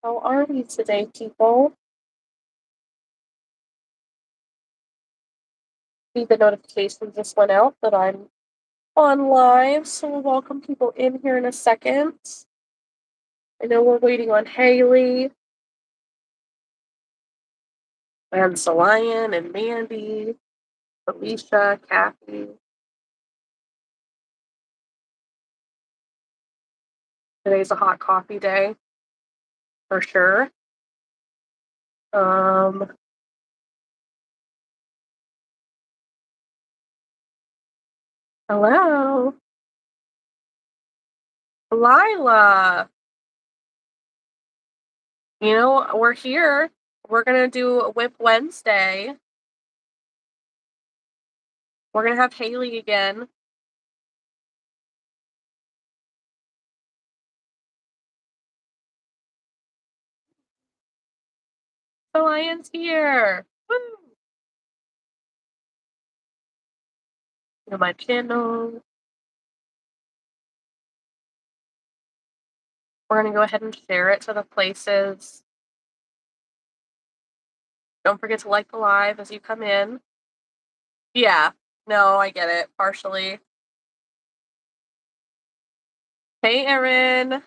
How are we today, people? See, the notification just went out that I'm on live, so we'll welcome people in here in a second. I know we're waiting on Haley and Solian and Mandy, Alicia, Kathy. Today's a hot coffee day, for sure. Hello. Lila. We're here. We're gonna do a WIP Wednesday. We're gonna have Haley again. Solian's here. Woo! To my channel. We're going to go ahead and share it to the places. Don't forget to like the live as you come in. Yeah, no, I get it, partially. Hey, Erin.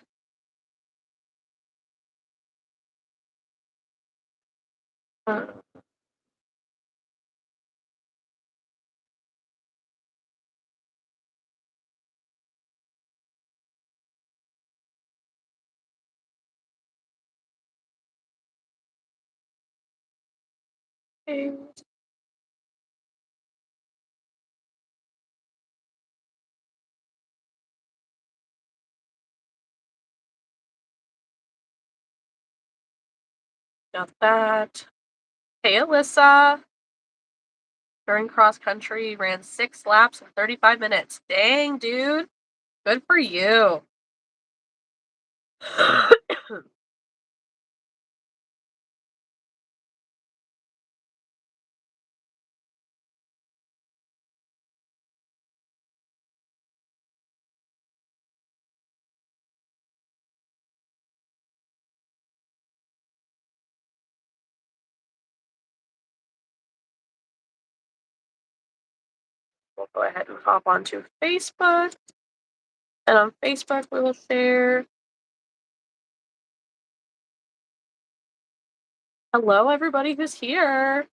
Hey. Got that. Hey, Alyssa. During cross country, ran 6 laps in 35 minutes. Dang, dude. Good for you. We'll go ahead and hop onto Facebook. And on Facebook, we will share. Hello, everybody who's here.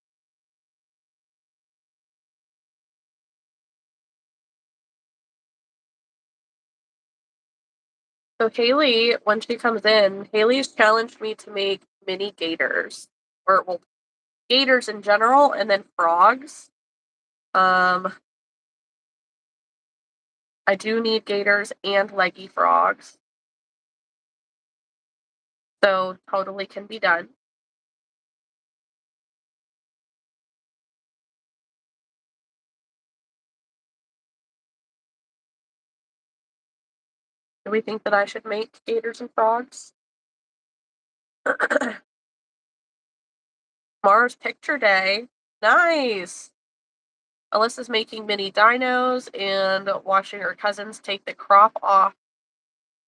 So Haley, when she comes in, Haley's challenged me to make mini gators. Or, well, gators in general, and then frogs. I do need gators and leggy frogs. So totally can be done. Do we think that I should make gators and frogs? Mars picture day. Nice. Alyssa's making mini dinos and watching her cousins take the crop off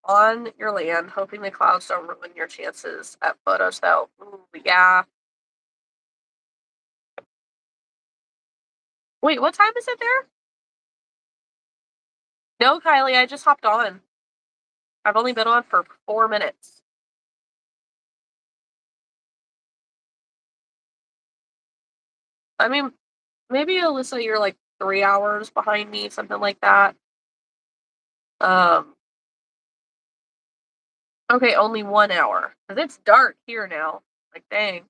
on your land, hoping the clouds don't ruin your chances at photos, though. Ooh, yeah. Wait, what time is it there? No, Kylie, I just hopped on. I've only been on for 4 minutes. I mean, maybe Alyssa, you're like 3 hours behind me, something like that. Okay, only 1 hour. 'Cause it's dark here now. Like, dang.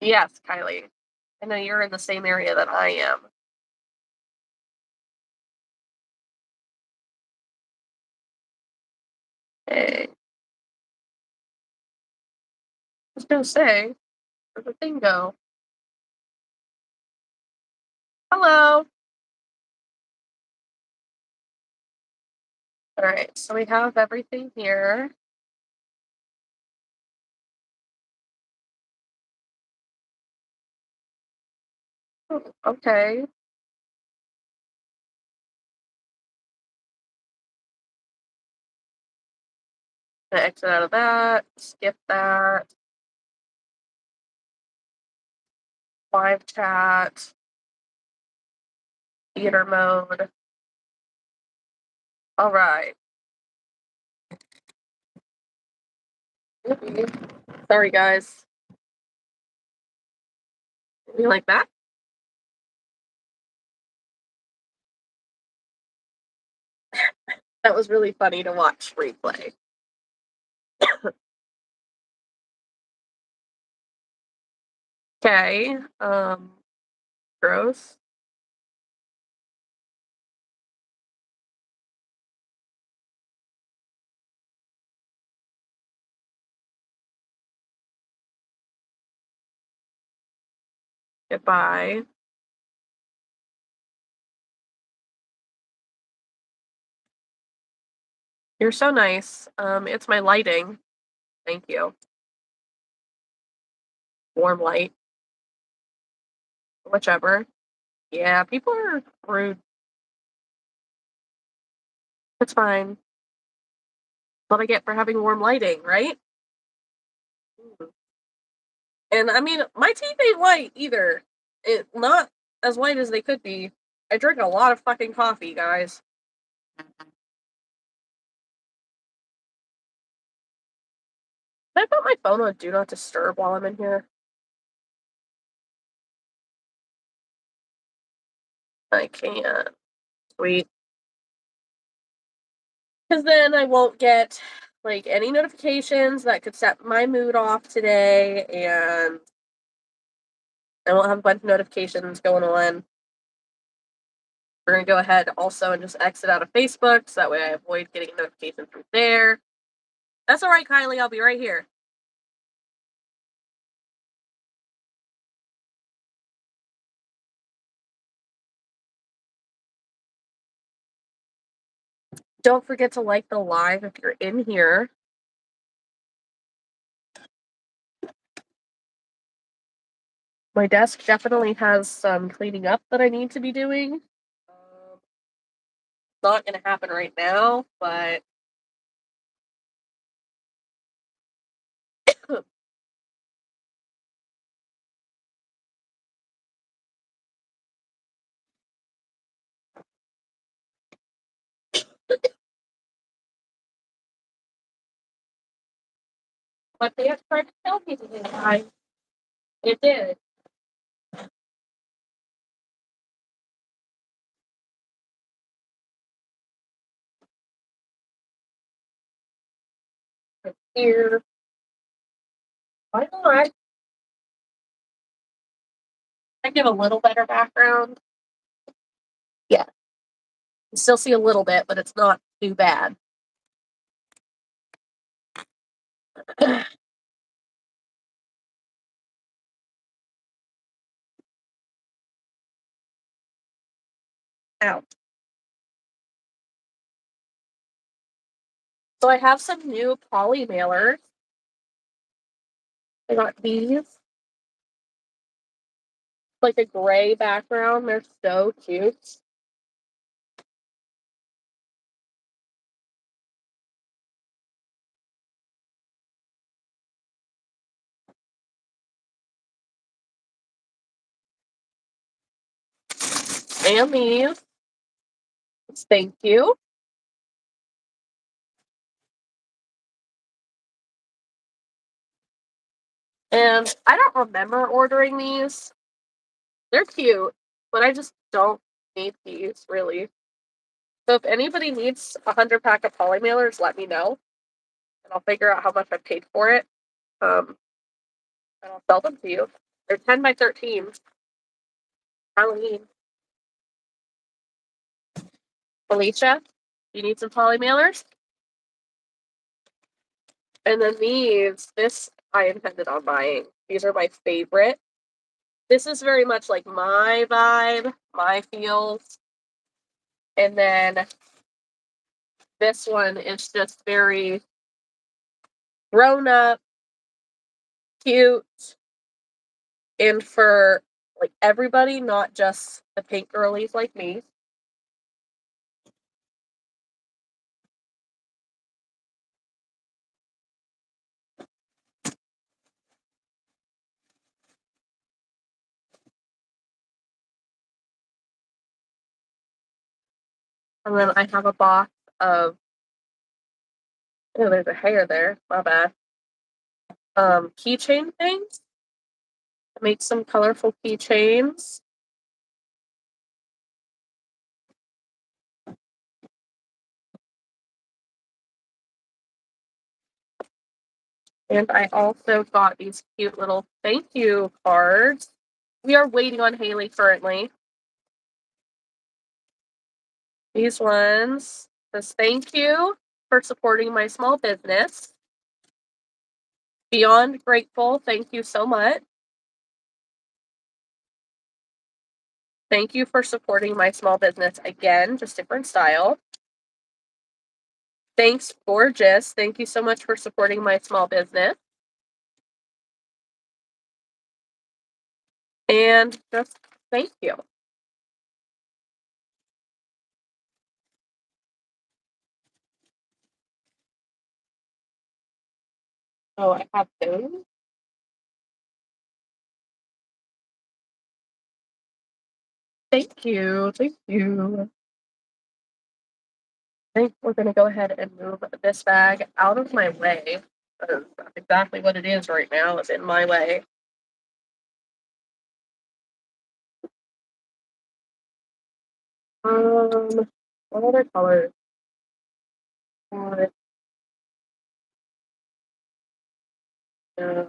Yes, Kylie. I know you're in the same area that I am. Hey, I was gonna say, where'd the thing go? Hello. All right, so we have everything here. Oh, okay. Gonna exit out of that. Skip that. Live chat. Theater mode. All right. Sorry, guys. You like that? That was really funny to watch replay. Okay. Gross. Goodbye. You're so nice. It's my lighting. Thank you. Warm light. Whichever. Yeah, people are rude. It's fine. What I get for having warm lighting, right? Mm. And I mean, my teeth ain't white either. It not as white as they could be. I drink a lot of fucking coffee, guys. Can I put my phone on do not disturb while I'm in here? I can't. Sweet. Because then I won't get like any notifications that could set my mood off today, and I won't have a bunch of notifications going on. We're gonna go ahead also and just exit out of Facebook so that way I avoid getting a notification from there. That's all right, Kylie. I'll be right here. Don't forget to like the live if you're in here. My desk definitely has some cleaning up that I need to be doing. Not gonna happen right now, but they have tried to tell me today. It did. Here. Why not? I give a little better background. Yeah. You still see a little bit, but it's not too bad. Ow. So I have some new poly mailers. I got these. Like a gray background. They're so cute. And these. Thank you. And I don't remember ordering these. They're cute, but I just don't need these really. So if anybody needs 100 pack of poly mailers, let me know, and I'll figure out how much I paid for it. And I'll sell them to you. They're 10 by 13. Halloween. Alicia, you need some poly mailers? And then this I intended on buying. These are my favorite. This is very much like my vibe, my feels. And then this one is just very grown up, cute, and for like everybody, not just the pink girlies like me. And then I have a box of, oh, there's a hair there, my bad. Keychain things. Make some colorful keychains. And I also got these cute little thank you cards. We are waiting on Haley currently. These ones says thank you for supporting my small business. Beyond grateful, thank you so much. Thank you for supporting my small business again, just different style. Thanks, gorgeous. Thank you so much for supporting my small business. And just thank you. Oh, I have those. Thank you. Thank you. I think we're going to go ahead and move this bag out of my way. That's exactly what it is right now. It's in my way. What other colors? Uh,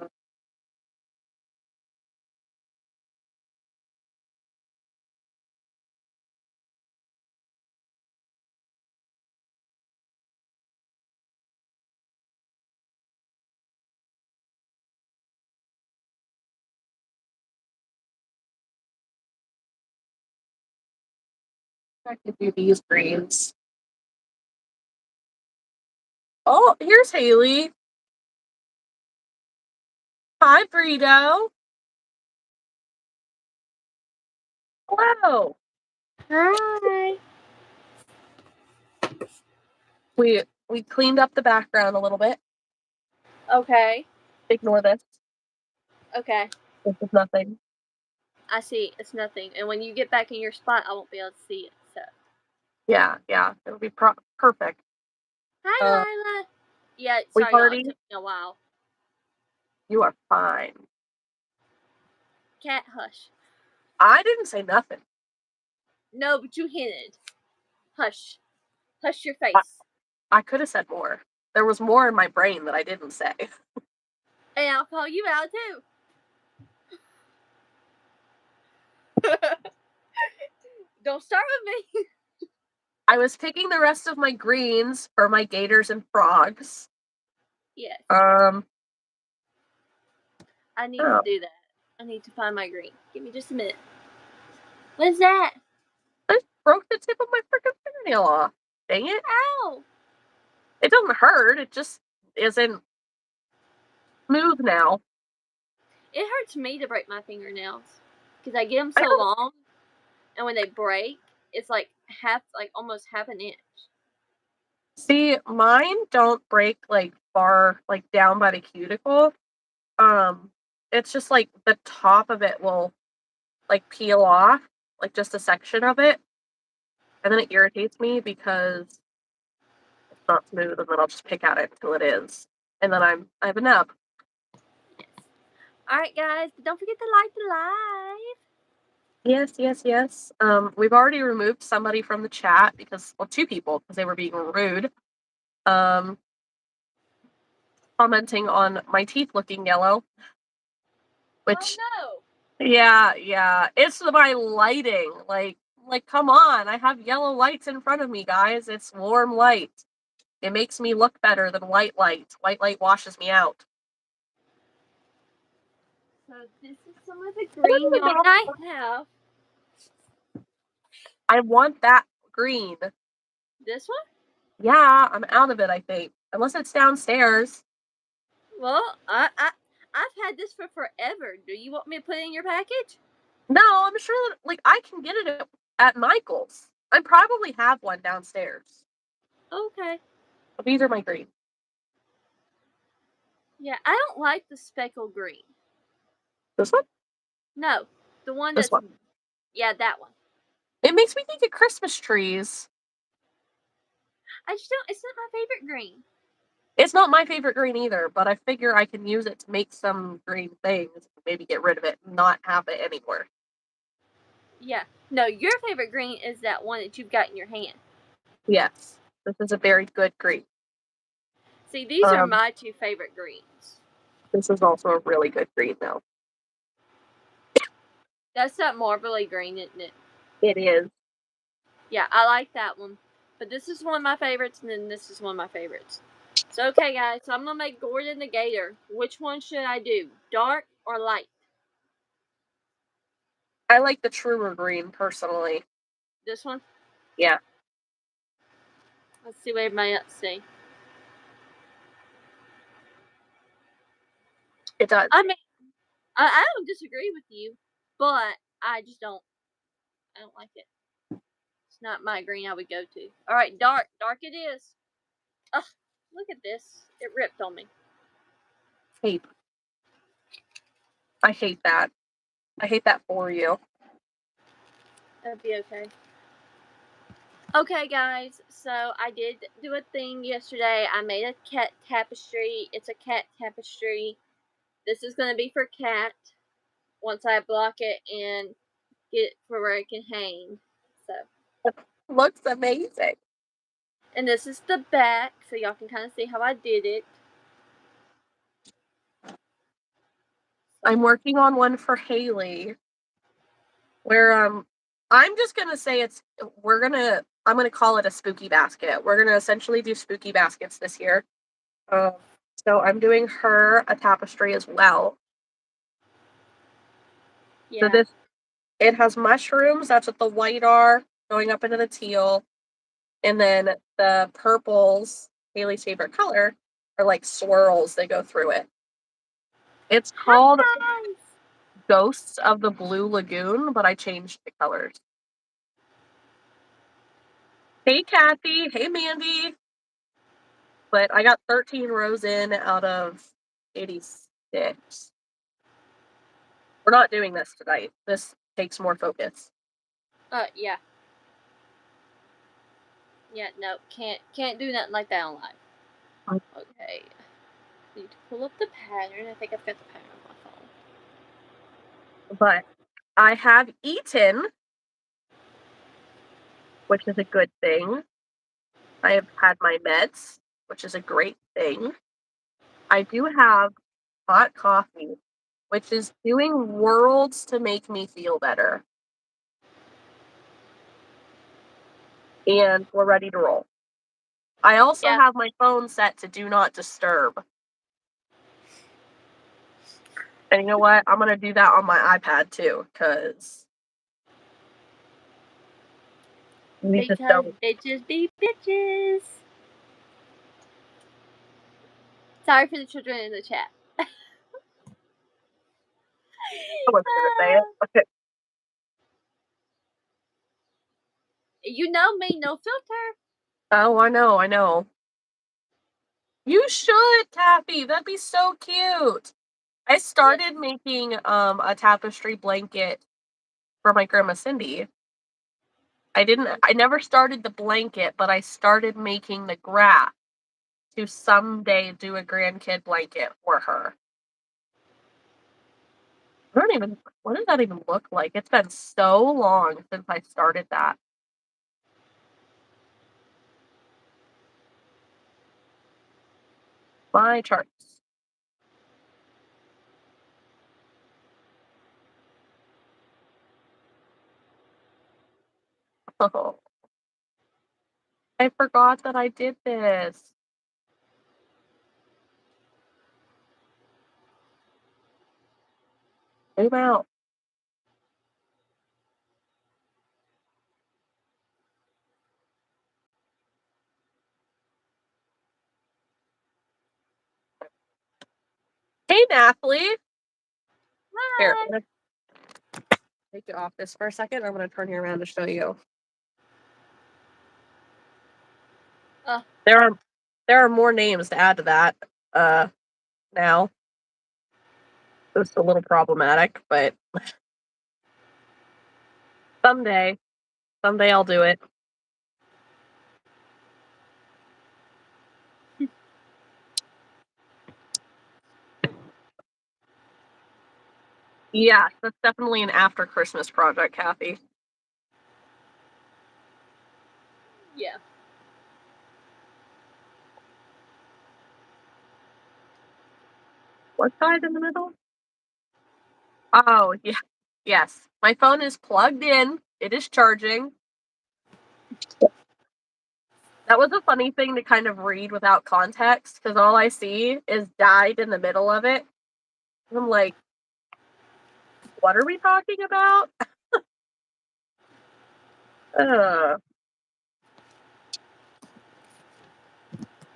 I could do these greens. Oh, here's Haley. Hi, Burrito. Hello. Hi. We cleaned up the background a little bit. Okay. Ignore this. Okay. This is nothing. I see. It's nothing. And when you get back in your spot, I won't be able to see it. So. Yeah, it'll be perfect. Hi, Lila. Yeah, We've sorry, y'all. already. It took me a while. You are fine. Cat, hush. I didn't say nothing. No, but you hinted. Hush. Hush your face. I could have said more. There was more in my brain that I didn't say. And I'll call you out too. Don't start with me. I was picking the rest of my greens for my gators and frogs. Yes. I need to do that. I need to find my green. Give me just a minute. What is that? I broke the tip of my freaking fingernail off. Dang it. Ow. It doesn't hurt. It just isn't smooth now. It hurts me to break my fingernails because I get them so long, and when they break, it's like almost half an inch. See, mine don't break like far, like down by the cuticle. It's just like the top of it will like peel off, like just a section of it, and then it irritates me because it's not smooth, and then I'll just pick at it until it is, and then I have a nub. Yes. All right, guys, don't forget to like the live. Yes. We've already removed somebody from the chat because, well, 2 people because they were being rude. Commenting on my teeth looking yellow. Which, oh no. Yeah. It's my lighting. Like, come on. I have yellow lights in front of me, guys. It's warm light. It makes me look better than white light. White light washes me out. So this is some of the green yarn I have. I want that green. This one? Yeah, I'm out of it, I think. Unless it's downstairs. Well, I've had this for forever. Do you want me to put it in your package? No, I'm sure that, like, I can get it at Michael's. I probably have one downstairs. Okay. But these are my green. Yeah, I don't like the speckled green. This one? No, the one This that's one. yeah, that one. It makes me think of Christmas trees. I just don't. It's not my favorite green. It's not my favorite green either, but I figure I can use it to make some green things. Maybe get rid of it and not have it anymore. Yeah. No, your favorite green is that one that you've got in your hand. Yes, this is a very good green. See, these are my two favorite greens. This is also a really good green, though. That's that marbly green, isn't it? It is. Yeah, I like that one. But this is one of my favorites, and then this is one of my favorites. So, okay, guys, so I'm going to make Gordon the Gator. Which one should I do? Dark or light? I like the truer green, personally. This one? Yeah. Let's see what everybody else see. It does. I mean, I don't disagree with you, but I just don't. I don't like it. It's not my green I would go to. All right, dark. Dark it is. Ugh, look at this. It ripped on me. Hate. I hate that. I hate that for you. That'd be okay. Okay, guys, so I did do a thing yesterday. I made a cat tapestry. It's a cat tapestry. This is going to be for Cat once I block it and get it for where it can hang. So, It looks amazing. and this is the back, so y'all can kind of see how I did it. I'm working on one for Haley where I'm just gonna say I'm gonna call it a spooky basket. We're gonna essentially do spooky baskets this year. Um, so I'm doing her a tapestry as well. So Yeah. it has mushrooms, that's what the white are, going up into the teal, and then the purples, Haley's favorite color, are like swirls that go through it. It's called Hi, guys. Ghosts of the Blue Lagoon, but I changed the colors. Hey, Kathy. Hey, Mandy. But I got 13 rows in out of 86. We're not doing this tonight. This takes more focus. Yeah. Yeah, no, can't do nothing like that on live. Okay. Need to pull up the pattern. I think I've got the pattern on my phone. But I have eaten, which is a good thing. I have had my meds, which is a great thing. I do have hot coffee, which is doing worlds to make me feel better. And we're ready to roll. I also Yeah. have my phone set to do not disturb. And you know what? I'm going to do that on my iPad too, because we just Because don't. bitches be bitches. Sorry for the children in the chat. I wasn't going to say it. Okay. You know me, no filter. Oh, I know, I know. You should, Taffy. That'd be so cute. I started making a tapestry blanket for my grandma Cindy. I never started the blanket, but I started making the graph to someday do a grandkid blanket for her. What does that even look like? It's been so long since I started that. My charts. Oh, I forgot that I did this. Zoom out. Hey, Nathalie. Here, I'm Hi. gonna take you off this for a second. I'm gonna turn you around to show you. Oh, There are more names to add to that. Now it's a little problematic, but someday, someday I'll do it. Yes, that's definitely an after Christmas project, Kathy. yeah. What side in the middle? Oh, yeah. Yes. My phone is plugged in. It is charging. That was a funny thing to kind of read without context because all I see is died in the middle of it. And I'm like, what are we talking about? Uh,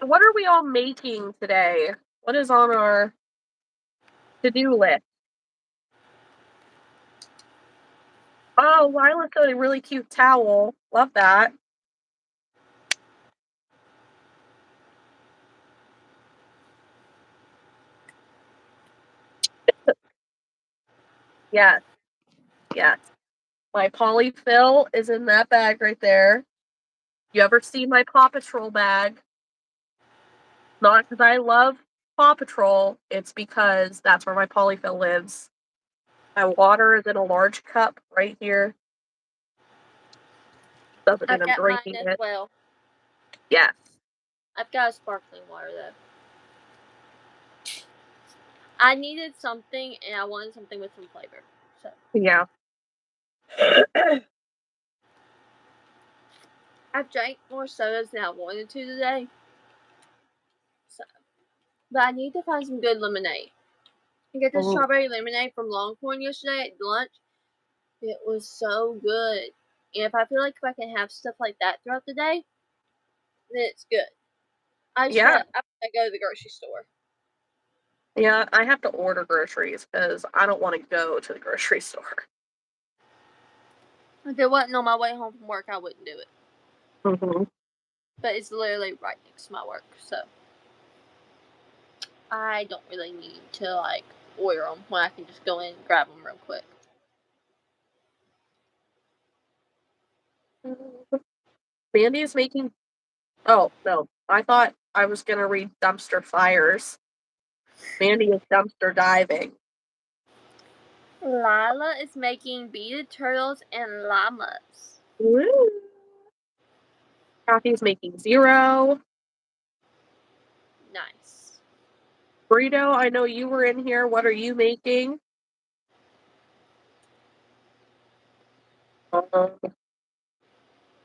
what are we all making today? What is on our to-do list? Oh, Lila's got a really cute towel. Love that. Yes, yes. My polyfill is in that bag right there. You ever see my Paw Patrol bag? Not because I love Paw Patrol, it's because that's where my polyfill lives. My water is in a large cup right here. Doesn't mean I've I'm got mine drinking as it. well. Yes. I've got a sparkling water though. I needed something and I wanted something with some flavor. So Yeah. I've drank more sodas than I wanted to today. So, but I need to find some good lemonade. I got the Oh, strawberry lemonade from Longhorn yesterday at lunch. It was so good. And if I feel like if I can have stuff like that throughout the day, then it's good. I yeah. go to the grocery store. Yeah, I have to order groceries because I don't want to go to the grocery store. If it wasn't on my way home from work, I wouldn't do it. Hmm. But it's literally right next to my work, so I don't really need to like order them when I can just go in and grab them real quick. Mandy is making. Oh, no. I thought I was going to read dumpster fires. Mandy is dumpster diving. Lila is making beaded turtles and llamas. Woo! Kathy's making 0. Nice. Burrito, I know you were in here. What are you making?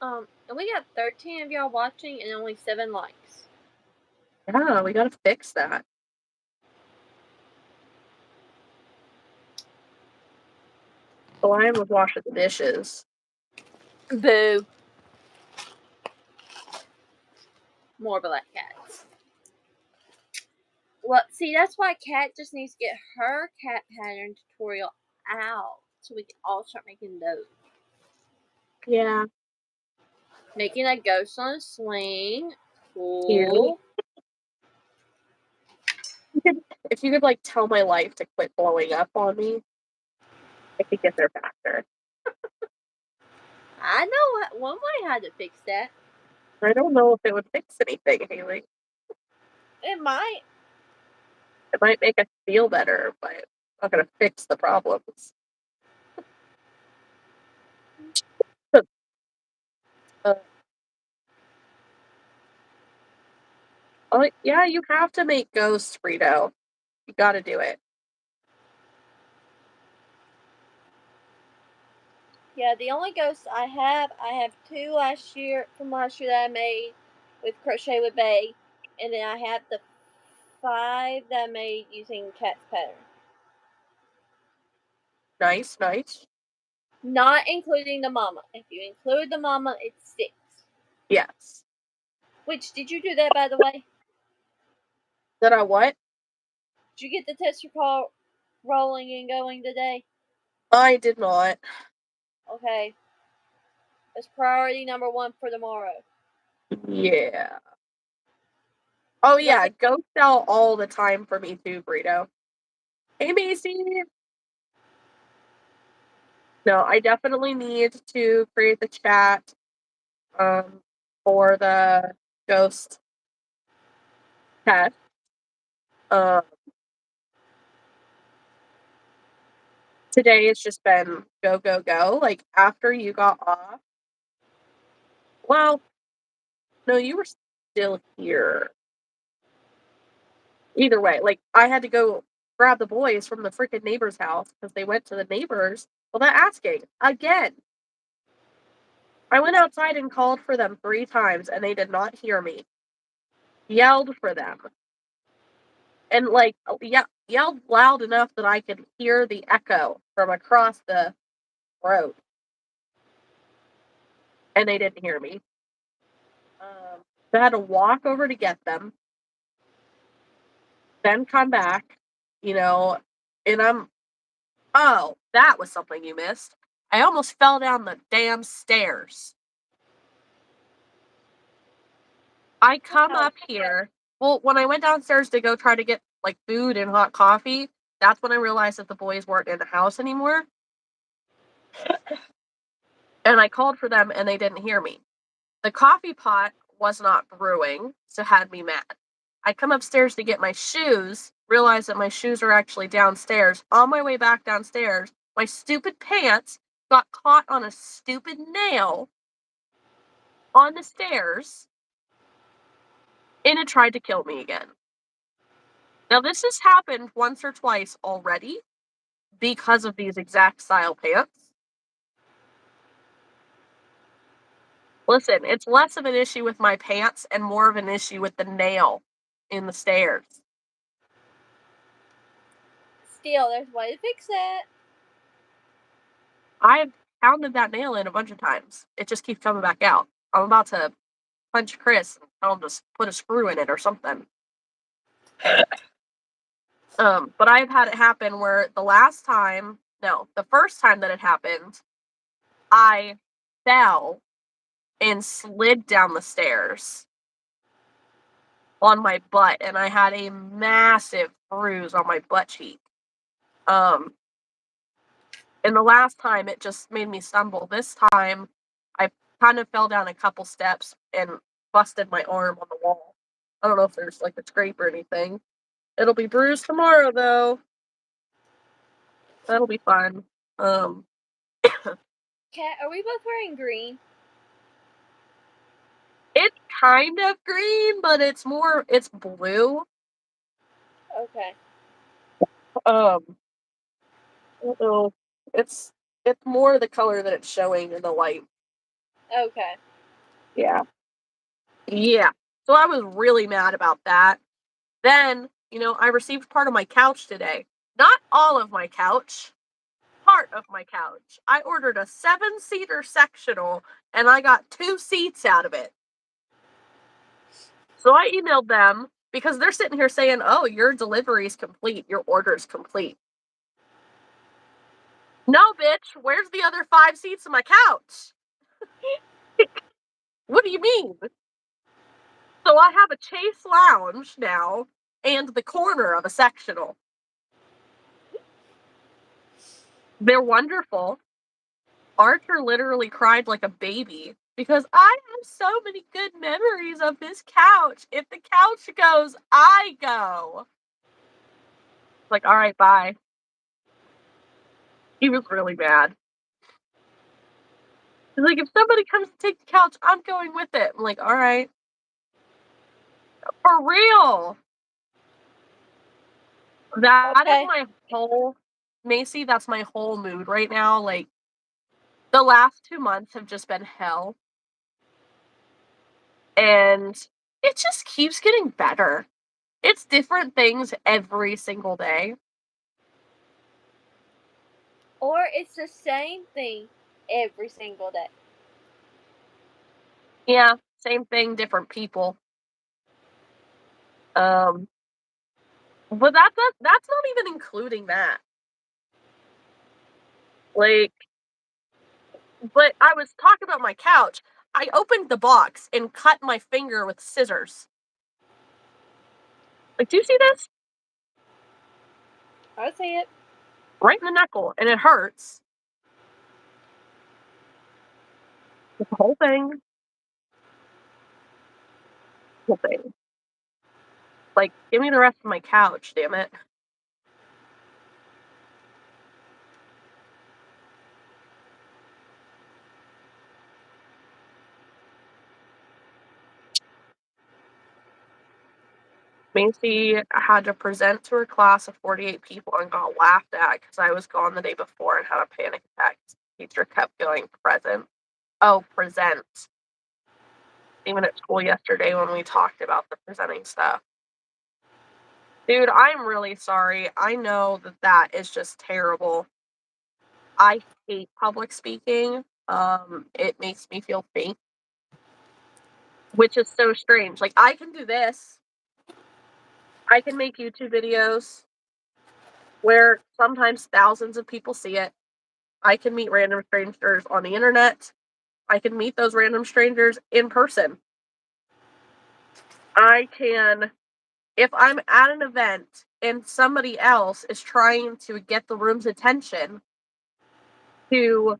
Um, And we got 13 of y'all watching and only 7 likes. yeah, we gotta fix that. The lion was washing the dishes. Boo. More black cats. Well, see, that's why Kat just needs to get her cat pattern tutorial out so we can all start making those. Yeah, Making a ghost on a sling. cute. Cool. If you could like tell my life to quit blowing up on me, I could get there faster. I know one way how to fix that. I don't know if it would fix anything, Haley. It might. It might make us feel better, but it's not gonna fix the problems. uh, oh, yeah, you have to make ghosts, Frito. You gotta do it. Yeah, the only ghosts I have 2 last year from last year that I made with Crochet with Bay, and then I have the 5 that I made using Cat's pattern. Nice, nice. Not including the mama. If you include the mama, it's 6. Yes. Which, did you do that, by the way? Did I what? Did you get the tester call rolling and going today? I did not. Okay. That's priority number 1 for tomorrow. Yeah. Oh Because I yeah, think go sell all the time for me too, Burrito. Hey Macy. No, I definitely need to create the chat um for the ghost test. Um Today it's just been go, go, go. Like after you got off. Well, no, you were still here. Either way, like I had to go grab the boys from the freaking neighbor's house because they went to the neighbors without asking again. I went outside and called for them 3 times and they did not hear me. Yelled for them. And like yelled loud enough that I could hear the echo from across the road. And they didn't hear me. So I had to walk over to get them, then come back, you know, and oh, that was something you missed. I almost fell down the damn stairs. I come how. up here. Well, when I went downstairs to go try to get like food and hot coffee, that's when I realized that the boys weren't in the house anymore. And I called for them and they didn't hear me. The coffee pot was not brewing, so had me mad. I come upstairs to get my shoes, realize that my shoes are actually downstairs. On my way back downstairs, my stupid pants got caught on a stupid nail on the stairs, and it tried to kill me again. Now, this has happened once or twice already because of these exact style pants. Listen, it's less of an issue with my pants and more of an issue with the nail in the stairs. Still, there's a way to fix that. I've pounded that nail in a bunch of times. It just keeps coming back out. I'm about to punch Chris and tell him to put a screw in it or something. But I've had it happen where the first time that it happened, I fell and slid down the stairs on my butt, and I had a massive bruise on my butt cheek. Um, and the last time it just made me stumble. This time, I kind of fell down a couple steps and busted my arm on the wall. I don't know if there's like a scrape or anything. It'll be bruised tomorrow though. That'll be fun. Um, Kat, are we both wearing green? it's kind of green, but it's blue. Okay. Um, oh, it's it's more the color that it's showing in the light. Okay. Yeah. Yeah. So I was really mad about that. Then, I received part of my couch today. Not all of my couch, part of my couch. I ordered a 7-seater sectional and I got 2 seats out of it. So I emailed them because they're sitting here saying, "Oh, your delivery is complete. Your order is complete." No, bitch. Where's the other 5 seats in my couch? What do you mean? So I have a chase lounge now and the corner of a sectional. They're wonderful. Archer literally cried like a baby because I have so many good memories of this couch. If the couch goes, I go. Like, all right, bye. He was really mad. He's like, if somebody comes to take the couch, I'm going with it. I'm like, all right. For real. That is Okay. my whole, Macy, that's my whole mood right now. Like, the last 2 months have just been hell. And it just keeps getting better. It's different things every single day. Or it's the same thing every single day. Yeah, same thing, different people. Um, but that's not even including that. Like, but I was talking about my couch. I opened the box and cut my finger with scissors. Like, do you see this? I see it. Right in the knuckle, and it hurts. The whole thing. Whole thing. Like, give me the rest of my couch, damn it. Macy had to present to her class of 48 people and got laughed at because I was gone the day before and had a panic attack. The teacher kept going, present. Oh, present. Even at school yesterday when we talked about the presenting stuff. Dude, I'm really sorry. I know that that is just terrible. I hate public speaking. It makes me feel faint, which is so strange. Like, I can do this. I can make YouTube videos where sometimes thousands of people see it. I can meet random strangers on the internet. I can meet those random strangers in person. I can, if I'm at an event and somebody else is trying to get the room's attention to,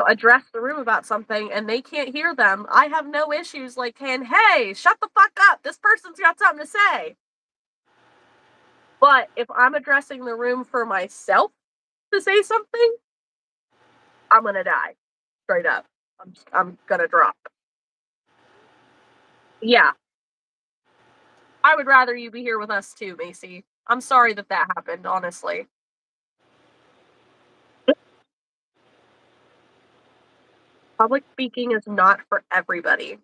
address the room about something and they can't hear them, I have no issues like, hey, shut the fuck up. This person's got something to say. But if I'm addressing the room for myself to say something, I'm gonna die. Straight up. I'm gonna drop. Yeah. I would rather you be here with us too, Macy. I'm sorry that that happened, honestly. Public speaking is not for everybody.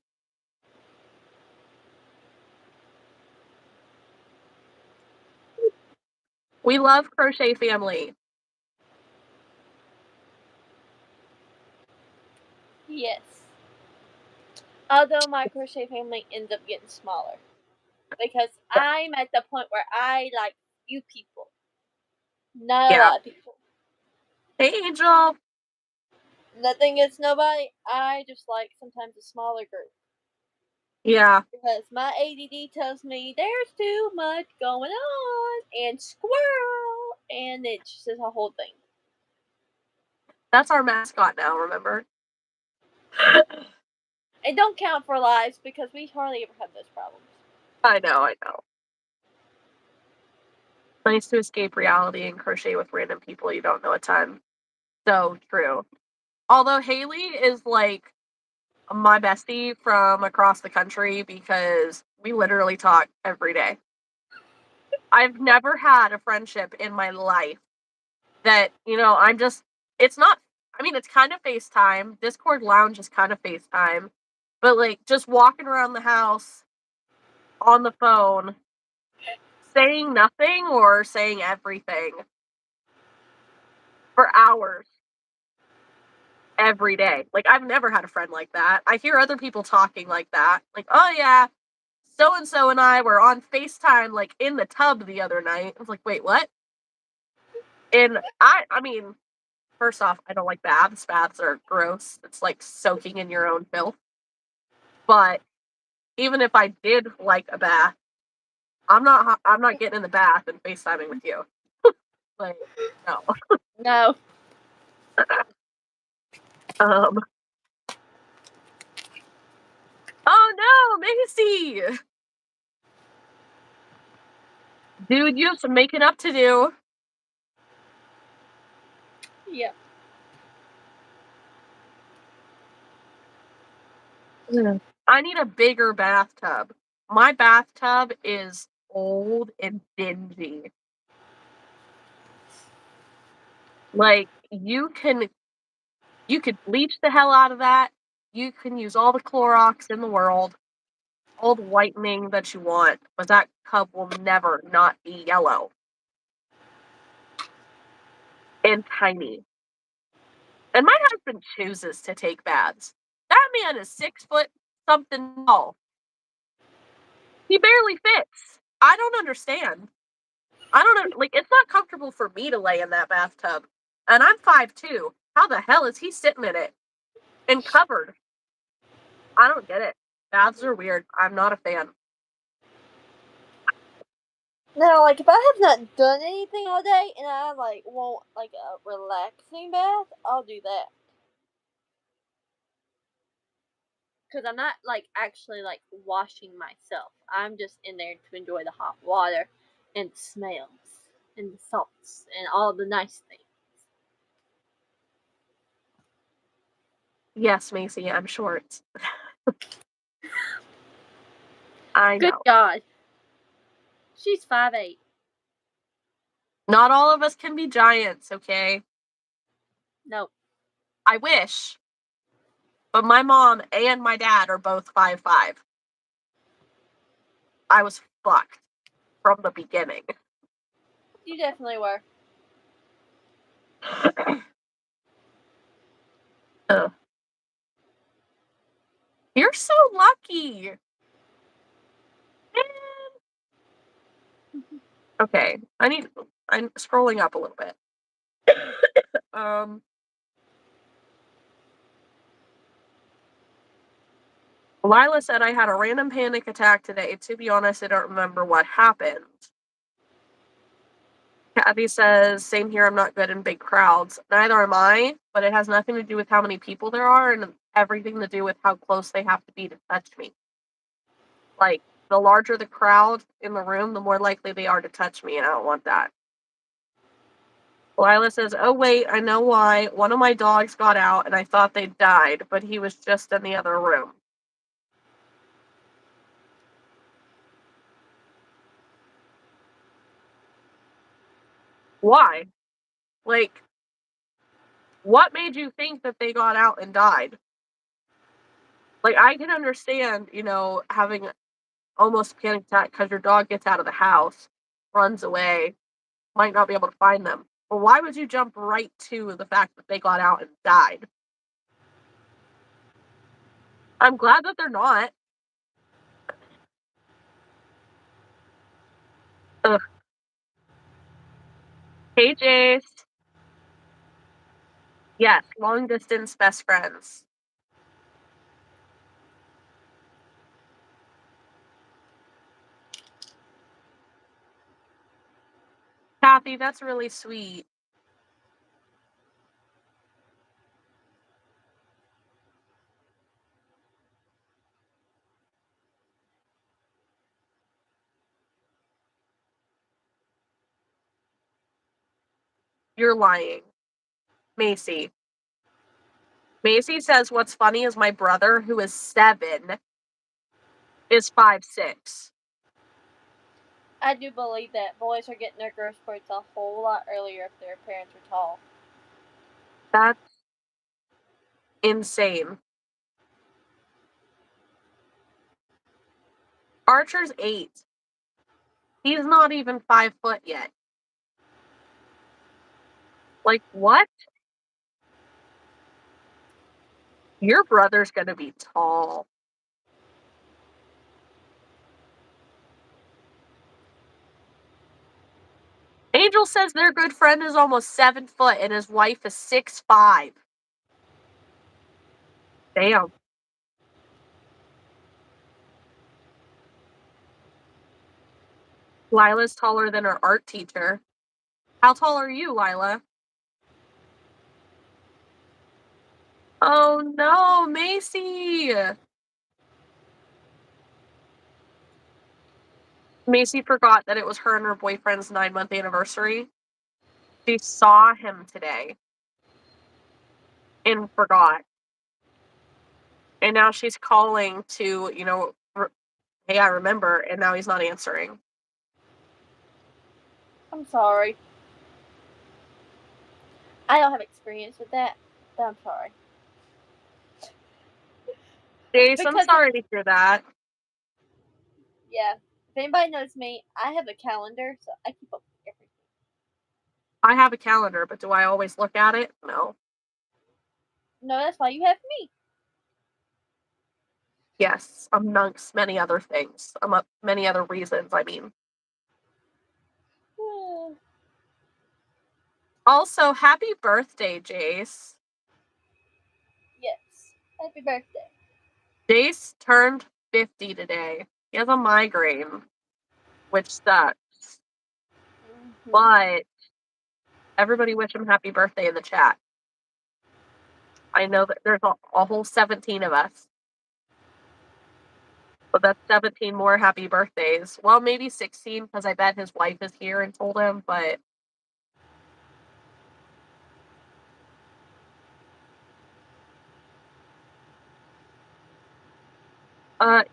We love Crochet Family. Yes. Although my crochet family ends up getting smaller. Because I'm at the point where I like few people. Not a Yeah. lot of people. Hey, Angel. Nothing against nobody. I just like sometimes a smaller group. Yeah. Because my ADD tells me there's too much going on and squirrel and it's just a whole thing. That's our mascot now, remember? It don't count for lives because we hardly ever have those problems. I know. Nice to escape reality and crochet with random people you don't know a ton. So true. Although Haley is like my bestie from across the country because we literally talk every day. I've never had a friendship in my life that, it's not, I mean, it's kind of FaceTime. Discord Lounge is kind of FaceTime. But like just walking around the house on the phone, saying nothing or saying everything for hours every day. Like, I've never had a friend like that. I hear other people talking like that. Like, oh yeah, so and so and I were on FaceTime like in the tub the other night. I was like, wait, what? And I mean, first off, I don't like baths. Baths are gross. It's like soaking in your own filth. But even if I did like a bath, I'm not getting in the bath and FaceTiming with you. Like, no. No. Um. Oh no, Macy! Dude, you have some making up to do. Yep. I need a bigger bathtub. My bathtub is old and dingy. Like, you could bleach the hell out of that. You can use all the Clorox in the world, all the whitening that you want, but that tub will never not be yellow. and tiny. And my husband chooses to take baths. That man is 6 foot something tall. He barely fits. I don't understand. I don't know. Like, it's not comfortable for me to lay in that bathtub. And I'm 5'2". How the hell is he sitting in it and covered? I don't get it. Baths are weird. I'm not a fan. Now, like, if I have not done anything all day and I, like, want, like, a relaxing bath, I'll do that. Because I'm not, like, actually, like, washing myself. I'm just in there to enjoy the hot water and the smells and the salts and all the nice things. Yes, Macy, I'm short. I Good know. God. She's 5'8". Not all of us can be giants, okay? No. I wish. But my mom and my dad are both 5'5". I was fucked from the beginning. You definitely were. Ugh. You're so lucky. Okay, I'm scrolling up a little bit. Um, Lila said I had a random panic attack today. To be honest, I don't remember what happened. Kathy says, same here, I'm not good in big crowds. Neither am I, but it has nothing to do with how many people there are and everything to do with how close they have to be to touch me. Like, the larger the crowd in the room, the more likely they are to touch me, and I don't want that. Lila says, oh wait, I know why. One of my dogs got out and I thought they died, but he was just in the other room. Why? Like, what made you think that they got out and died? Like, I can understand, having almost a panic attack because your dog gets out of the house, runs away, might not be able to find them. But why would you jump right to the fact that they got out and died? I'm glad that they're not. Ugh. Hey, Jace. Yes, long distance best friends. Kathy, that's really sweet. You're lying. Macy. Macy says what's funny is my brother, who is 7, is 5'6". I do believe that boys are getting their growth spurts a whole lot earlier if their parents are tall. That's insane. Archer's 8. He's not even 5 foot yet. Like, what? Your brother's gonna be tall. Angel says their good friend is almost 7 foot and his wife is 6'5". Damn. Lila's taller than her art teacher. How tall are you, Lila? Oh no, Macy! Macy forgot that it was her and her boyfriend's 9-month anniversary. She saw him today and forgot. And now she's calling to, hey, I remember, and now he's not answering. I'm sorry. I don't have experience with that, but I'm sorry. Jace, I'm Because sorry to hear that. yeah, if anybody knows me, I have a calendar, so I keep up with everything. I have a calendar, but do I always look at it? No. No, that's why you have me. Yes, amongst many other things, many other reasons, I mean. Also, happy birthday, Jace. Yes. Happy birthday. Jace turned 50 today. He has a migraine, which sucks. But everybody wish him happy birthday in the chat. I know that there's a whole 17 of us. But that's 17 more happy birthdays. Well, maybe 16, because I bet his wife is here and told him, but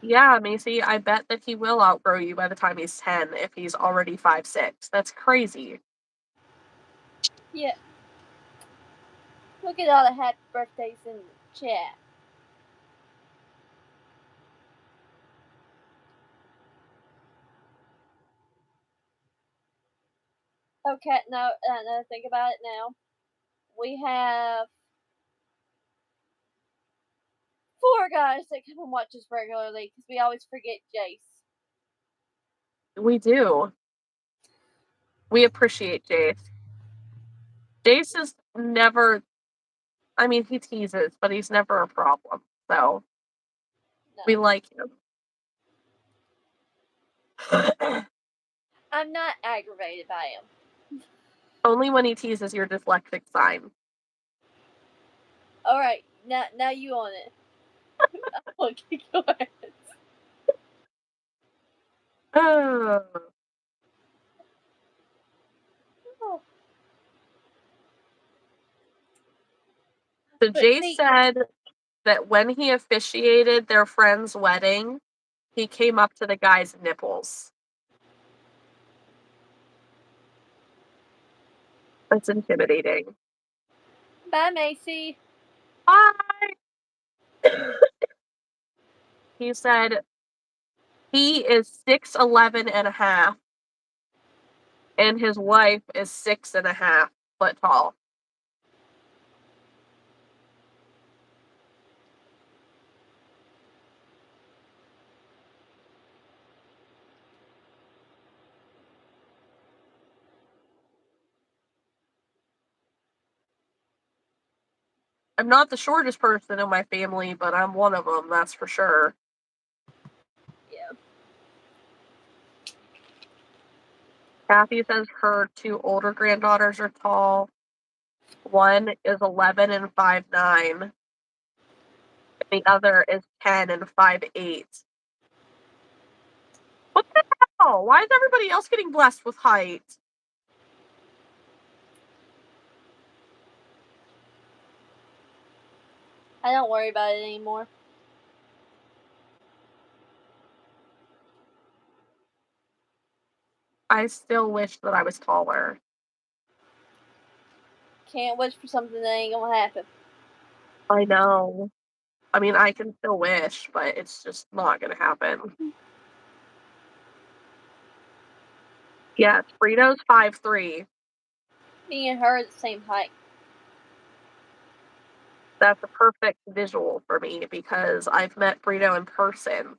yeah, Macy, I bet that he will outgrow you by the time he's 10 if he's already 5'6". That's crazy. Yeah. Look at all the happy birthdays in the chat. Okay, now think about it now. We have 4 guys that come and watch us regularly because we always forget Jace. We do. We appreciate Jace. Jace is never, I mean, he teases, but he's never a problem. So No. we like him. I'm not aggravated by him. Only when he teases your dyslexic sign. Alright, now you on it. I'll kick your ass. Oh. Oh. So But Jace see, said that when he officiated their friend's wedding, he came up to the guy's nipples. That's intimidating. bye, Macy. Bye! He said he is 6'11" and a half, and his wife is 6.5 foot tall. I'm not the shortest person in my family, but I'm one of them, that's for sure. Yeah. Kathy says her 2 older granddaughters are tall. One is 11 and 5'9", and the other is 10 and 5'8". What the hell? Why is everybody else getting blessed with height? I don't worry about it anymore. I still wish that I was taller. Can't wish for something that ain't gonna happen. I know. I mean, I can still wish, but it's just not gonna happen. Yes, Frito's 5'3". Me and her are the same height. That's a perfect visual for me because I've met Frito in person.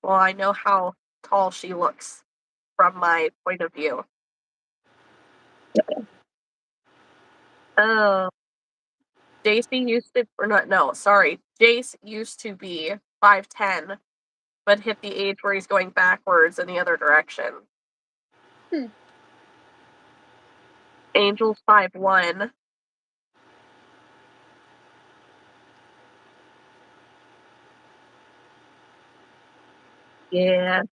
Well, I know how tall she looks from my point of view. Oh, Jace used to, or not, no, sorry. Jace used to be 5'10", but hit the age where he's going backwards in the other direction. Angel's 5'1". Yeah.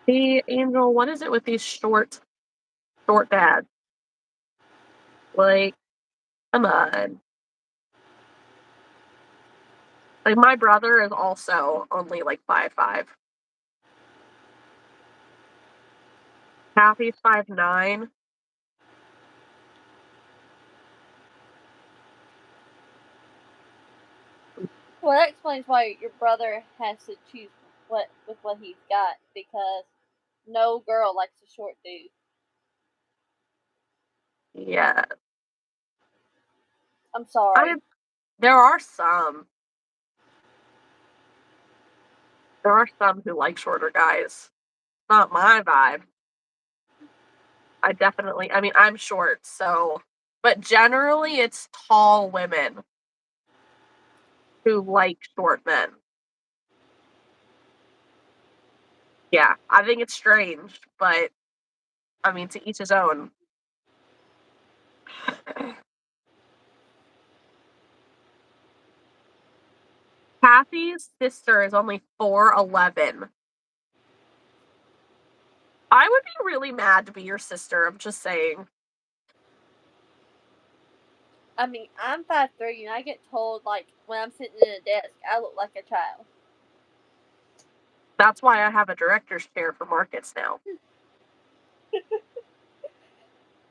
See, Angel, what is it with these short dads? Like, come on. Like, my brother is also only like 5'5". Kathy's 5'9". Well, that explains why your brother has to choose with what he's got, because No girl likes a short dude. Yeah. I'm I sorry. mean, there are some. There are some who like shorter guys. Not my vibe. I mean, I'm short, so but generally it's tall women who like short men. Yeah, I think it's strange, but I mean, to each his own. Kathy's sister is only 4'11". I would be really mad to be your sister, I'm just saying. I mean, I'm 5'3", and I get told, like, when I'm sitting at a desk, I look like a child. That's why I have a director's chair for markets now.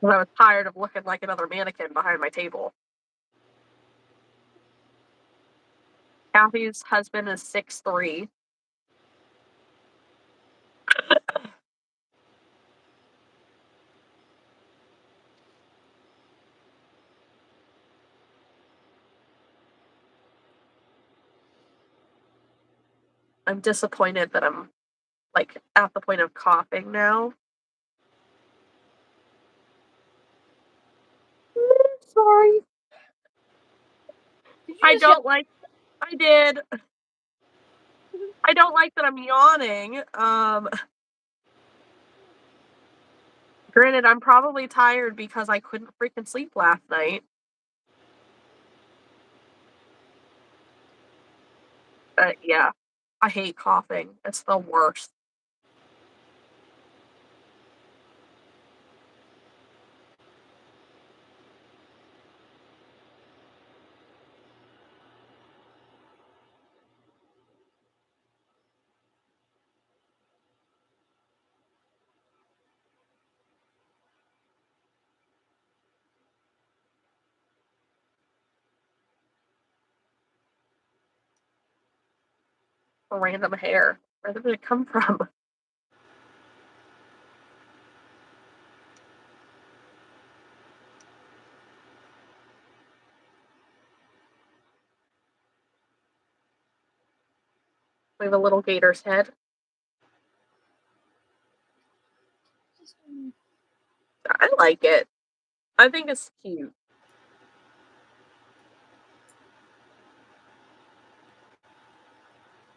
'Cause I was tired of looking like another mannequin behind my table. Kathy's husband is 6'3". I'm disappointed that I'm, like, at the point of coughing now. Sorry. Did you I just yell? don't like I did. I don't like that I'm yawning. Granted, I'm probably tired because I couldn't freaking sleep last night. But yeah, I hate coughing. It's the worst. A random hair. Where did it come from? We have a little gator's head. I like it. I think it's cute.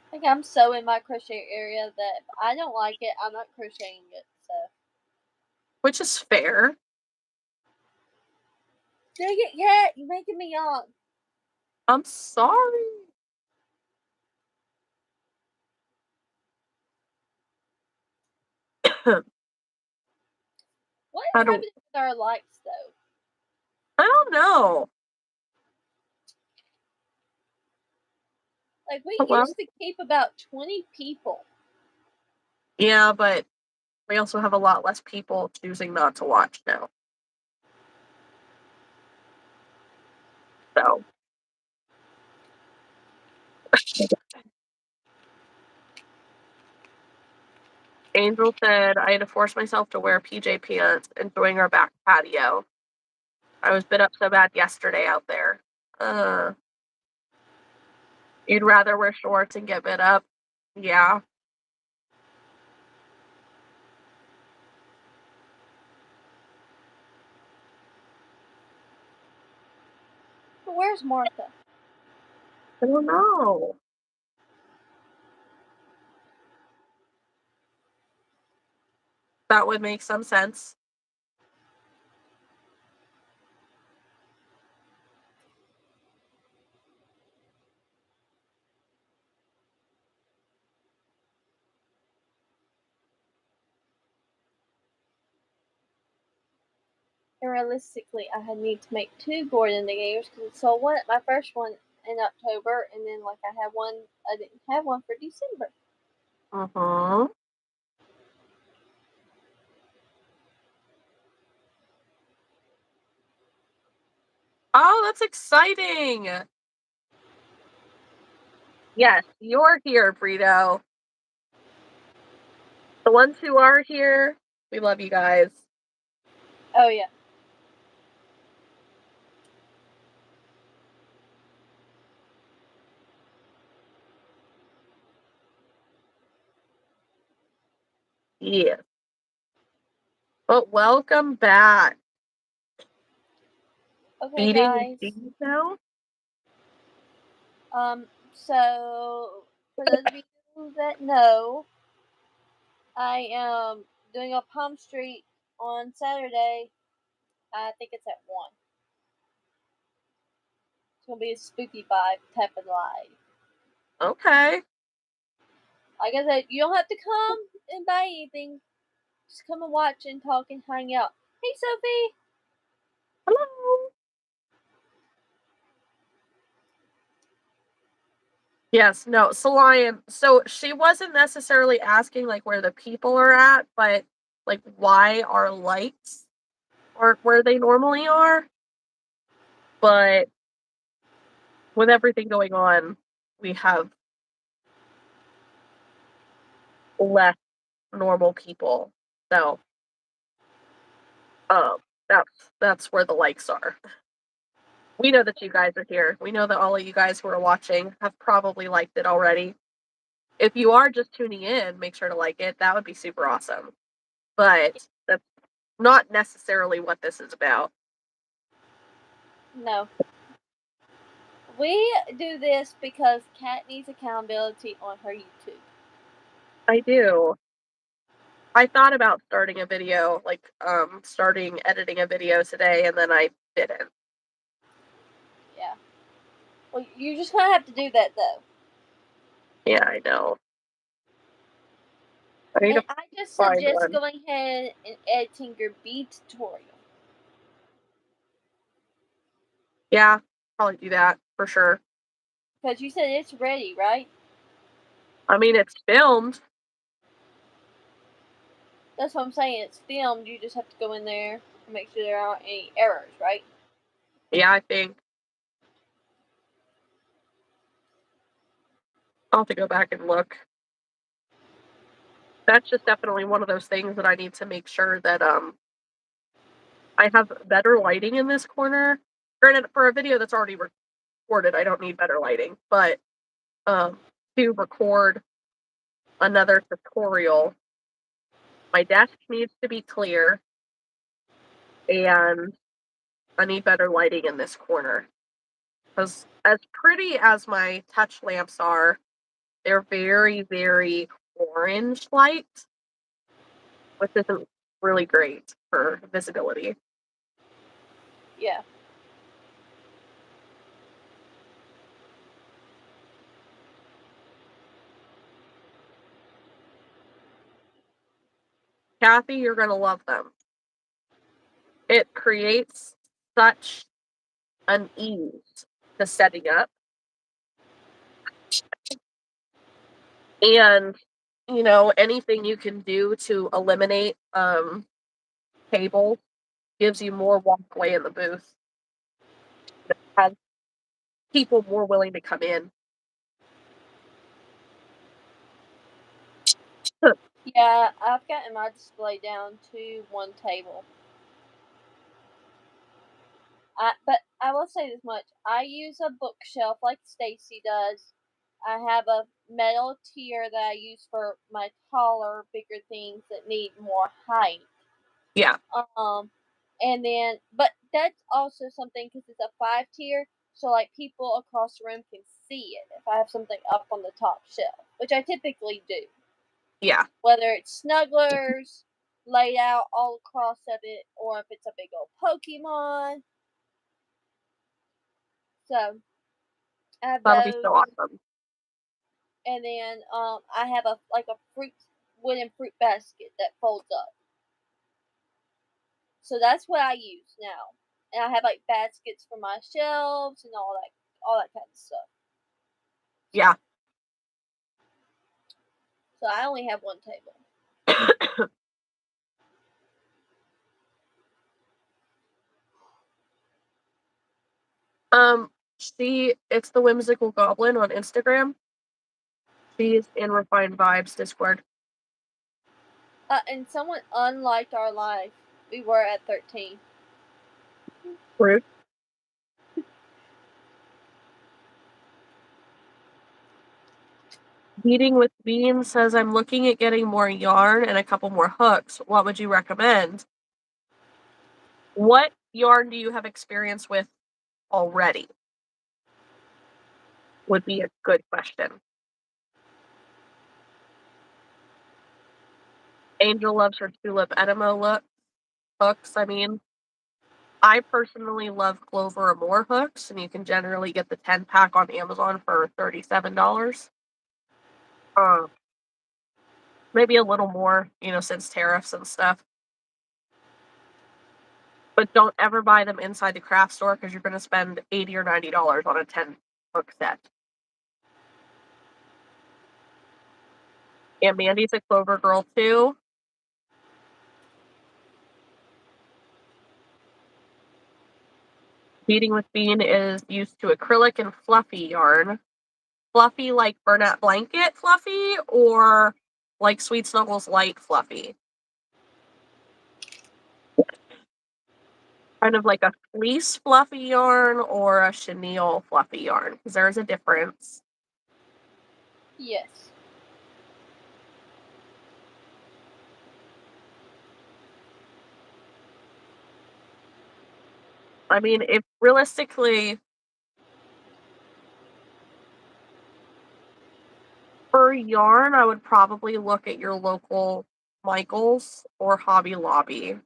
I think I'm so in my crochet area that if I don't like it, I'm not crocheting it. So, Which is fair. dang it, cat! You're making me yawn. I'm sorry. What I is don't happening with our likes, though? I don't know. Like, we Hello? used to keep about 20 people. Yeah, but we also have a lot less people choosing not to watch now. So Angel said I had to force myself to wear PJ pants, enjoying our back patio. I was bit up so bad yesterday out there. Uh, you'd rather wear shorts and get bit up? Yeah. But where's Martha? I don't know. That would make some sense. And realistically, I had need to make 2 Gordon Diggers because I sold one at my first one in October, and then like I didn't have one for December. Uh-huh. Oh, that's exciting. Yes, you're here, Brito. The ones who are here, we love you guys. Oh yeah. Yes. But welcome back. Okay, Feeding the guys. seeds now? So for those of you that know, I am doing a palm street on Saturday. I think it's at 1. It's gonna be a spooky vibe type of live. Okay. Like I said, you don't have to come and buy anything. Just come and watch and talk and hang out. Hey, Sophie. Hello. Yes, no, Solian. So she wasn't necessarily asking like where the people are at, but like why our lights aren't where they normally are. But with everything going on, we have less normal people. So um that's where the likes are. We know that you guys are here. We know that all of you guys who are watching have probably liked it already. If you are just tuning in, make sure to like it. That would be super awesome. But that's not necessarily what this is about. No. We do this because Kat needs accountability on her YouTube. I do. I thought about starting a video, like starting editing a video today, and then I didn't. Yeah. Well, you're just gonna have to do that though. Yeah, I know. I need And to I just find suggest one. going ahead and editing your bead tutorial. Yeah, probably do that for sure. Because you said it's ready, right? I mean, it's filmed. That's what I'm saying. It's filmed. You just have to go in there and make sure there aren't any errors, right? Yeah, I think I'll have to go back and look. That's just definitely one of those things that I need to make sure that I have better lighting in this corner. Granted, for a video that's already recorded, I don't need better lighting, but to record another tutorial, my desk needs to be clear, and I need better lighting in this corner. Because as pretty as my touch lamps are, they're very, very orange light, which isn't really great for visibility. Yeah. Kathy, you're going to love them. It creates such an ease to setting up. And, you know, anything you can do to eliminate cables gives you more walkway in the booth. It has people more willing to come in. Yeah, I've gotten my display down to one table. But I will say this much: I use a bookshelf like Stacy does. I have a metal tier that I use for my taller, bigger things that need more height. Yeah. And then, but that's also something because it's a 5 tier, so like people across the room can see it if I have something up on the top shelf, which I typically do. Yeah. Whether it's snugglers laid out all across of it, or if it's a big old Pokemon. So I have That'll be those, so awesome. and then I have a wooden fruit basket that folds up. So that's what I use now, and I have like baskets for my shelves and all that kind of stuff. Yeah. So I only have one table. It's the Whimsical Goblin on Instagram. She's in Refined Vibes Discord. And someone unliked our life. We were at 13. Rude. Meeting with Bean says, I'm looking at getting more yarn and a couple more hooks. What would you recommend? What yarn do you have experience with already? Would be a good question. Angel loves her tulip enema hooks. I mean, I personally love Clover or more hooks, and you can generally get the 10 pack on Amazon for $37. Um, maybe a little more, since tariffs and stuff. But don't ever buy them inside the craft store because you're going to spend $80 or $90 on a 10 hook set. And Mandy's a Clover girl too. Beading with Bean is used to acrylic and fluffy yarn. Fluffy like Bernat Blanket fluffy or like Sweet Snuggles light fluffy? Kind of like a fleece fluffy yarn or a chenille fluffy yarn, because there's a difference. Yes. I mean, if realistically, for yarn, I would probably look at your local Michaels or Hobby Lobby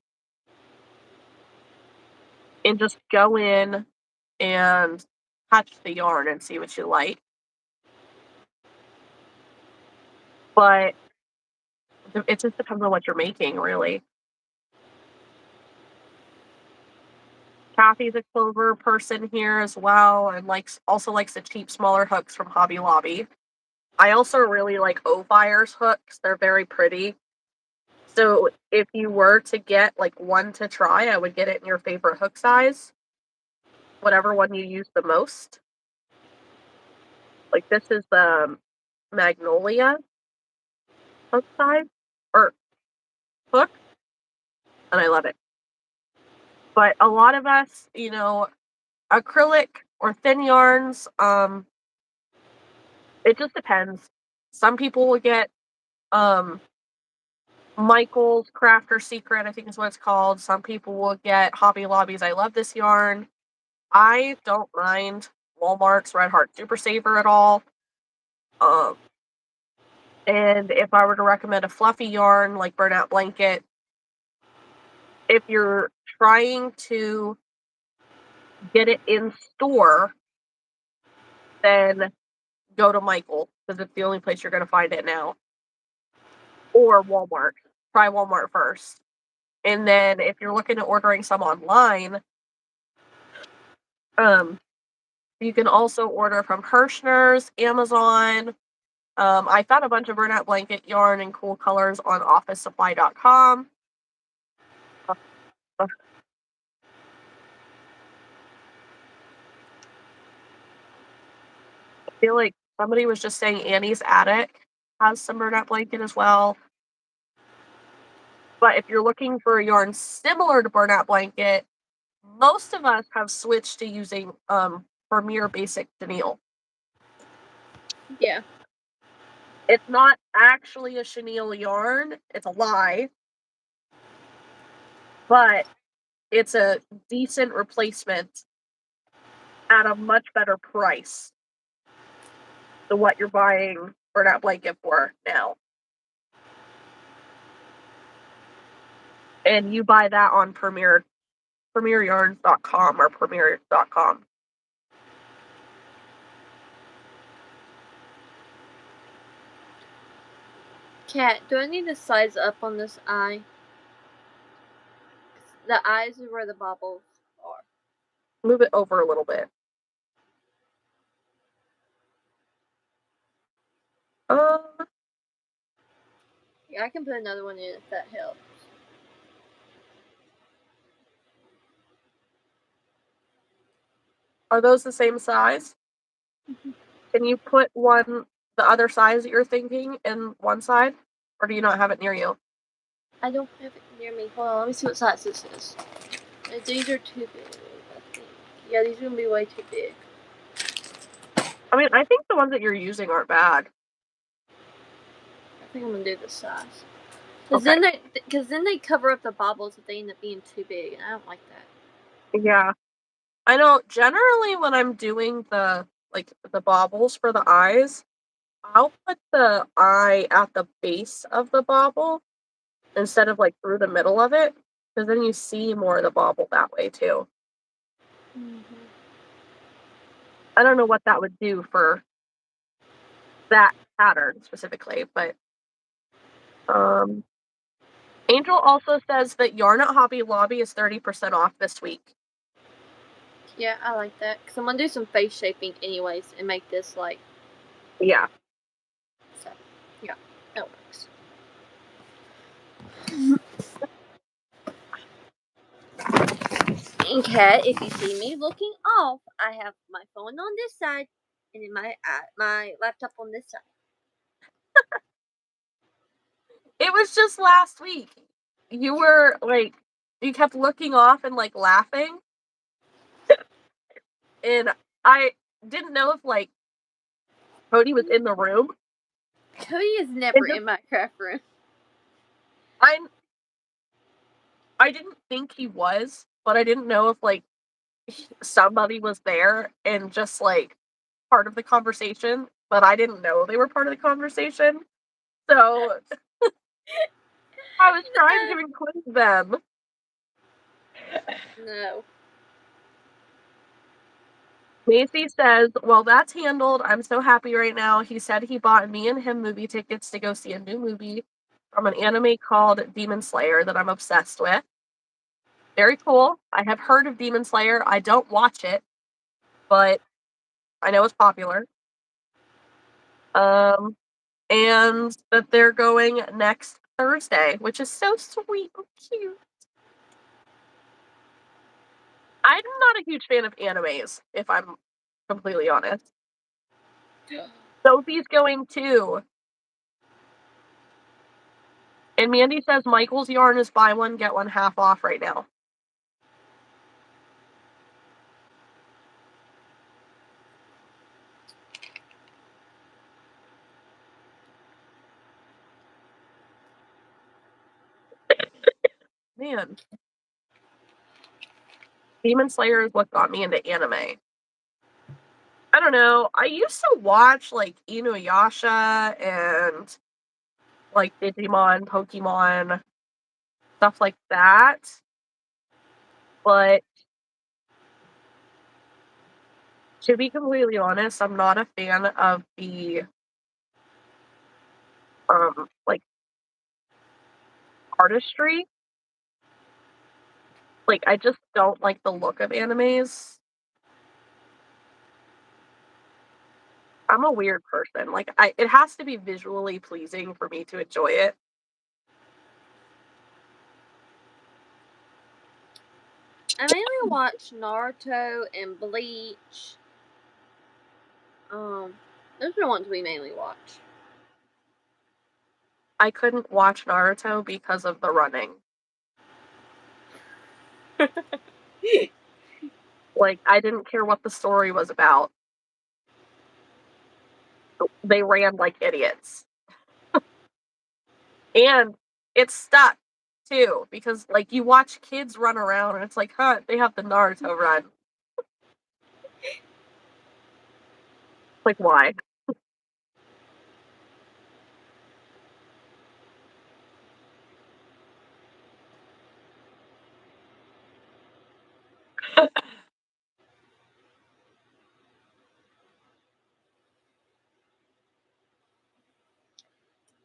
and just go in and touch the yarn and see what you like. But it just depends on what you're making, really. Kathy's a Clover person here as well, and also likes the cheap, smaller hooks from Hobby Lobby. I also really like O-Fire's hooks. They're very pretty. So if you were to get like one to try, I would get it in your favorite hook size, whatever one you use the most. Like this is the Magnolia hook size or hook, and I love it. But a lot of us, acrylic or thin yarns, it just depends. Some people will get um Michael's Crafter Secret, I think is what it's called. Some people will get Hobby Lobby's I Love This Yarn. I don't mind Walmart's Red Heart Super Saver at all. Um, and if I were to recommend a fluffy yarn like Burnout Blanket, if you're trying to get it in store, then go to Michael because it's the only place you're going to find it now. Or Walmart. Try Walmart first. And then if you're looking at ordering some online, you can also order from Hirschner's, Amazon. I found a bunch of burnout blanket yarn in cool colors on officesupply.com. I feel like somebody was just saying Annie's Attic has some burnout blanket as well. But if you're looking for a yarn similar to burnout blanket, most of us have switched to using Premier Basic Chenille. Yeah. It's not actually a chenille yarn, it's a lie, but it's a decent replacement at a much better price than what you're buying burnout blanket for now. And you buy that on premieryarns.com or premier.com. Cat, do I need to size up on this eye? The eyes are where the bubbles are. Move it over a little bit. Yeah, I can put another one in if that helps. Are those the same size? Can you put the other size that you're thinking in one side? Or do you not have it near you? I don't have it near me. Hold on, let me see what size this is. These are too big, I think. Yeah, these are gonna be way too big. I mean, I think the ones that you're using aren't bad. I think I'm gonna do this size. Okay. Because then they cover up the bobbles if they end up being too big, and I don't like that. Yeah. I know generally when I'm doing the baubles for the eyes, I'll put the eye at the base of the bauble instead of like through the middle of it, because then you see more of the bauble that way too. Mm-hmm. I don't know what that would do for that pattern specifically, but um Angel also says that yarn at Hobby Lobby is 30% off this week. Yeah, I like that. Because I'm gonna do some face shaping anyways and make this like. Yeah. So, yeah, that works. And Kat, if you see me looking off, I have my phone on this side and then my laptop on this side. It was just last week. You were like you kept looking off and like laughing. And I didn't know if like Cody was in the room. Cody is never And just in my craft room. I I didn't think he was, but I didn't know if like somebody was there and just like part of the conversation, but I didn't know they were part of the conversation. So I was trying to include them. No. Macy says, "Well, that's handled. I'm so happy right now. He said he bought me and him movie tickets to go see a new movie from an anime called Demon Slayer that I'm obsessed with. Very cool. I have heard of Demon Slayer. I don't watch it, but I know it's popular. Um, and that they're going next Thursday, which is so sweet and cute. I'm not a huge fan of animes, if I'm completely honest. Sophie's going too. And Mandy says Michael's yarn is buy one, get one half off right now. Man, Demon Slayer has what got me into anime. I don't know. I used to watch like Inuyasha and like Digimon, Pokemon, stuff like that. But to be completely honest, I'm not a fan of the like artistry. Like I just don't like the look of animes. I'm a weird person. Like it has to be visually pleasing for me to enjoy it. I mainly watch Naruto and Bleach. Those are the ones we mainly watch. I couldn't watch Naruto because of the running. Like I didn't care what the story was about. They ran like idiots. And it's stuck too, because like you watch kids run around and it's like, huh, they have the Naruto run. Like why?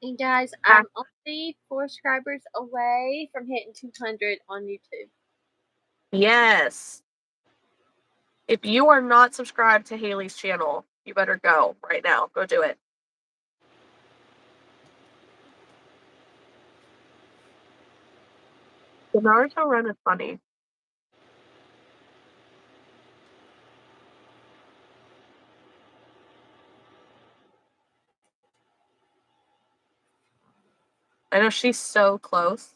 And guys, I'm only 4 subscribers away from hitting 200 on YouTube. Yes. If you are not subscribed to Haley's channel, you better go right now. Go do it. The Naruto run is funny. I know she's so close.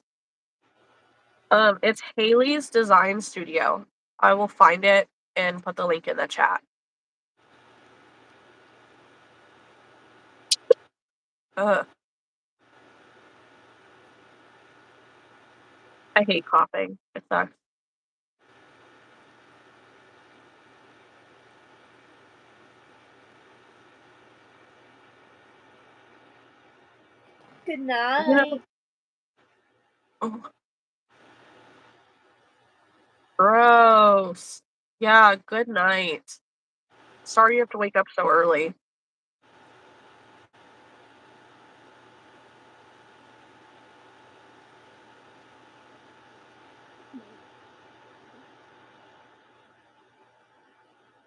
It's Haley's Design Studio. I will find it and put the link in the chat. Ugh, I hate coughing. It sucks. Good You know, night. oh, gross. Yeah, good night. Sorry you have to wake up so early.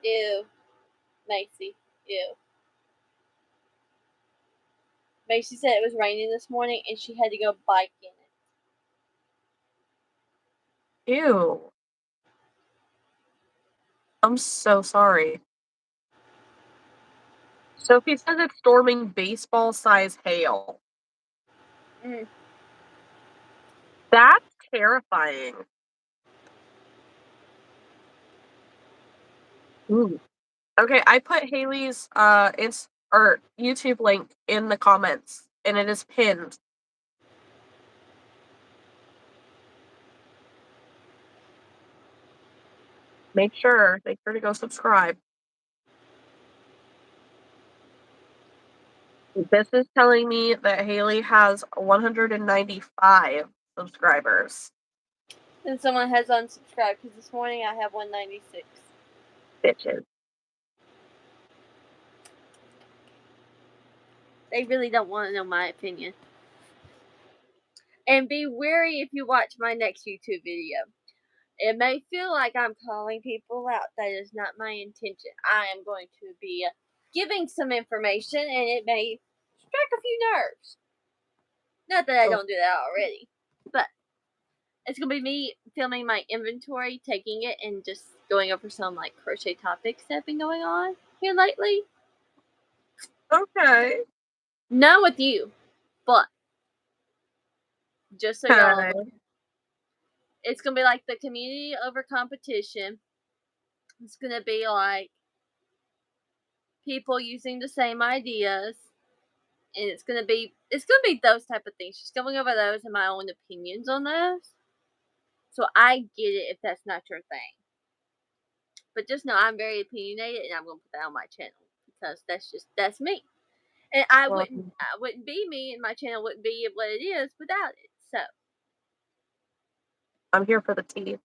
Ew. Macy. Ew. Macy said it was raining this morning and she had to go biking. Ew. I'm so sorry. Sophie says it's storming baseball size hail. Mm. That's terrifying. Ooh. Okay, I put Haley's or YouTube link in the comments and it is pinned. Make sure to go subscribe. This is telling me that Haley has 195 subscribers. And someone has unsubscribed because this morning I have 196. Bitches. They really don't want to know my opinion. And be wary if you watch my next YouTube video. It may feel like I'm calling people out. That is not my intention. I am going to be giving some information and it may strike a few nerves. Not that I Oh, don't do that already, but it's going to be me filming my inventory, taking it, and just going over some like crochet topics that have been going on here lately. okay. Not with you, but just so y'all Okay. know. It's going to be like the community over competition. It's going to be like people using the same ideas, and it's gonna be those type of things. Just going over those and my own opinions on those. So I get it if that's not your thing, but just know I'm very opinionated, and I'm gonna put that on my channel because that's me, and Well, I wouldn't be me, and my channel wouldn't be what it is without it. So I'm here for the tea.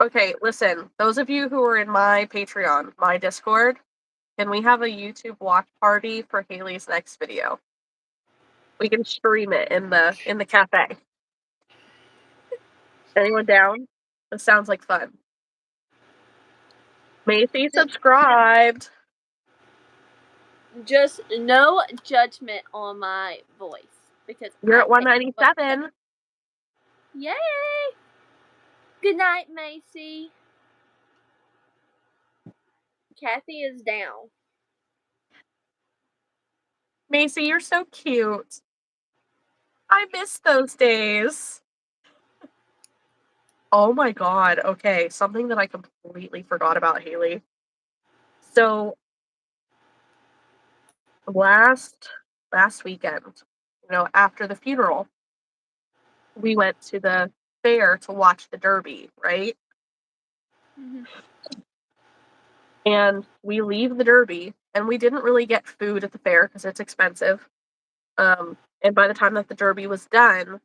Okay, listen. Those of you who are in my Patreon, my Discord, can we have a YouTube watch party for Haley's next video? We can stream it in the cafe. Anyone down? This sounds like fun. Macy subscribed. just no judgment on my voice because You're I at take what. 197. Yay! Good night, Macy. Kathy is down. Macy, you're so cute. I miss those days. Oh my god. Okay, something that I completely forgot about Haley. So last weekend, after the funeral, we went to the fair to watch the Derby, right? Mm-hmm. And we leave the Derby, and we didn't really get food at the fair because it's expensive. And by the time that the Derby was done,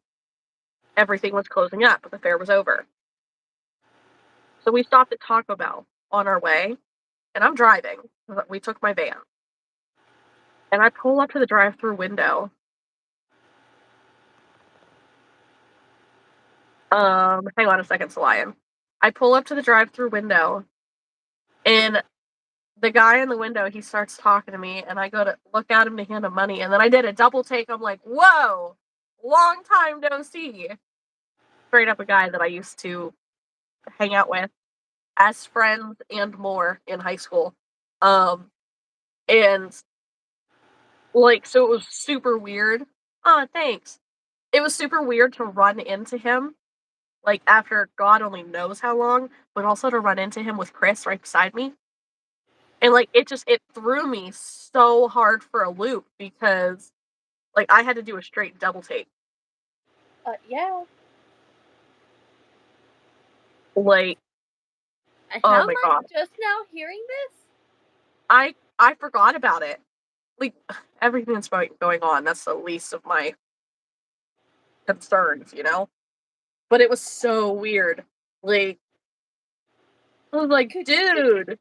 everything was closing up. The fair was over. So we stopped at Taco Bell on our way, and I'm driving. We took my van. And I pull up to the drive-through window. Hang on a second, Solian. I pull up to the drive-through window, and the guy in the window, he starts talking to me, and I go to look at him to hand him money, and then I did a double take. I'm like, whoa, long time no see. Straight up a guy that I used to hang out with as friends and more in high school. And like, so it was super weird. Oh, thanks. it was super weird to run into him, like, after God only knows how long, but also to run into him with Chris right beside me. And, like, it threw me so hard for a loop because, like, I had to do a straight double take. Yeah. Like, And how oh am my I god. just now hearing this? I forgot about it. Like, everything's going on, that's the least of my concerns, you know? But it was so weird. Like, I was like, Could you just "Dude."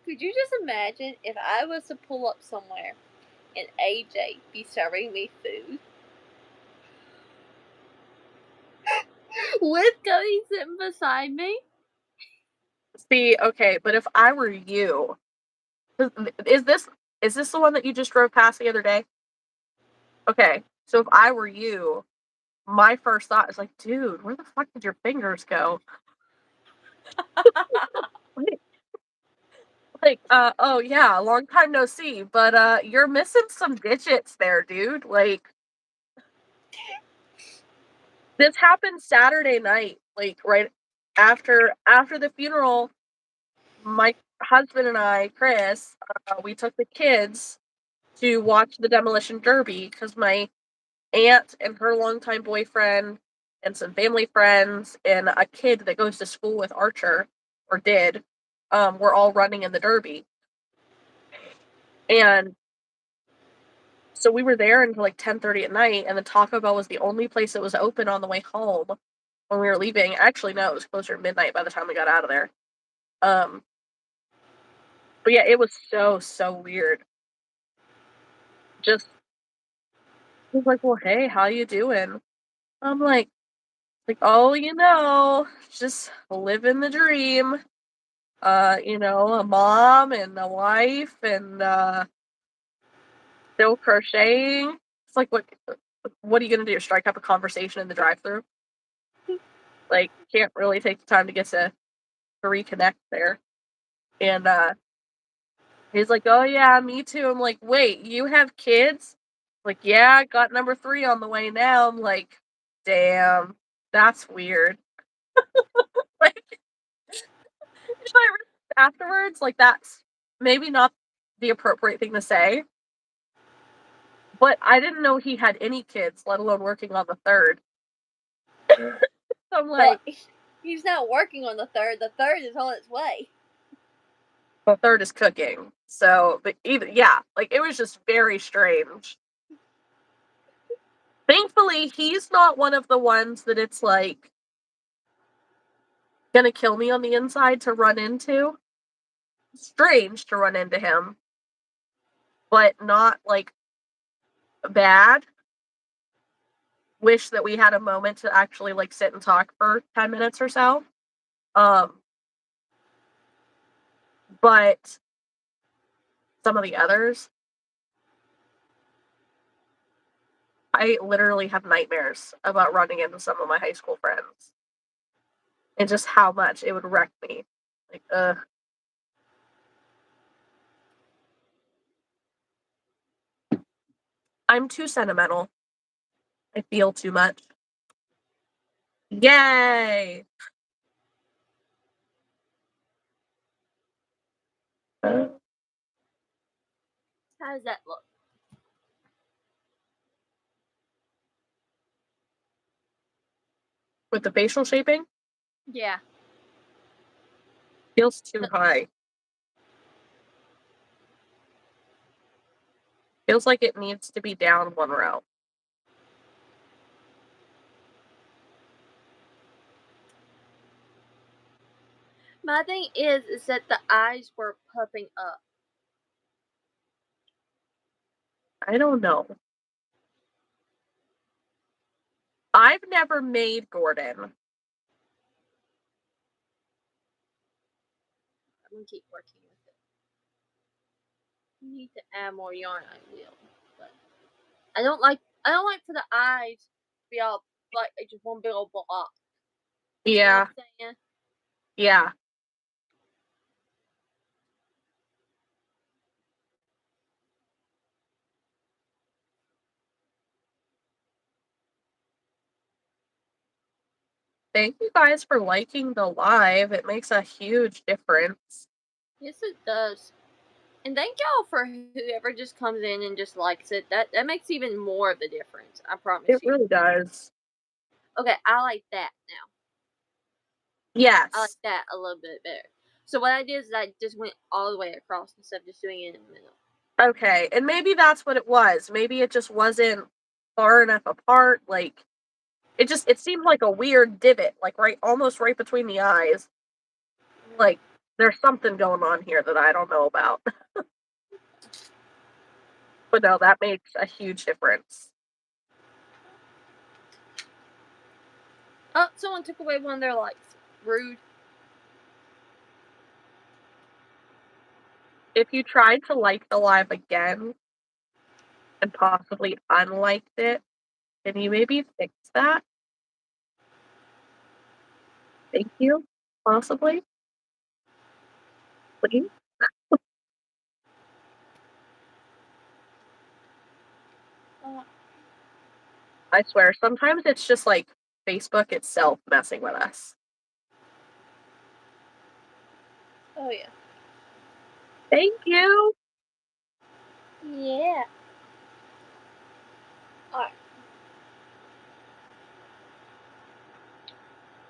could you just imagine if I was to pull up somewhere and AJ be serving me food with Cody sitting beside me? See, okay, but if I were you, is this the one that you just drove past the other day? Okay, so if I were you, my first thought is like, "Dude, where the fuck did your fingers go?" Like "Oh, yeah, long time no see, but, you're missing some digits there, dude." Like, this happened Saturday night, like, right after the funeral. My husband and I, Chris, we took the kids to watch the demolition derby because my aunt and her longtime boyfriend and some family friends and a kid that goes to school with Archer, or did, were all running in the derby. And so we were there until like 10:30 at night, and the Taco Bell was the only place that was open on the way home when we were leaving. Actually, no, it was closer to midnight by the time we got out of there. Um, but yeah, it was so weird. Just he's like, "Well, hey, how you doing?" I'm like, "Oh, just living the dream." A mom and a wife and still crocheting. It's like, what are you gonna do? Strike up a conversation in the drive-through? Like, can't really take the time to get to reconnect there. And he's like, "Oh yeah, me too." I'm like, "Wait, you have kids?" Like, "Yeah, I got number 3 on the way now." I'm like, "Damn, that's weird." Like, if I realized afterwards, like, that's maybe not the appropriate thing to say, but I didn't know he had any kids, let alone working on the 3rd. I'm Well, like, he's not working on the third. The third is on its way. the 3rd is cooking. So, but even yeah, like, it was just very strange. Thankfully, he's not one of the ones that it's, like, gonna kill me on the inside to run into. Strange to run into him, but not, like, bad. Wish that we had a moment to actually, like, sit and talk for 10 minutes or so. Um, but some of the others, I literally have nightmares about running into some of my high school friends and just how much it would wreck me. Like, ugh. I'm too sentimental. I feel too much. Yay! Uh, How does that look? with the facial shaping, Yeah. feels too high. Feels like it needs to be down one row. My thing is that the eyes were puffing up. I don't know. I've never made Gordon. I'm gonna keep working with it. You need to add more yarn, I will. But I don't like for the eyes to be all like just one big old block. You know what Yeah, I'm saying? yeah. Thank you guys for liking the live. It makes a huge difference. Yes, it does. And thank y'all for whoever just comes in and just likes it. That makes even more of a difference. I It promise you. really does. Okay, I like that now. I like Yes. that a little bit better. So what I did is I just went all the way across instead of just doing it in the middle. Okay. And maybe that's what it was. Maybe it just wasn't far enough apart. Like it seemed like a weird divot, like almost right between the eyes. Like there's something going on here that I don't know about. But no, that makes a huge difference. Oh, someone took away one of their likes. Rude. If you tried to like the live again and possibly unliked it, can you maybe fix that? Thank you. Possibly, please. Uh, I swear, sometimes it's just like Facebook itself messing with us. oh yeah. Thank you. Yeah. Alright.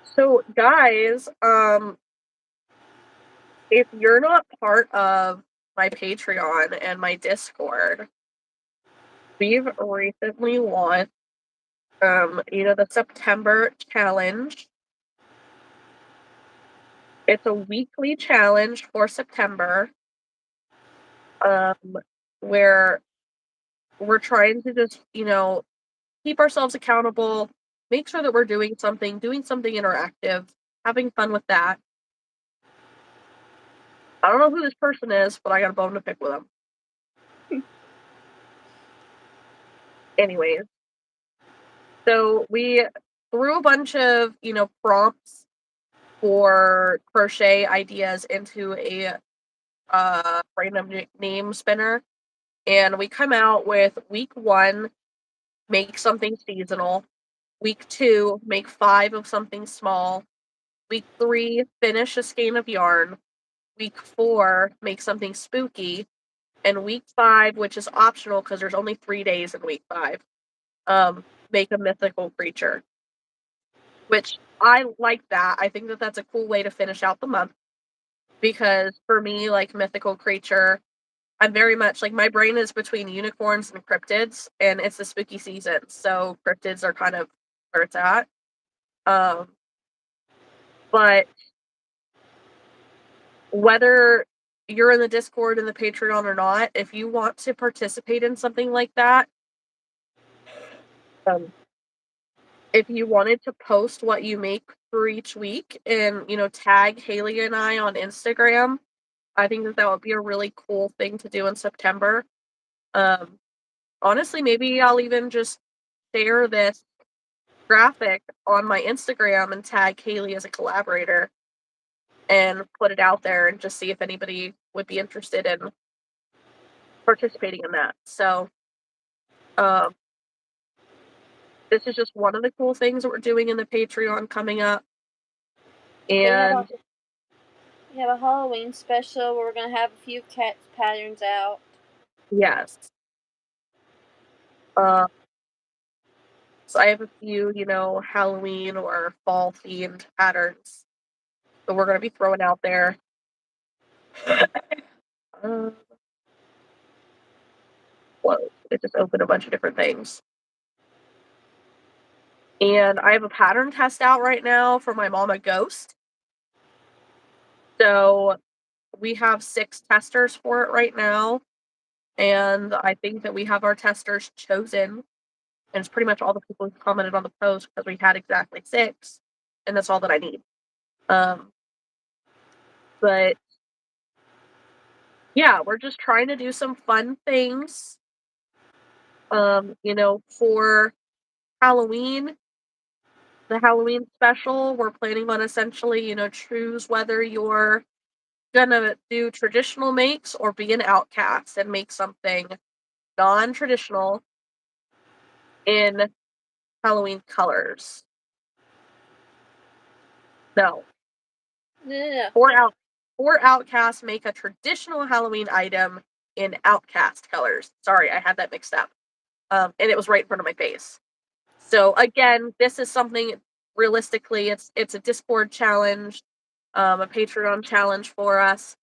So, guys, if you're not part of my Patreon and my Discord, we've recently launched, the September challenge. It's a weekly challenge for September, um, where we're trying to just, keep ourselves accountable, make sure that we're doing something interactive, having fun with that. I don't know who this person is, but I got a bone to pick with them. Anyways, so we threw a bunch of, prompts for crochet ideas into a random name spinner, and we come out with week 1, make something seasonal. Week 2, make 5 of something small. Week 3, finish a skein of yarn. Week 4, make something spooky. And week 5, which is optional because there's only 3 days in week 5, make a mythical creature. Which I like that. I think that that's a cool way to finish out the month because for me, like mythical creature, I'm very much like my brain is between unicorns and cryptids, and it's the spooky season, so cryptids are kind of where it's at. Um, but whether you're in the Discord and the Patreon or not, if you want to participate in something like that, um, if you wanted to post what you make for each week and, tag Haley and I on Instagram, I think that that would be a really cool thing to do in September. Um, Honestly, maybe I'll even just share this graphic on my Instagram and tag Haley as a collaborator and put it out there and just see if anybody would be interested in participating in that. So, um, this is just one of the cool things that we're doing in the Patreon coming up. We have a And we have a Halloween special where we're gonna have a few cat patterns out. yes, uh, so I have a few, Halloween or fall themed patterns that we're going to be throwing out there. Um, Whoa, it just opened a bunch of different things. And I have a pattern test out right now for my Mama Ghost. So we have 6 testers for it right now. And I think that we have our testers chosen. And it's pretty much all the people who commented on the post because we had exactly 6. And that's all that I need. Um, but yeah, we're just trying to do some fun things. For Halloween, the Halloween special, we're planning on essentially, choose whether you're gonna do traditional makes or be an outcast and make something non-traditional in Halloween colors. No. No. Four outcasts make a traditional Halloween item in outcast colors. Sorry, I had that mixed up. And it was right in front of my face. So again, this is something realistically, it's a Discord challenge, a Patreon challenge for us.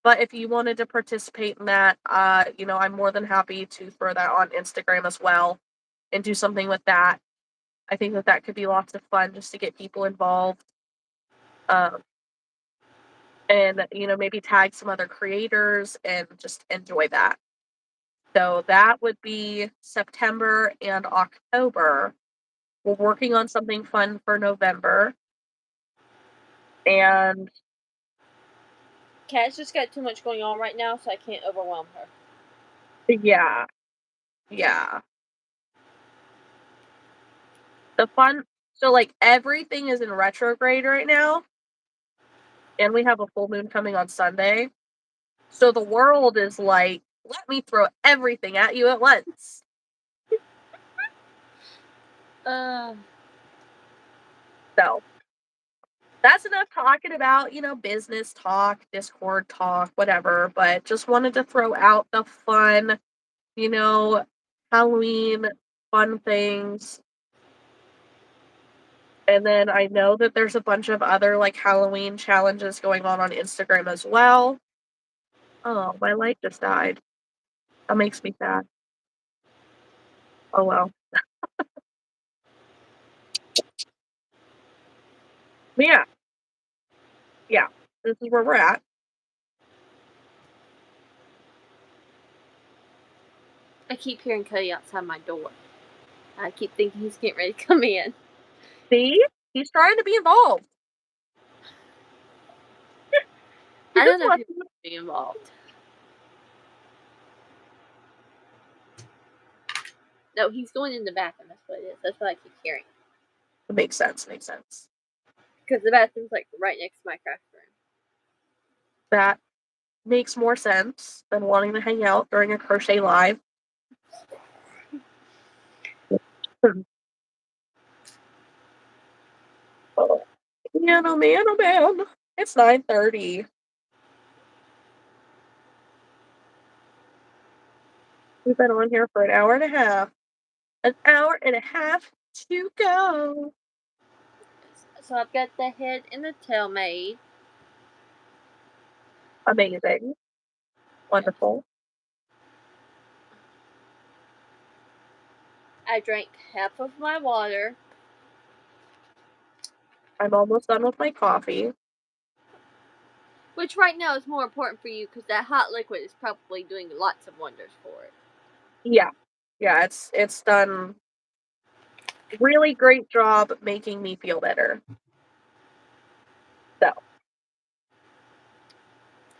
But if you wanted to participate in that, I'm more than happy to throw that on Instagram as well and do something with that. I think that could be lots of fun just to get people involved. And maybe tag some other creators and just enjoy that. So that would be September and October. We're working on something fun for November. And Kat's just got too much going on right now, so I can't overwhelm her. yeah. The fun, so like everything is in retrograde right now. And we have a full moon coming on Sunday. So the world is like, let me throw everything at you at once. So that's enough talking about, business talk, Discord talk, whatever. But just wanted to throw out the fun, Halloween fun things. And then I know that there's a bunch of other like Halloween challenges going on Instagram as well. Oh, my light just died. That makes me sad. Oh well. But yeah, this is where we're at. I keep hearing Cody outside my door. I keep thinking he's getting ready to come in. See? He's trying to be involved. I don't know if he wants to be involved. No, he's going in the bathroom. That's what it is. That's what I keep hearing. It makes sense. Because the bathroom's like right next to my craft room. That makes more sense than wanting to hang out during a crochet live. Oh man, oh man, oh man. It's 9:30. We've been on here for an hour and a half. An hour and a half to go. So I've got the head and the tail made. Amazing. Wonderful. I drank half of my water. I'm almost done with my coffee. Which right now is more important for you because that hot liquid is probably doing lots of wonders for it. Yeah. Yeah, it's done really great job making me feel better. So.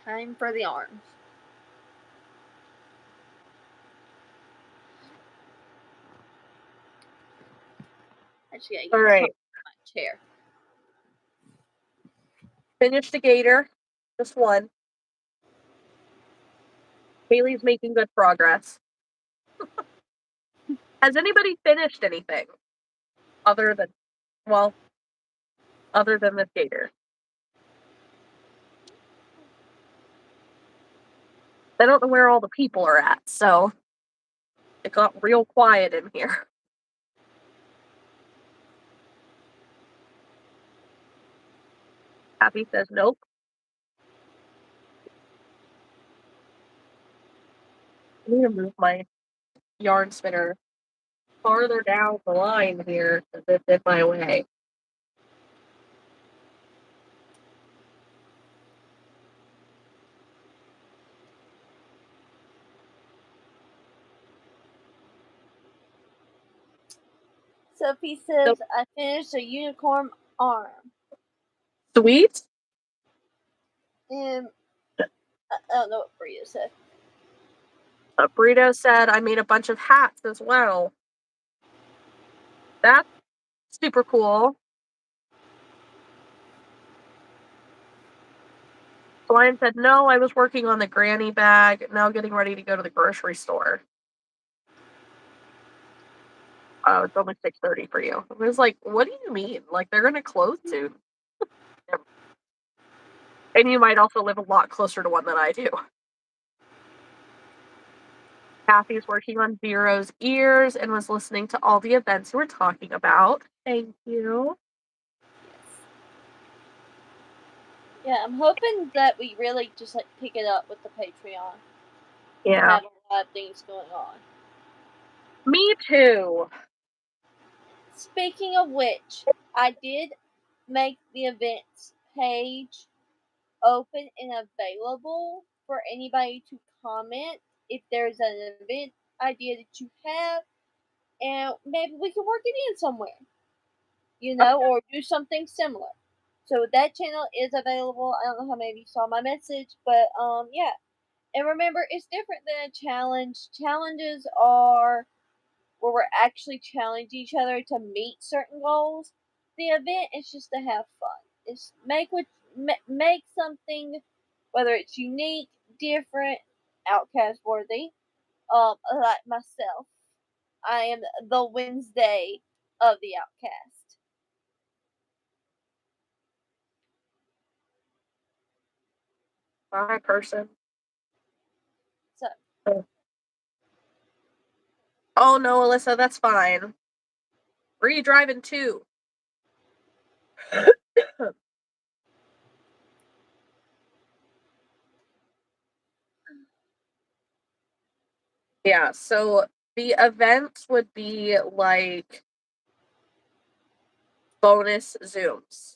Time for the arms. I just gotta get All right. my chair. Finished the gator. Just one. Haley's making good progress. Has anybody finished anything other than this gator? I don't know where all the people are at, so it got real quiet in here. Happy says nope. I need to move my yarn spinner farther down the line here because it's in my way. Sophie says I finished a unicorn arm. Sweet. And I don't know what Bria said. Burrito said I made a bunch of hats as well. That's super cool. Lion said, no, I was working on the granny bag, now getting ready to go to the grocery store. Oh, it's only 6:30 for you. I was like, what do you mean? Like, they're going to close soon. And you might also live a lot closer to one than I do. Kathy's working on Zero's ears and was listening to all the events we're talking about. Thank you. Yeah, I'm hoping that we really just like pick it up with the Patreon. Yeah. Have a lot of things going on. Me too. Speaking of which, I did make the events page open and available for anybody to comment if there's an event idea that you have, and maybe we can work it in somewhere, or do something similar. So that channel is available. I don't know how many of you saw my message, but yeah. And remember, it's different than a challenge. Challenges are where we're actually challenging each other to meet certain goals. The event is just to have fun. It's make something, whether it's unique, different, outcast worthy. Like myself, I am the Wednesday of the outcast. My person. So. Oh no, Alyssa, that's fine. Where are you driving to? Yeah, so the events would be like bonus Zooms.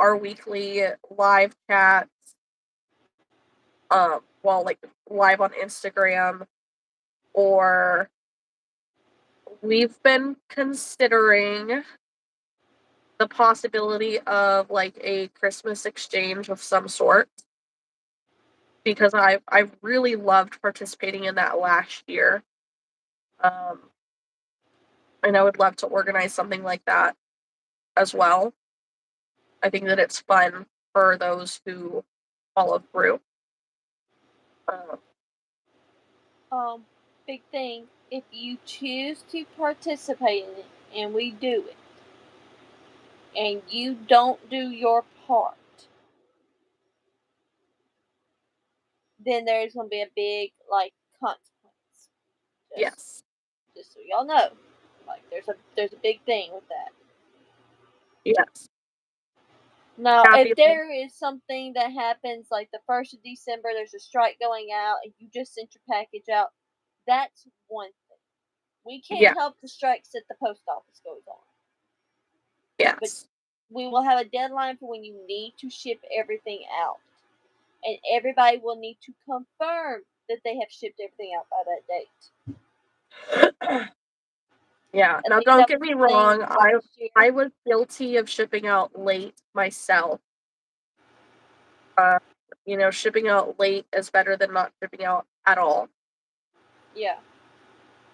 Our weekly live chats, like live on Instagram, or we've been considering the possibility of like a Christmas exchange of some sort, because I've really loved participating in that last year. And I would love to organize something like that as well. I think that it's fun for those who follow through. Big thing, if you choose to participate in it and we do it, and you don't do your part, then there's gonna be a big consequence. Yes. Just so y'all know, there's a big thing with that. Yes. Now, Happy if there is something that happens like the 1st of December, there's a strike going out, and you just sent your package out, that's one thing. We can't help the strikes that the post office goes on. Yes. But we will have a deadline for when you need to ship everything out. And everybody will need to confirm that they have shipped everything out by that date. Yeah. Now, don't get me wrong. I was guilty of shipping out late myself. Shipping out late is better than not shipping out at all. Yeah.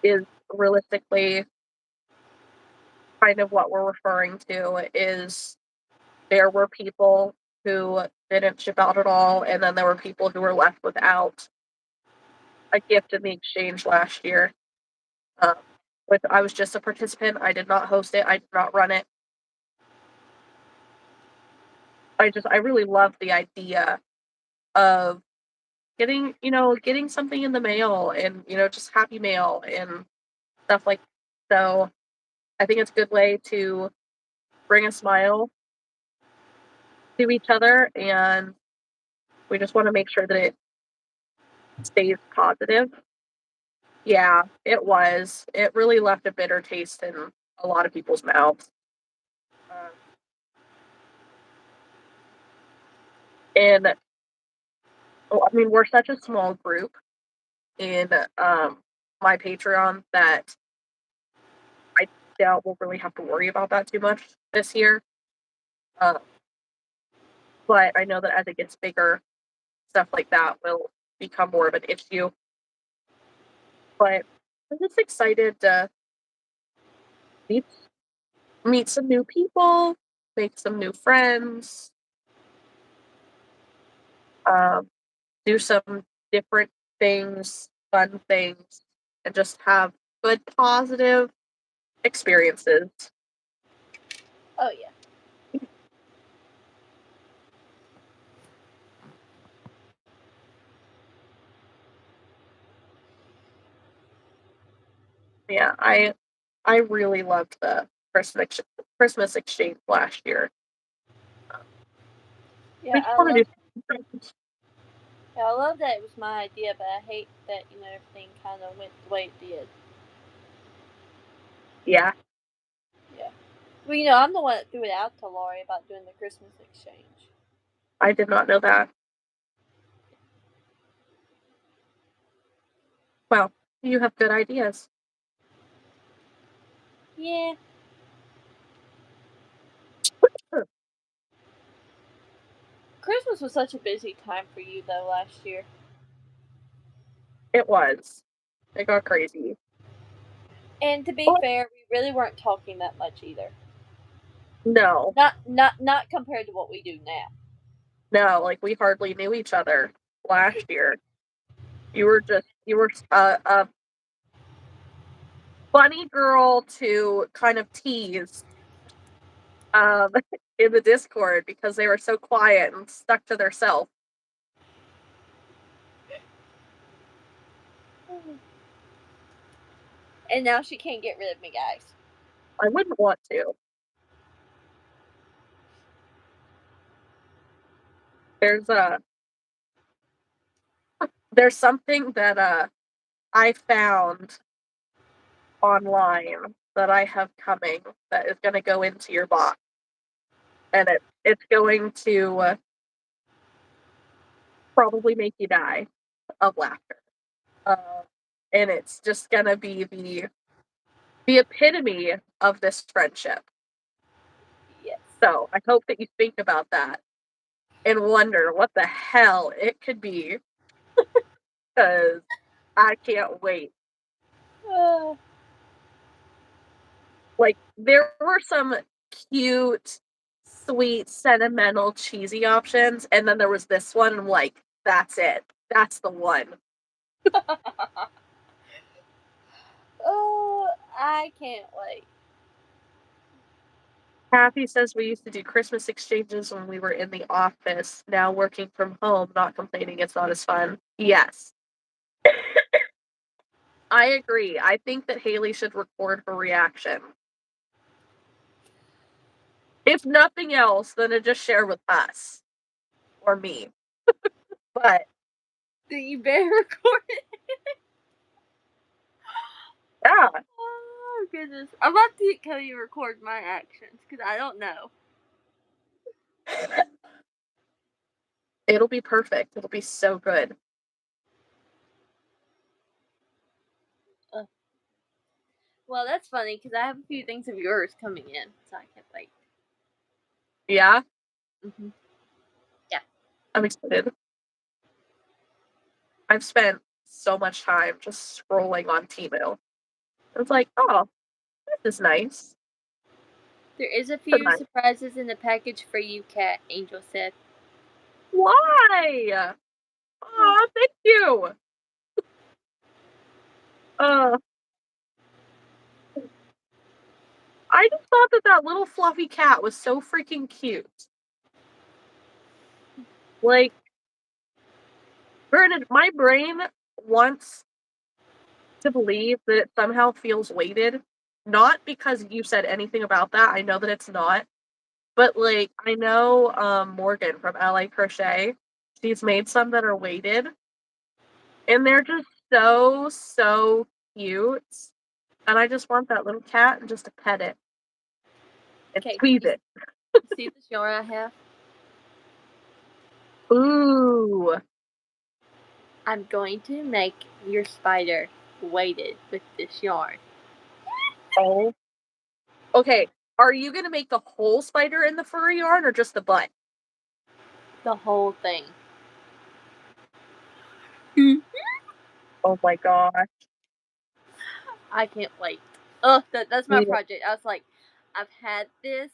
Is realistically kind of what we're referring to. Is there were people who didn't ship out at all, and then there were people who were left without a gift in the exchange last year. Which I was just a participant. I did not host it. I did not run it. I really love the idea of getting something in the mail, and just happy mail and stuff like that. So I think it's a good way to bring a smile to each other, and we just want to make sure that it stays positive. Yeah, it was. It really left a bitter taste in a lot of people's mouths. And I mean, we're such a small group in my Patreon that I doubt we'll really have to worry about that too much this year. But I know that as it gets bigger, stuff like that will become more of an issue. But I'm just excited to meet some new people, make some new friends, do some different things, fun things, and just have good, positive experiences. Oh, yeah. Yeah, I really loved the Christmas exchange last year. Yeah, We just wanna do something different. I love that it was my idea, but I hate that everything kind of went the way it did. Yeah, Yeah. Well, I'm the one that threw it out to Laurie about doing the Christmas exchange. I did not know that. Well, you have good ideas. Yeah. Sure. Christmas was such a busy time for you though last year. It was. It got crazy. And to be But fair, we really weren't talking that much either. no, Not compared to what we do now. no, like, we hardly knew each other last year. You were a funny girl to kind of tease, um, in the Discord because they were so quiet and stuck to their self. And now she can't get rid of me, guys. I wouldn't want to. There's a there's something that, I found online that I have coming that is gonna go into your box, and it's going to probably make you die of laughter. And it's just gonna be the epitome of this friendship. Yes. So I hope that you think about that and wonder what the hell it could be, because I can't wait. Uh, Like, there were some cute, sweet, sentimental, cheesy options, and then there was this one, and I'm like, "That's it. That's the one." oh, I can't wait. Kathy says we used to do Christmas exchanges when we were in the office. Now working from home, not complaining it's not as fun. Yes, I agree. I think that Haley should record her reaction. If nothing else, then to just share with us or me. But Do you better record it? yeah, Oh goodness! I'm about to tell you record my actions because I don't know. it'll be perfect. It'll be so good. Uh, well, that's funny because I have a few things of yours coming in, so I can't wait. Yeah, Hmm. Yeah. I'm excited. I've spent so much time just scrolling on Temu. It's like, oh, this is nice. There is a few Tonight. surprises in the package for you, Cat. Angel said. Why? Oh, Oh, thank you. Uh, I just thought that that little fluffy cat was so freaking cute. Like, granted, my brain wants to believe that it somehow feels weighted. Not because you said anything about that. I know that it's not. But like, I know Morgan from LA Crochet. She's made some that are weighted, and they're just so cute. And I just want that little cat and just to pet it and okay. squeeze it. You see this yarn I have? Ooh. I'm going to make your spider weighted with this yarn. Oh. Okay. Are you gonna make the whole spider in the furry yarn or just the butt? The whole thing. Mm. Oh my gosh. I can't wait. Oh, that's my Me project. I was like, I've had this.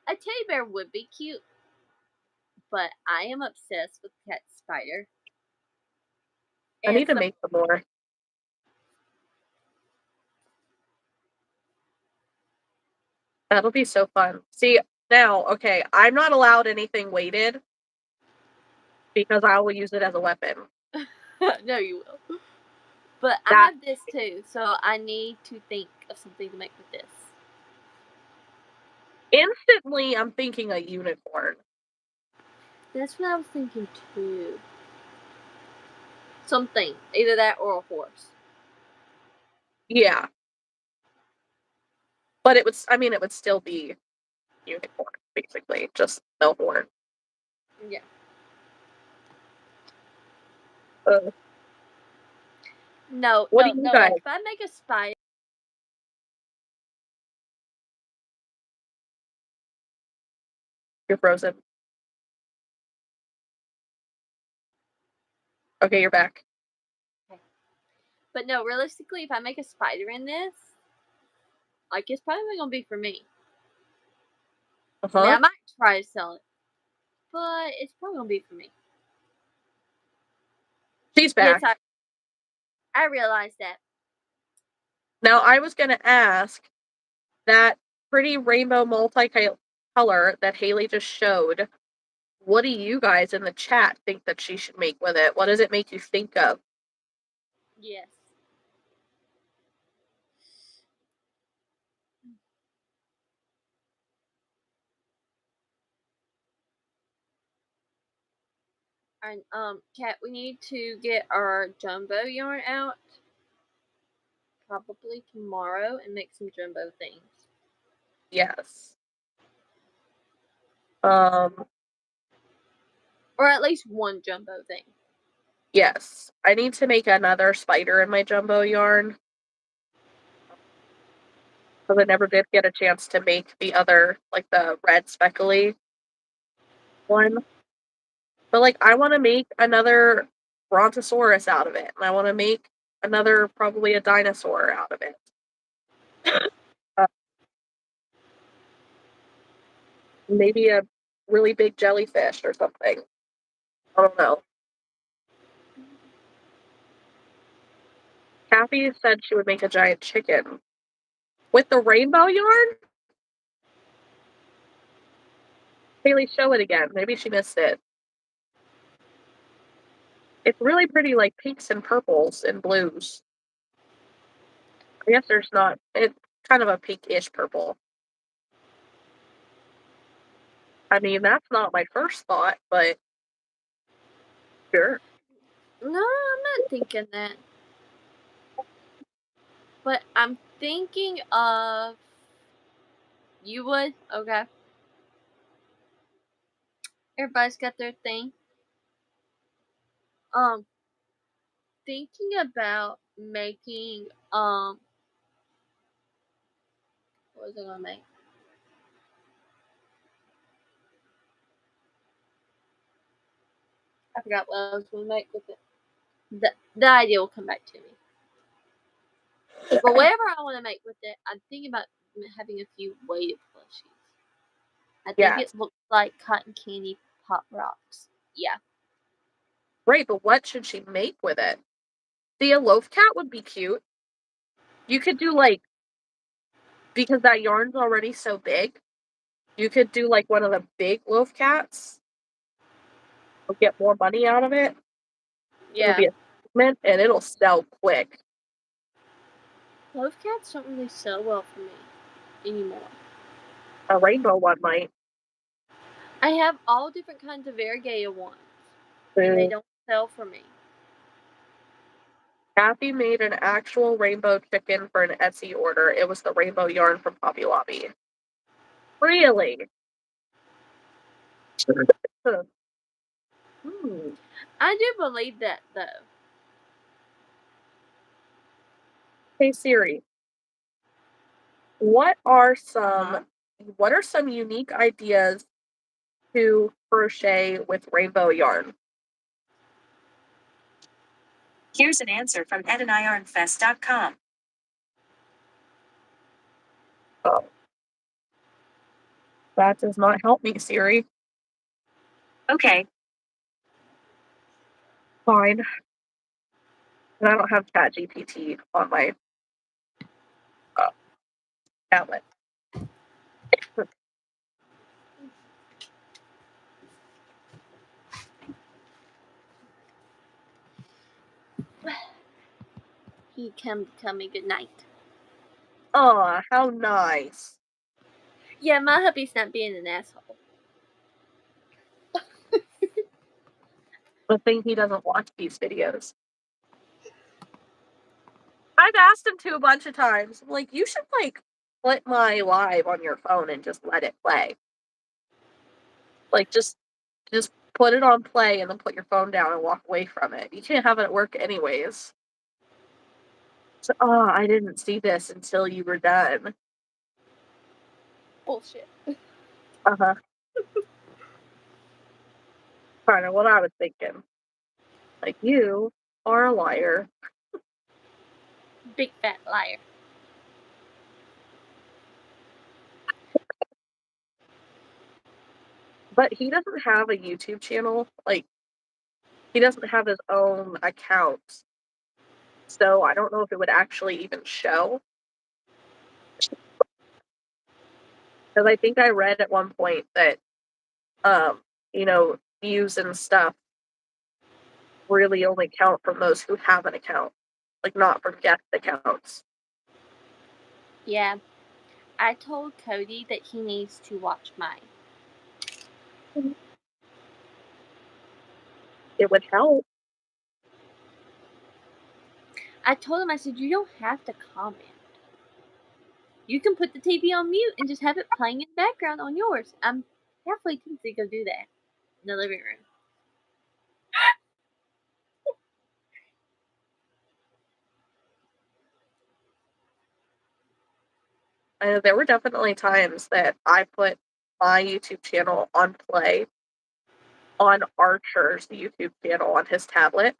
A teddy bear would be cute, but I am obsessed with cat spider. I And need to some make some more. That'll be so fun. See, now, okay, I'm not allowed anything weighted because I will use it as a weapon. no, you will. But I That have this too, so I need to think of something to make with this. instantly, I'm thinking a unicorn. That's what I was thinking too. Something. Either that or a horse. Yeah. But it would still be unicorn, basically, just no horn. Yeah. Uh, No, what do no, you no. guys? Like if I make a spider. You're frozen. Okay, you're back. But no, realistically, if I make a spider in this, like it's probably gonna be for me. I mean, Uh-huh. I might try to sell it, but it's probably gonna be for me. She's Yes, back. I realized that. Now, I was gonna ask that pretty rainbow multicolor that Haley just showed. What do you guys in the chat think that she should make with it? What does it make you think of? Yes. And Kat, we need to get our jumbo yarn out probably tomorrow and make some jumbo things. Yes. Or at least one jumbo thing. Yes. I need to make another spider in my jumbo yarn. Because I never did get a chance to make the other, like the red speckly one. But like I want to make another brontosaurus out of it. And I want to make another probably a dinosaur out of it. Uh, maybe a really big jellyfish or something. I don't know. Kathy said she would make a giant chicken. With the rainbow yarn? Haley, show it again. Maybe she missed it. It's really pretty, like pinks and purples and blues. I guess there's not. It's kind of a pinkish purple. I mean, that's not my first thought, but sure. No, I'm not thinking that. But I'm thinking of. You would? Okay. Everybody's got their thing. Thinking about making, what was I gonna make? I forgot what I was gonna make with it. The idea will come back to me. But whatever I want to make with it, I'm thinking about having a few weighted plushies. I think Yes. it looks like cotton candy pop rocks. Yeah. Great, but what should she make with it? See, a loaf cat would be cute. You could do like, because that yarn's already so big, you could do like one of the big loaf cats. You'll get more money out of it. It'll Yeah. be a segment and it'll sell quick. Loaf cats don't really sell well for me anymore. A rainbow one might. I have all different kinds of variegated ones, and they don't sell for me. Kathy made an actual rainbow chicken for an Etsy order. It was the rainbow yarn from Hobby Lobby. Really? Hmm. I do believe that though. Hey Siri, what are some unique ideas to crochet with rainbow yarn? Here's an answer from edanironfest.com. Oh, that does not help me, Siri. Okay. Fine. And I don't have ChatGPT on my tablet. He come to tell me good night. Oh, how nice. Yeah, my hubby's not being an asshole. The thing he doesn't watch these videos. I've asked him to a bunch of times. I'm like, you should like put my live on your phone and just let it play. Like just put it on play and then put your phone down and walk away from it. You can't have it at work anyways. So, oh, I didn't see this until you were done. Bullshit. Uh-huh. Kind of what I was thinking. Like, you are a liar. Big fat liar. But he doesn't have a YouTube channel. Like, he doesn't have his own account. So I don't know if it would actually even show. Because I think I read at one point that, views and stuff really only count from those who have an account. Like, not from guest accounts. Yeah. I told Cody that he needs to watch mine. It would help. I told him, I said, you don't have to comment. You can put the TV on mute and just have it playing in the background on yours. I'm halfway tempted to go do that in the living room. There were definitely times that I put my YouTube channel on play on Archer's YouTube channel on his tablet.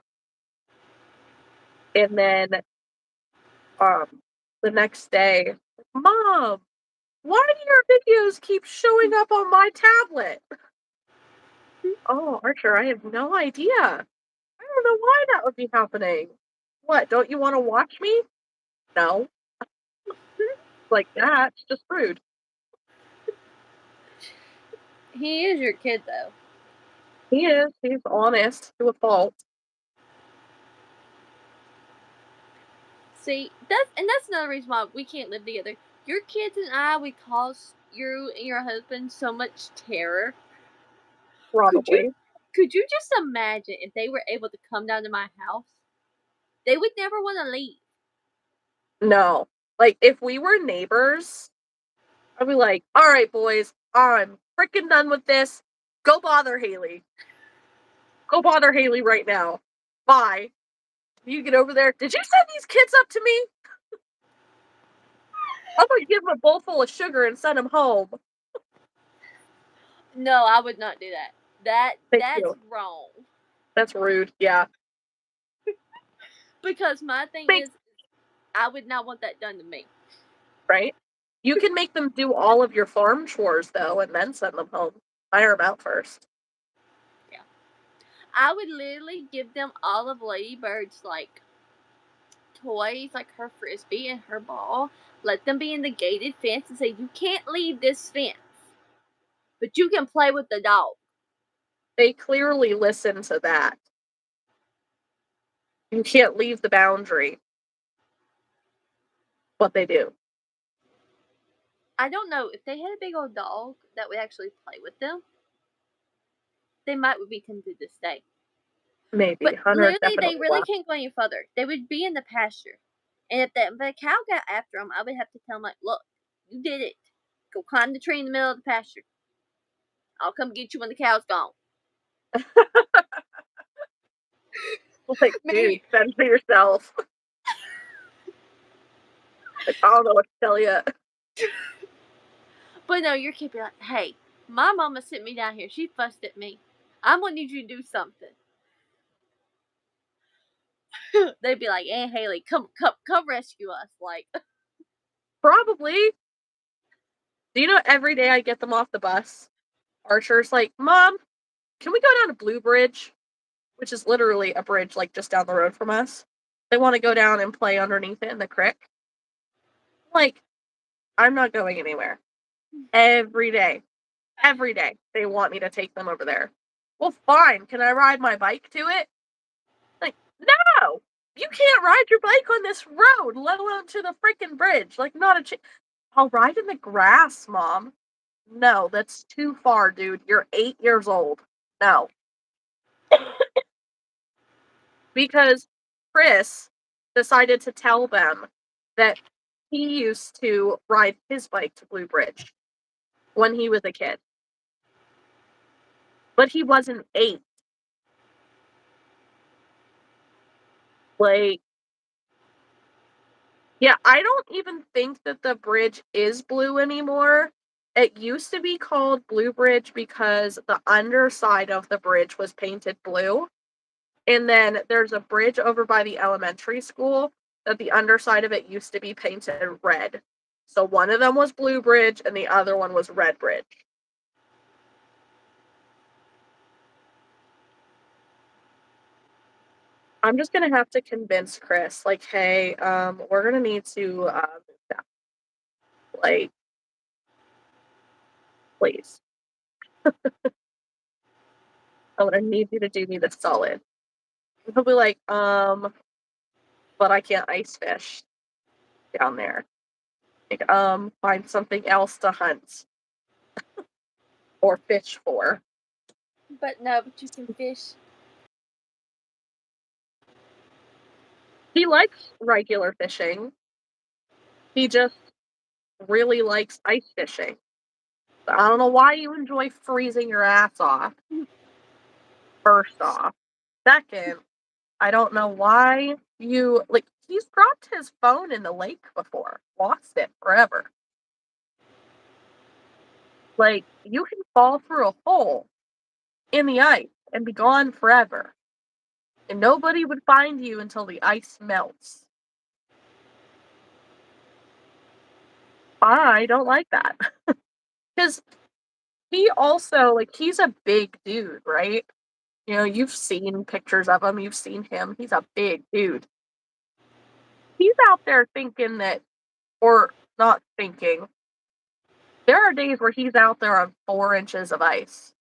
And then the next day, Mom, why do your videos keep showing up on my tablet? Oh, Archer, I have no idea. I don't know why that would be happening. What, don't you want to watch me? No. Like, that's just rude. He is your kid, though. He is. He's honest to a fault. See, that's another reason why we can't live together. Your kids and I would cause you and your husband so much terror. Probably. Could you just imagine if they were able to come down to my house? They would never want to leave. No. Like, if we were neighbors, I'd be like, all right, boys, I'm freaking done with this. Go bother Haley. Go bother Haley right now. Bye. You get over there. Did you send these kids up to me? I'm gonna give them a bowl full of sugar and send them home. No, I would not do that. Thank That's you. wrong. That's rude. Yeah. Because my thing is, I would not want that done to me. Right? You can make them do all of your farm chores, though, and then send them home. Hire them out first. Yeah. I would literally give them all of Lady Bird's, like, toys, like her frisbee and her ball. Let them be in the gated fence and say, you can't leave this fence. But you can play with the dog. They clearly listen to that. You can't leave the boundary. But they do. I don't know. If they had a big old dog that would actually play with them, they might be tempted to stay. Maybe. But Hunter literally, they really left. can't go any further. They would be in the pasture. And if the cow got after them, I would have to tell them, like, look, you did it. Go climb the tree in the middle of the pasture. I'll come get you when the cow's gone. Like, dude, fend for yourself. Like, I don't know what to tell you. But no, your kid be like, hey, my mama sent me down here. She fussed at me. I'm gonna need you to do something. They'd be like, Aunt Haley, come rescue us. Like, Probably. Do you know every day I get them off the bus, Archer's like, Mom, can we go down to Blue Bridge? Which is literally a bridge, like, just down the road from us. They want to go down and play underneath it in the creek. Like, I'm not going anywhere. Every day. Every day. They want me to take them over there. Well, fine. Can I ride my bike to it? Like, no! You can't ride your bike on this road, let alone to the freaking bridge. Like, not a I'll ride in the grass, Mom. No, that's too far, dude. You're 8 years old. No. Because Chris decided to tell them that he used to ride his bike to Blue Bridge when he was a kid. But he wasn't 8. Like, yeah, I don't even think that the bridge is blue anymore. It used to be called Blue Bridge because the underside of the bridge was painted blue. And then there's a bridge over by the elementary school that the underside of it used to be painted red. So one of them was Blue Bridge and the other one was Red Bridge. I'm just gonna have to convince Chris, like, hey, we're gonna need to like, please. I'm gonna need you to do me the solid. And he'll be like, but I can't ice fish down there. Like, find something else to hunt or fish for. But no, but you can fish. He likes regular fishing. He just really likes ice fishing. I don't know why you enjoy freezing your ass off. First off. Second, I don't know why you like he's dropped his phone in the lake before. Lost it forever. Like, you can fall through a hole in the ice and be gone forever. And nobody would find you until the ice melts. I don't like that. Because he also, like, he's a big dude, right? You know, you've seen pictures of him, you've seen him. He's a big dude. He's out there thinking that, or not thinking. There are days where he's out there on 4 inches of ice.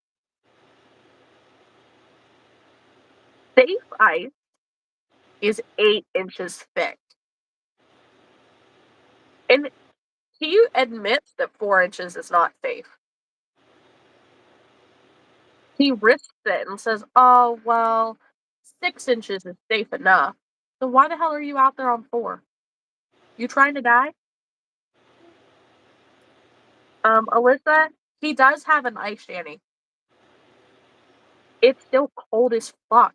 Safe ice is 8 inches thick. And he admits that 4 inches is not safe. He risks it and says, oh, well, 6 inches is safe enough. So why the hell are you out there on 4? You trying to die? Alyssa, he does have an ice shanty. It's still cold as fuck.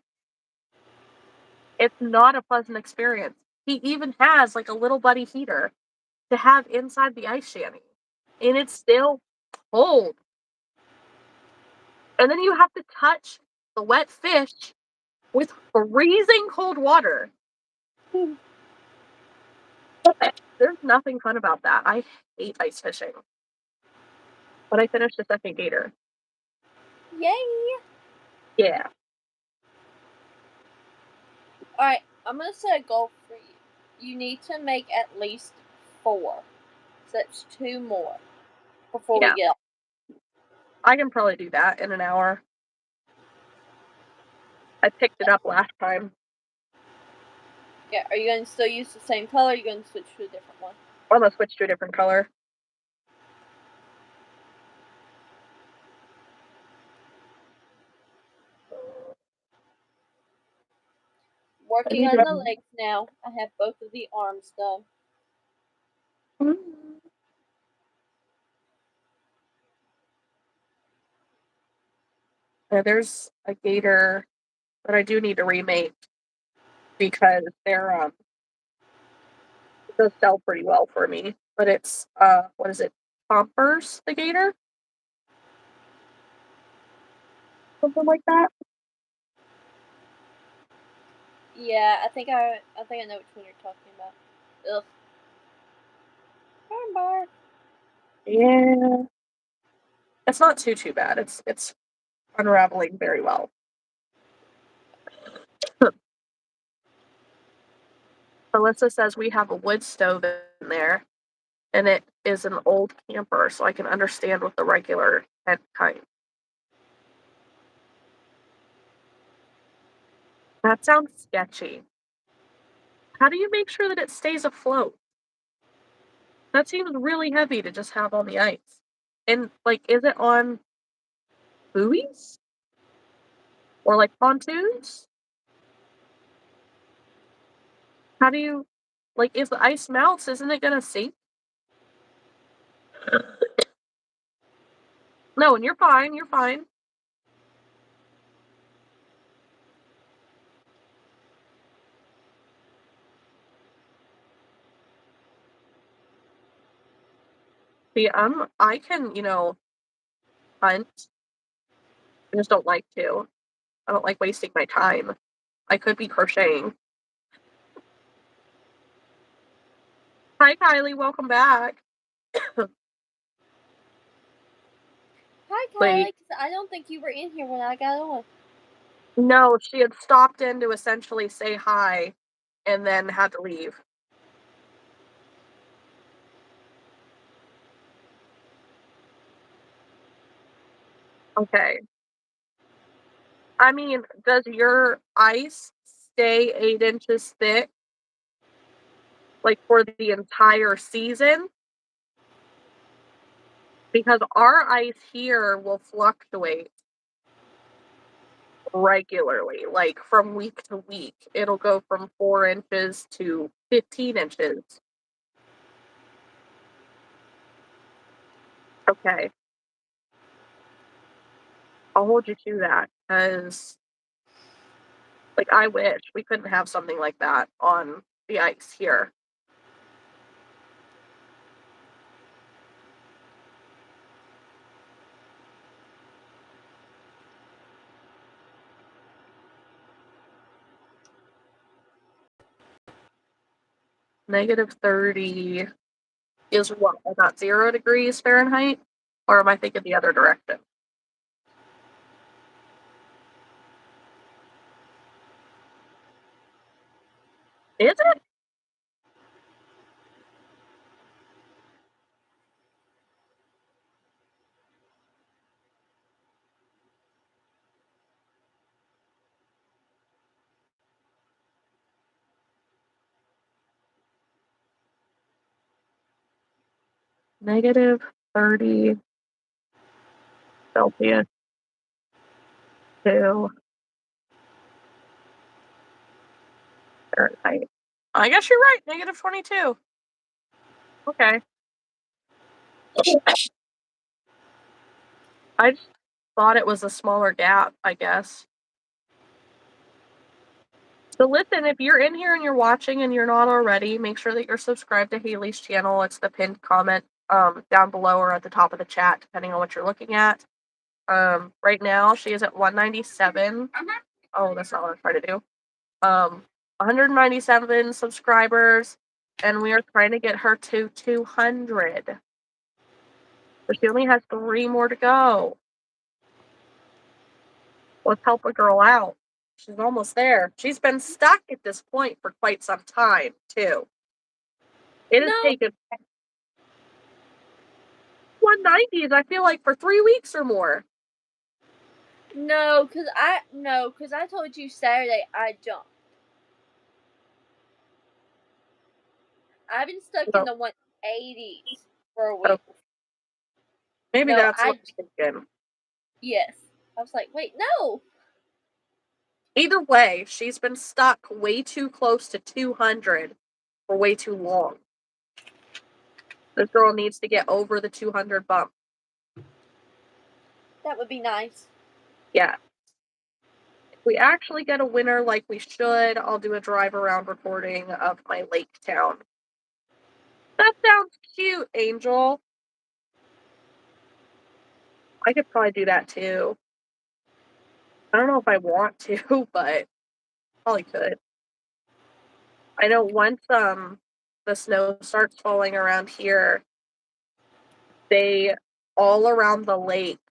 It's not a pleasant experience. He even has like a little buddy heater to have inside the ice shanty. And it's still cold. And then you have to touch the wet fish with freezing cold water. There's nothing fun about that. I hate ice fishing. But I finished the second gator. Yay! Yeah. Alright, I'm gonna set a goal for you. You need to make at least 4. So that's 2 more before Yeah. we get off. I can probably do that in an hour. I picked it up last time. Yeah, are you going to still use the same color or are you going to switch to a different one? I'm gonna switch to a different color. Working on the legs now. I have both of the arms done. There's a gator that I do need to remake because they're it does sell pretty well for me. But it's what is it? Pompers the gator? Something like that. Yeah, I think I know which one you're talking about. Ugh. Armbar. Yeah. It's not too bad. It's unraveling very well. Alyssa says we have a wood stove in there, and it is an old camper, so I can understand with the regular tent kind. That sounds sketchy. How do you make sure that it stays afloat? That seems really heavy to just have on the ice. And, like, is it on buoys? Or, like, pontoons? How do you like, if the ice melts, isn't it gonna sink? No, and you're fine, you're fine. See, I can, hunt. I just don't like to. I don't like wasting my time. I could be crocheting. Hi, Kylie, welcome back. Hi, Wait, Kylie. 'Cause I don't think you were in here when I got on. no, she had stopped in to essentially say hi and then had to leave. Okay. I mean, does your ice stay 8 inches thick, like, for the entire season? Because our ice here will fluctuate regularly, like, from week to week. It'll go from 4 inches to 15 inches. Okay, I'll hold you to that, because, like, I wish we couldn't have something like that on the ice here. -30 is what? About 0 degrees Fahrenheit? Or am I thinking the other direction? Is it? -30 Celsius to Fahrenheit. I guess you're right, -22. Okay. I just thought it was a smaller gap, I guess. So listen, if you're in here and you're watching and you're not already, make sure that you're subscribed to Haley's channel. It's the pinned comment down below or at the top of the chat, depending on what you're looking at. Right now she is at 197. Oh, that's not what I'm trying to do. 197 subscribers, and we are trying to get her to 200. But she only has 3 more to go. Let's help a girl out. She's almost there. She's been stuck at this point for quite some time, too. It has No, taken 190s, I feel like, for 3 weeks or more. no, cause I told you Saturday I jumped. I've been stuck in So, the 180s for a so week. maybe No, that's what I'm thinking. yes. I was like, wait, no. Either way, she's been stuck way too close to 200 for way too long. This girl needs to get over the 200 bump. That would be nice. Yeah. If we actually get a winner like we should, I'll do a drive around recording of my lake town. That sounds cute, Angel. I could probably do that too. I don't know if I want to, but probably could. I know once the snow starts falling around here, they all around the lake,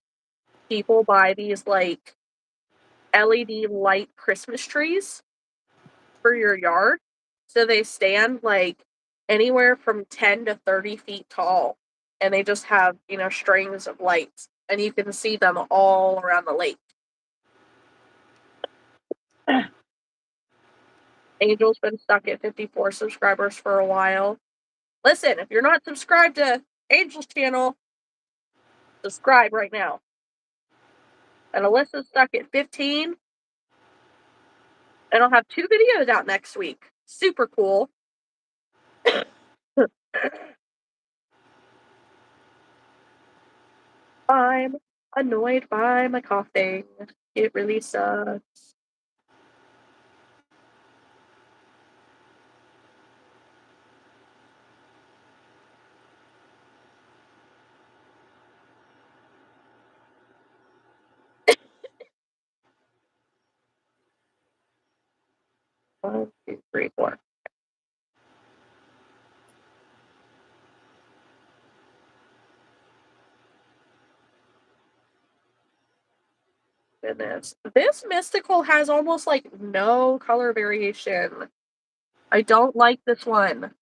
people buy these like LED light Christmas trees for your yard. So they stand like anywhere from 10 to 30 feet tall. And they just have, strings of lights. And you can see them all around the lake. Angel's been stuck at 54 subscribers for a while. Listen, if you're not subscribed to Angel's channel, subscribe right now. And Alyssa's stuck at 15. And I'll have 2 videos out next week. Super cool. I'm annoyed by my coughing. It really sucks. One, two, three, four. Goodness. This mystical has almost like no color variation. I don't like this one.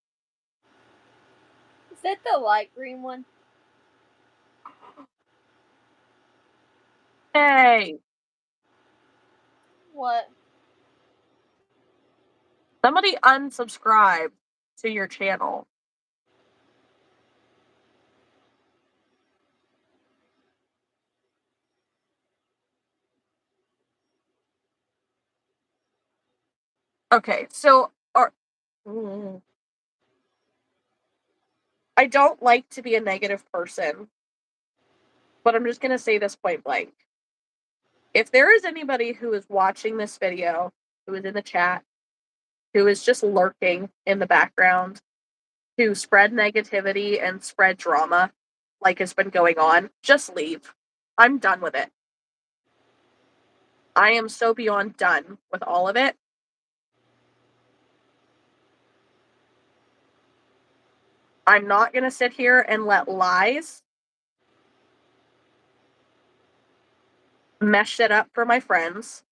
Is that the light green one? Hey, What? somebody unsubscribe to your channel. Okay, so I don't like to be a negative person, but I'm just going to say this point blank. If there is anybody who is watching this video, who is in the chat, who is just lurking in the background to spread negativity and spread drama like has been going on, just leave. I'm done with it. I am so beyond done with all of it. I'm not going to sit here and let lies mess shit up for my friends.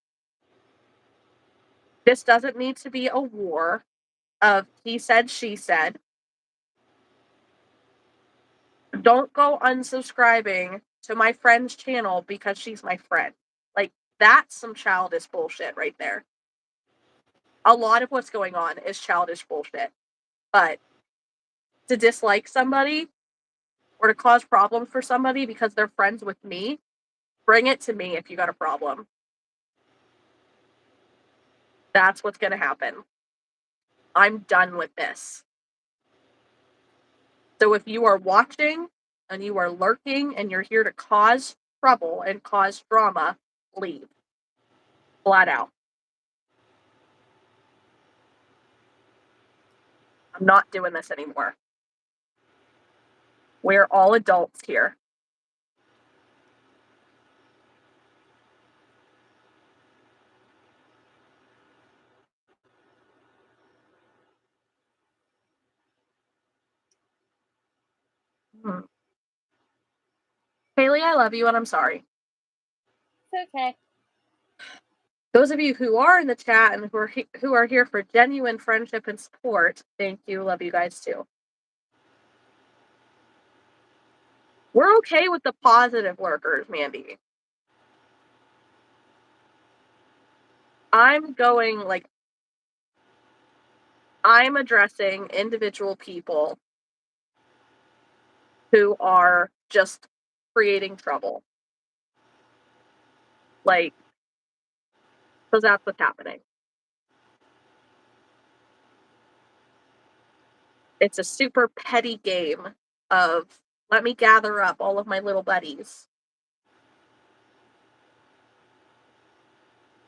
This doesn't need to be a war of he said, she said. Don't go unsubscribing to my friend's channel because she's my friend. Like, that's some childish bullshit right there. A lot of what's going on is childish bullshit. But to dislike somebody or to cause problems for somebody because they're friends with me, bring it to me if you got a problem. That's what's going to happen. I'm done with this. So if you are watching and you are lurking and you're here to cause trouble and cause drama, leave. Flat out. I'm not doing this anymore. We're all adults here. Haley, I love you and I'm sorry. It's okay. Those of you who are in the chat and who are here for genuine friendship and support, thank you. Love you guys too. We're okay with the positive lurkers, Mandy. I'm addressing individual people who are just creating trouble. Like, because that's what's happening. It's a super petty game of let me gather up all of my little buddies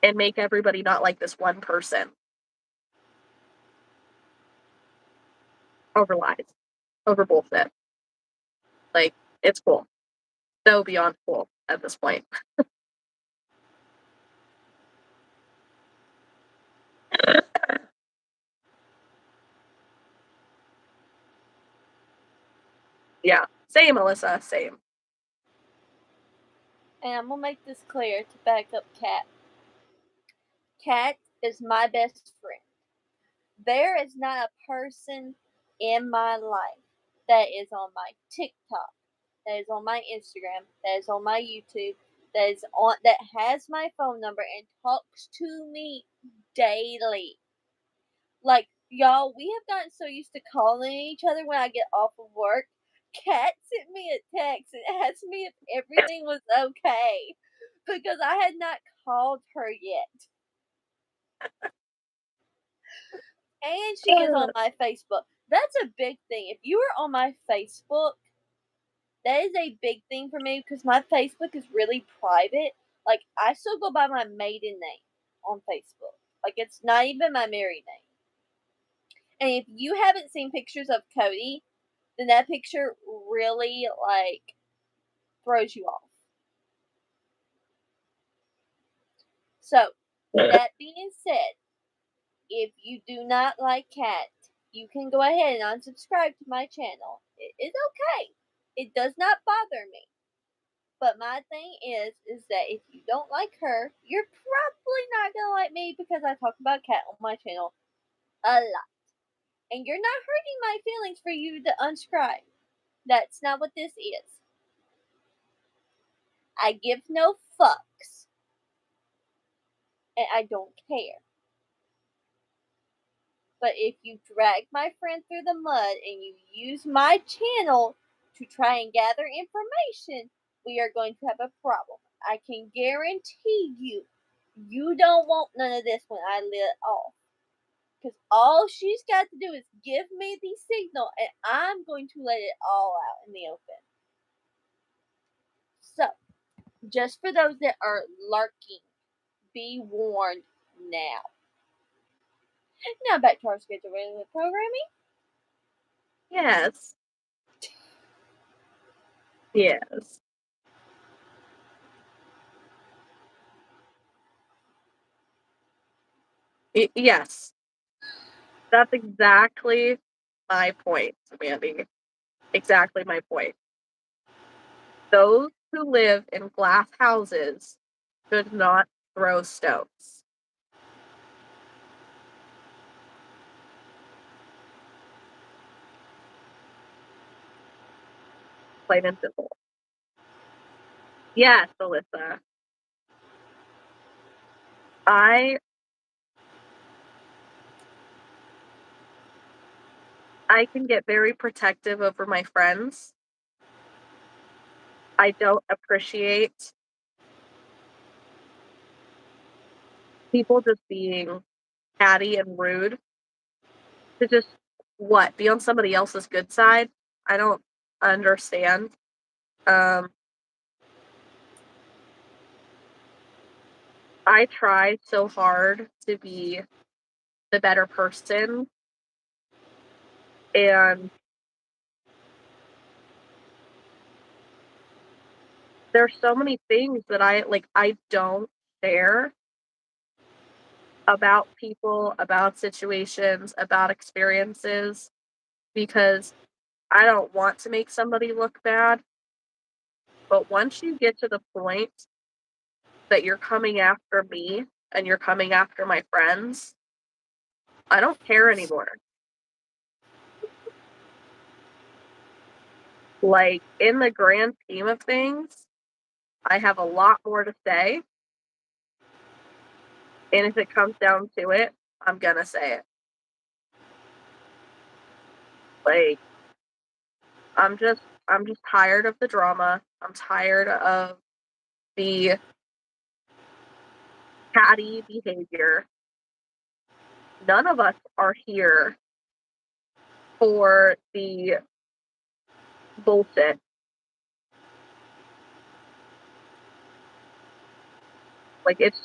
and make everybody not like this one person. Over lies. Over bullshit. Like, it's cool. So beyond cool at this point. Yeah. Same, Alyssa. Same. And I'm gonna make this clear to back up Kat. Kat is my best friend. There is not a person in my life that is on my TikTok, that is on my Instagram, that is on my YouTube, that has my phone number and talks to me daily Like, y'all, we have gotten so used to calling each other when I get off of work. Kat sent me a text and asked me if everything was okay because I had not called her yet. And she is on my Facebook. That's a big thing. If you are on my Facebook, that is a big thing for me because my Facebook is really private. Like, I still go by my maiden name on Facebook. Like, it's not even my married name. And if you haven't seen pictures of Cody, then that picture really, like, throws you off. So, with that being said, if you do not like Kat, you can go ahead and unsubscribe to my channel. It is okay. It does not bother me. But my thing is that if you don't like her, you're probably not gonna like me because I talk about Kat on my channel a lot. And you're not hurting my feelings for you to unsubscribe. That's not what this is. I give no fucks. And I don't care. But if you drag my friend through the mud and you use my channel to try and gather information, we are going to have a problem. I can guarantee you, you don't want none of this when I let off. Because all she's got to do is give me the signal and I'm going to let it all out in the open. So, just for those that are lurking, be warned now. Now back to our scheduled regular programming. Yes. Yes. Yes. That's exactly my point, Mandy. Exactly my point. Those who live in glass houses should not throw stones. Plain and simple. Yes, Alyssa. I can get very protective over my friends. I don't appreciate people just being catty and rude to just be on somebody else's good side. I don't understand. I try so hard to be the better person, and there's so many things that I don't share about people, about situations, about experiences, because I don't want to make somebody look bad. But once you get to the point that you're coming after me and you're coming after my friends, I don't care anymore. Like, in the grand scheme of things, I have a lot more to say. And if it comes down to it, I'm gonna say it. Like, I'm just tired of the drama. I'm tired of the catty behavior. None of us are here for the bullshit. Like, it's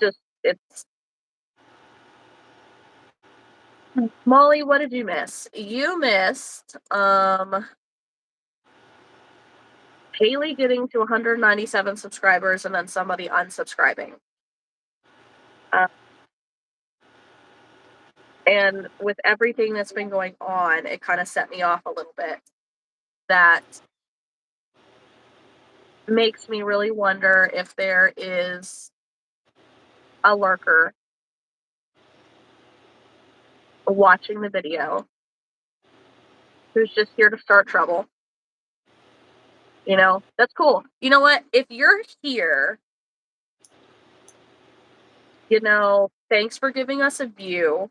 Molly, what did you miss? You missed Haley getting to 197 subscribers and then somebody unsubscribing. And with everything that's been going on, it kind of set me off a little bit. That makes me really wonder if there is a lurker watching the video who's just here to start trouble. You know, that's cool. You know what? If you're here, you know, thanks for giving us a view.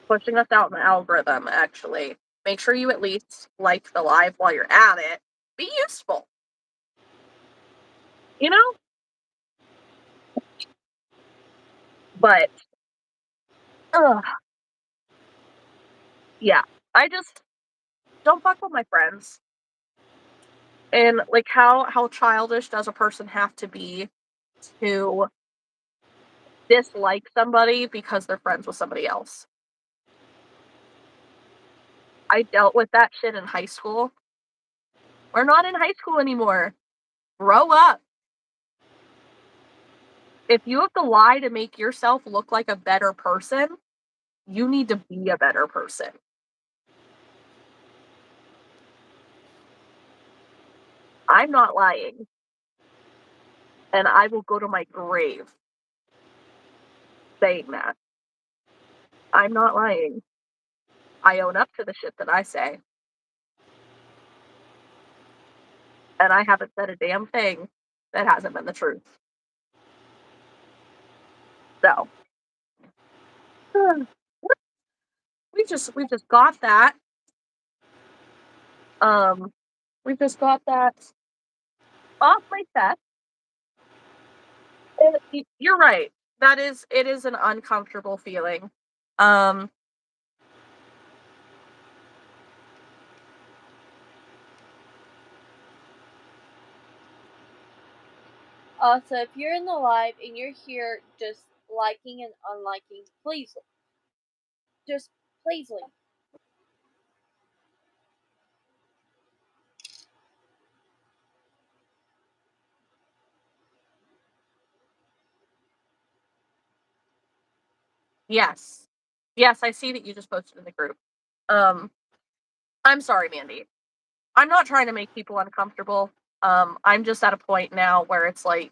pushing us out in the algorithm, actually. Make sure you at least like the live while you're at it. Be useful. You know? But, yeah. I just don't fuck with my friends. And, like, how childish does a person have to be to dislike somebody because they're friends with somebody else? I dealt with that shit in high school. We're not in high school anymore. Grow up. If you have to lie to make yourself look like a better person, you need to be a better person. I'm not lying. And I will go to my grave saying that. I'm not lying. I own up to the shit that I say. And I haven't said a damn thing that hasn't been the truth. So we just got that. Um we just got that off my chest. And you're right. It is an uncomfortable feeling. Um Also, if you're in the live and you're here just liking and unliking, please just please leave. yes. Yes, I see that you just posted in the group. I'm sorry, Mandy. I'm not trying to make people uncomfortable. I'm just at a point now where it's like,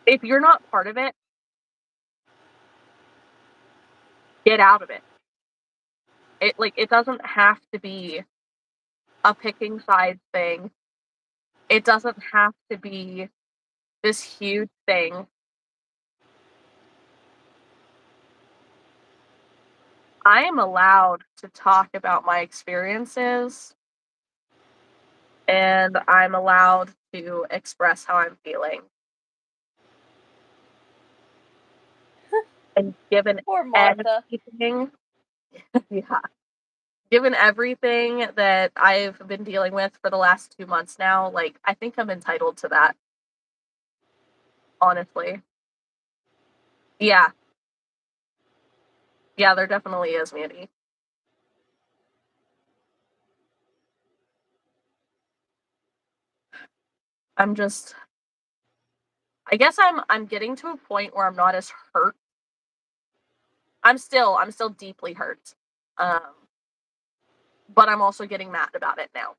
if you're not part of it, get out of it. It doesn't have to be a picking sides thing. It doesn't have to be this huge thing. I am allowed to talk about my experiences and I'm allowed to express how I'm feeling. And given Poor Martha. everything, yeah, given everything that I've been dealing with for the last 2 months now, like, I think I'm entitled to that, honestly. Yeah. Yeah, there definitely is, Mandy. I'm just I guess I'm getting to a point where I'm not as hurt. I'm still deeply hurt. Um, but I'm also getting mad about it now.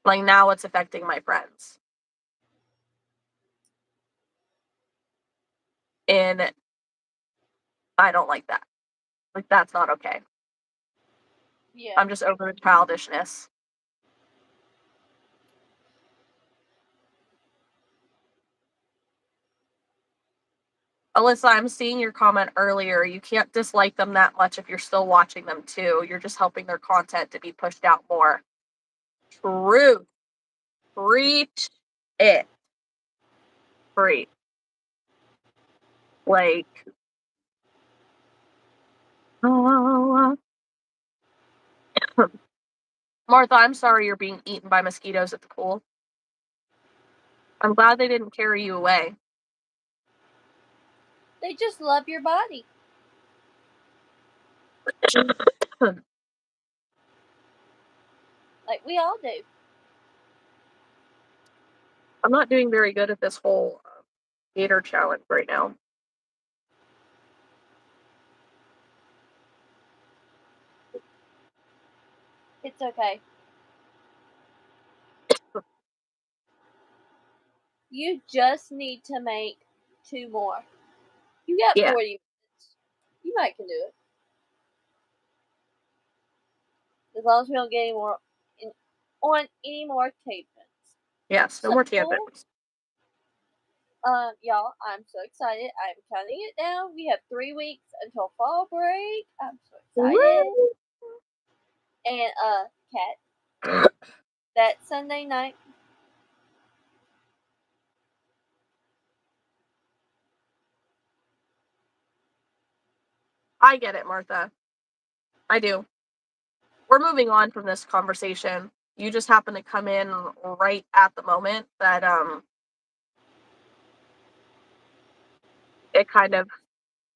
Like, now it's affecting my friends. And I don't like that. Like, that's not okay. Yeah. I'm just over the childishness. Alyssa, I'm seeing your comment earlier. You can't dislike them that much if you're still watching them too. You're just helping their content to be pushed out more. Truth. Preach it. Preach. Like, oh, Martha, I'm sorry you're being eaten by mosquitoes at the pool. I'm glad they didn't carry you away. They just love your body. Like we all do. I'm not doing very good at this whole gator challenge right now. It's okay. You just need to make 2 more. You got Yeah. 40 minutes. You might can do it. As long as we don't get any more on any more tape. Yes, no more tampons. Y'all, I'm so excited. I'm counting it down. We have 3 weeks until fall break. I'm so excited. And Kat, that Sunday night, I get it, Martha. I do. We're moving on from this conversation. You just happen to come in right at the moment that it kind of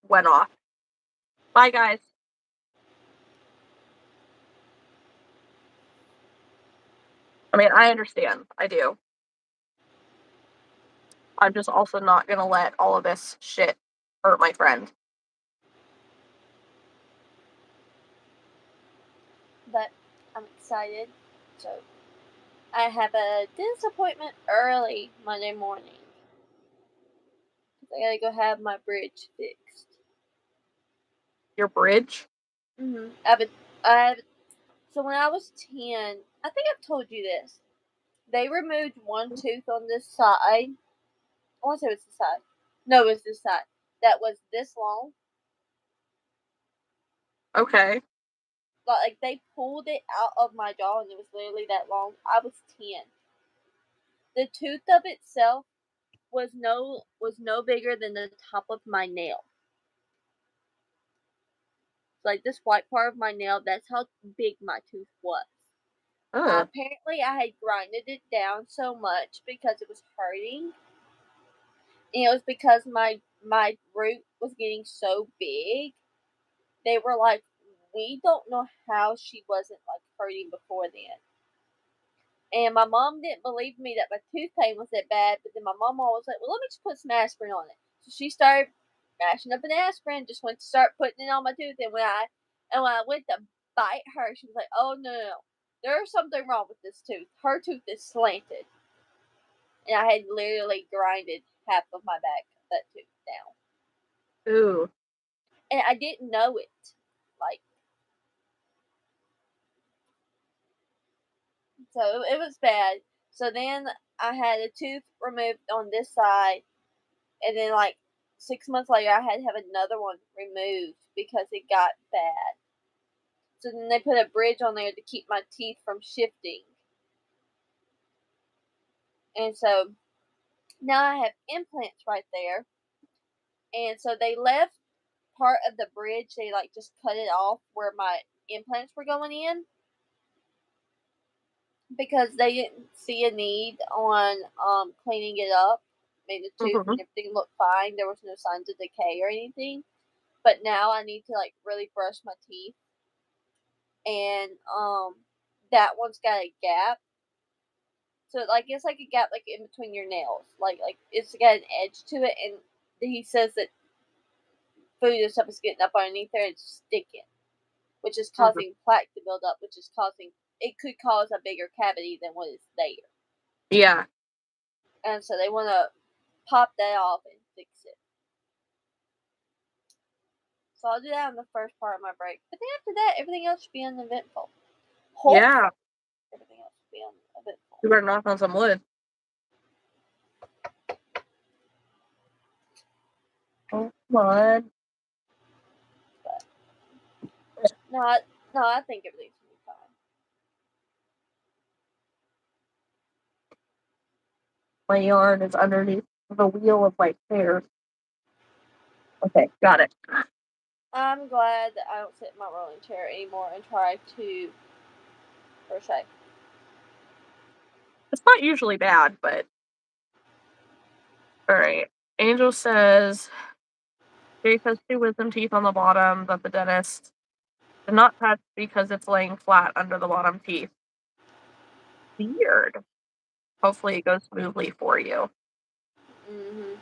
went off. Bye, guys. I mean, I understand. I do. I'm just also not gonna let all of this shit hurt my friend. but I'm excited. So I have a dentist appointment early Monday morning. I gotta go have my bridge fixed. Your bridge? So when I was 10, I think I've told you this. They removed one tooth on this side. I want to say it was this side. No, it was this side. That was this long. Okay. Like they pulled it out of my jaw and it was literally that long. I was 10. The tooth of itself was no bigger than the top of my nail. Like this white part of my nail, that's how big my tooth was. Apparently, I had grinded it down so much because it was hurting, and it was because my root was getting so big. They were like, "We don't know how she wasn't like hurting before then." And my mom didn't believe me that my tooth pain was that bad, but then my mom always like, "Well, let me just put some aspirin on it." So she started mashing up an aspirin, just went to start putting it on my tooth, and when I went to bite her, she was like, "Oh no. There's something wrong with this tooth. Her tooth is slanted." And I had literally grinded half of my back of that tooth down. Ooh. And I didn't know it. Like, so it was bad. So then I had a tooth removed on this side, and then like 6 months later, I had to have another one removed because it got bad. So then they put a bridge on there to keep my teeth from shifting. And so now I have implants right there. And so they left part of the bridge, they like just cut it off where my implants were going in because they didn't see a need on cleaning it up. Made the tooth and everything look fine. There was no signs of decay or anything. But now I need to like really brush my teeth. And that one's got a gap. So like it's like a gap like in between your nails. Like it's got an edge to it, and he says that food and stuff is getting up underneath there and sticking, which is causing plaque to build up, which is causing it could cause a bigger cavity than what is there. Yeah. And so they want to pop that off and fix it. So I'll do that on the first part of my break. But then after that, everything else should be uneventful. Hopefully, Yeah. everything else should be uneventful. You better knock on some wood. Oh, come on. But no, I think everything's gonna be fine. My yarn is underneath the wheel of my chair. Okay, got it. I'm glad that I don't sit in my rolling chair anymore and try to crochet. It's not usually bad, but all right. Angel says Jake has 2 wisdom teeth on the bottom that the dentist did not touch because it's laying flat under the bottom teeth. Weird. Hopefully it goes smoothly for you. Mm-hmm.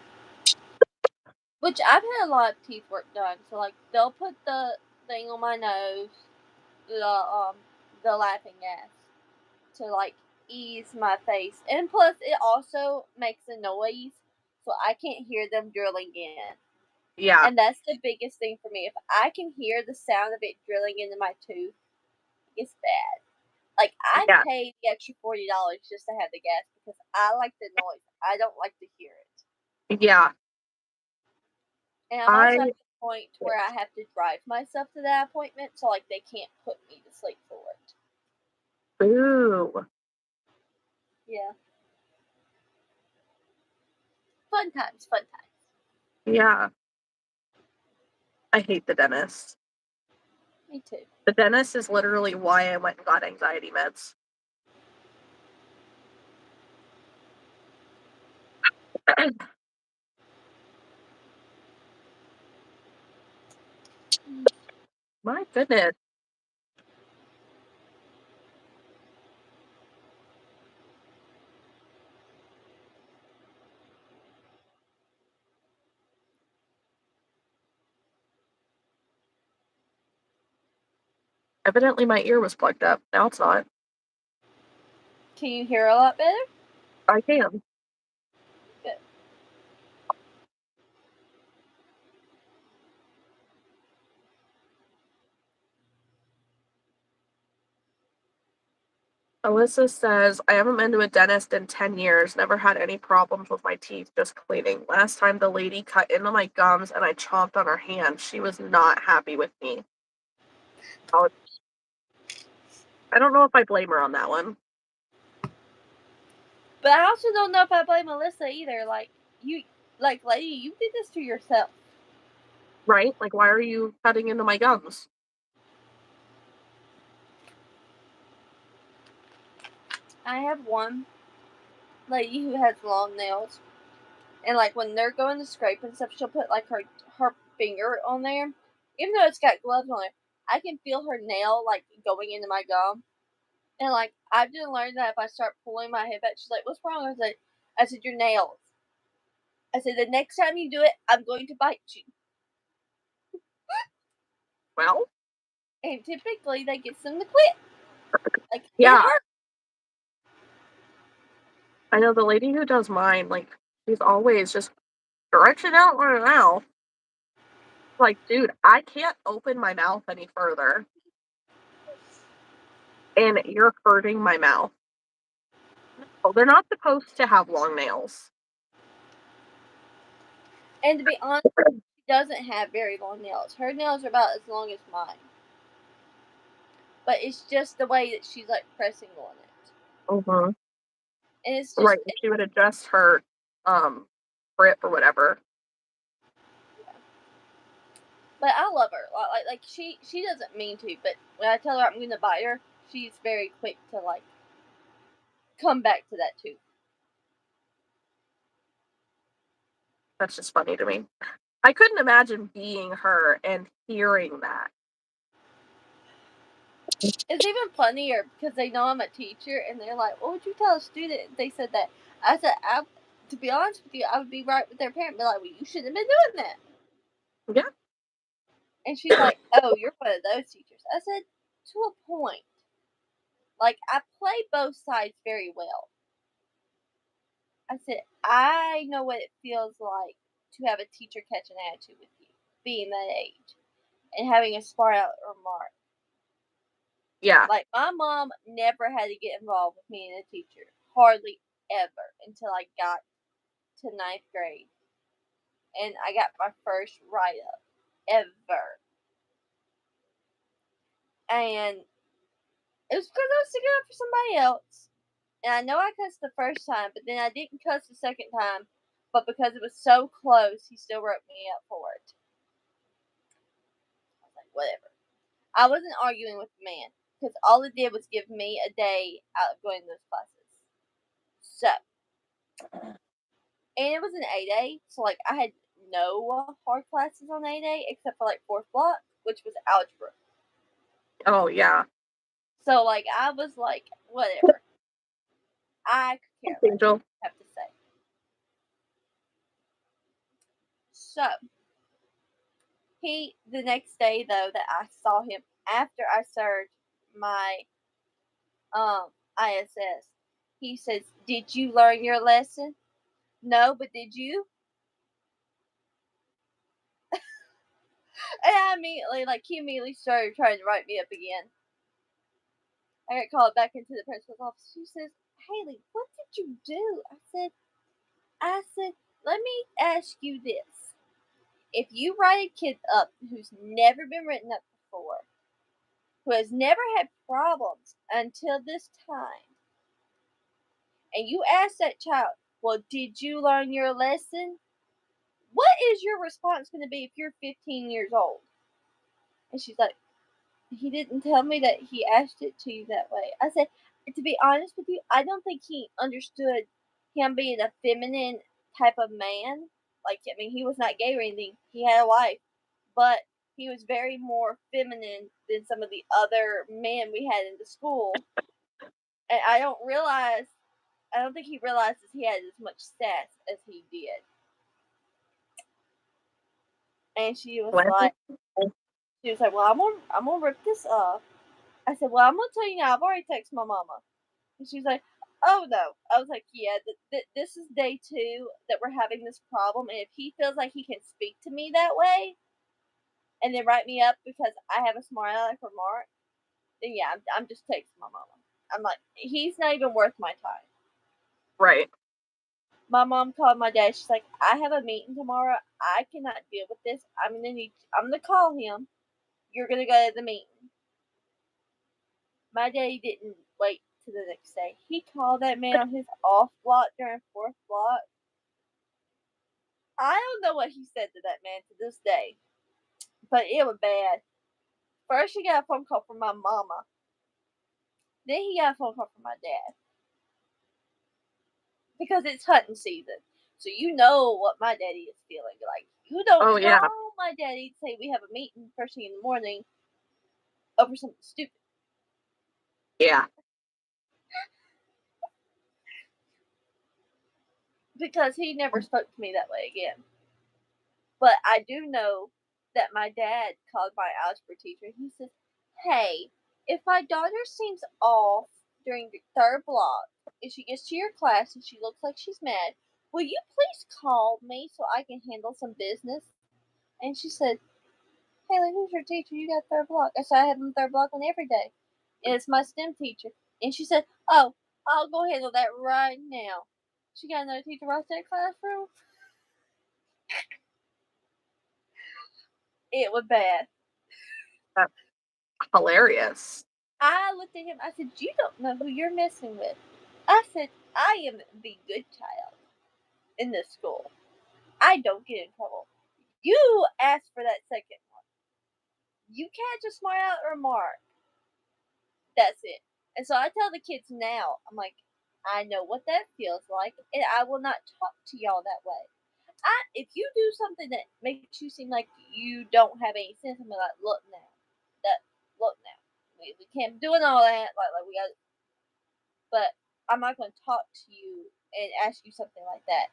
Which I've had a lot of teeth work done. So like they'll put the thing on my nose, the laughing gas, to like ease my face, and plus it also makes a noise, so I can't hear them drilling in. Yeah. And that's the biggest thing for me. If I can hear the sound of it drilling into my tooth, it's bad. Like I paid the extra $40 just to have the gas because I like the noise. I don't like to hear it. Yeah. And I'm also I at the point where I have to drive myself to that appointment, so like they can't put me to sleep for it. Ooh. Yeah. Fun times, fun times. Yeah. I hate the dentist. Me too. The dentist is literally why I went and got anxiety meds. My goodness. Evidently my ear was plugged up. Now it's not. Can you hear a lot better? I can. Good. Alyssa says, I haven't been to a dentist in 10 years. Never had any problems with my teeth, just cleaning. Last time the lady cut into my gums and I chomped on her hand. She was not happy with me. Oh, I don't know if I blame her on that one. But I also don't know if I blame Melissa either. Like, lady, you did this to yourself. Right? Like, why are you cutting into my gums? I have one lady who has long nails, and like when they're going to scrape and stuff, she'll put like her finger on there, even though it's got gloves on it. I can feel her nail like going into my gum, and like I've just learned that if I start pulling my head back, she's like, "What's wrong?" I said, "Your nails." I said, "The next time you do it, I'm going to bite you." Well, And typically that gets them to quit. Like it yeah. hurts. I know the lady who does mine, like, she's always just stretch it out my mouth. Like, dude, I can't open my mouth any further. And you're hurting my mouth. No, they're not supposed to have long nails. And to be honest, she doesn't have very long nails. Her nails are about as long as mine. But it's just the way that she's like pressing on it. Mm-hmm. And it's just, Right. She would adjust her grip or whatever. but I love her. Like she doesn't mean to, but when I tell her I'm going to bite her, she's very quick to like come back to that too. That's just funny to me. I couldn't imagine being her and hearing that. It's even funnier because they know I'm a teacher and they're like, "What would you tell a student if they said that?" I said, "To be honest with you, I would be right with their parent, and be like, well, you shouldn't have been doing that." Yeah. And she's like, "Oh, you're one of those teachers." I said, "To a point. Like I play both sides very well." I said, "I know what it feels like to have a teacher catch an attitude with you, being that age, and having a smart out remark. Yeah. Like my mom never had to get involved with me and a teacher, hardly ever, until I got to ninth grade, and I got my first write up ever. And it was because I was sticking up for somebody else. And I know I cussed the first time, but then I didn't cuss the second time. But because it was so close, he still wrote me up for it. I was like, whatever. I wasn't arguing with the man because all it did was give me a day out of going to those classes. So, and it was an A-Day, so like I had no hard classes on A-Day except for like fourth block, which was algebra. Oh, yeah. So like I was like, whatever. I could care less. Angel. I have to say. So the next day though that I saw him after I served my ISS, he says, "Did you learn your lesson?" "No, but did you?" And he immediately started trying to write me up again. I got called back into the principal's office. She says, "Haley, what did you do?" I said, "Let me ask you this. If you write a kid up who's never been written up before, who has never had problems until this time, and you ask that child, well, did you learn your lesson? What is your response going to be if you're 15 years old? And she's like, he didn't tell me that he asked it to you that way. I said, to be honest with you, I don't think he understood him being a feminine type of man. Like, I mean, he was not gay or anything. He had a wife, but he was very more feminine than some of the other men we had in the school. And I don't think he realizes he had as much sass as he did. And she was like, well, I'm gonna rip this up. I said, well, I'm gonna tell you now. I've already texted my mama. And she's like, oh no. I was like, yeah, this is day 2 that we're having this problem. And if he feels like he can speak to me that way and then write me up because I have a smart aleck remark, then yeah, I'm just texting my mama. I'm like, he's not even worth my time. Right. My mom called my dad. She's like, I have a meeting tomorrow. I cannot deal with this. I'm gonna call him. You're gonna go to the meeting. My daddy didn't wait to the next day. He called that man on his off block during 4th block. I don't know what he said to that man to this day, but it was bad. First, he got a phone call from my mama. Then he got a phone call from my dad. Because it's hunting season. So you know what my daddy is feeling like. You don't call my daddy to say we have a meeting first thing in the morning over something stupid. Yeah. Because he never spoke to me that way again. But I do know that my dad called my algebra teacher and he says, hey, if my daughter seems off during the 3rd block, if she gets to your class and she looks like she's mad, will you please call me so I can handle some business? And she said, Haley, who's your teacher? You got 3rd block. I said, I have them 3rd block on every day. And it's my STEM teacher. And she said, oh, I'll go handle that right now. She got another teacher right there in the classroom. It was bad. That's hilarious. I looked at him. I said, you don't know who you're messing with. I said, I am the good child in this school. I don't get in trouble. You asked for that second one. You catch a smart aleck remark. That's it. And so I tell the kids now, I'm like, I know what that feels like, and I will not talk to y'all that way. If you do something that makes you seem like you don't have any sense, I'm like, look now. We can't be doing all that. Like we got, but I'm not going to talk to you and ask you something like that.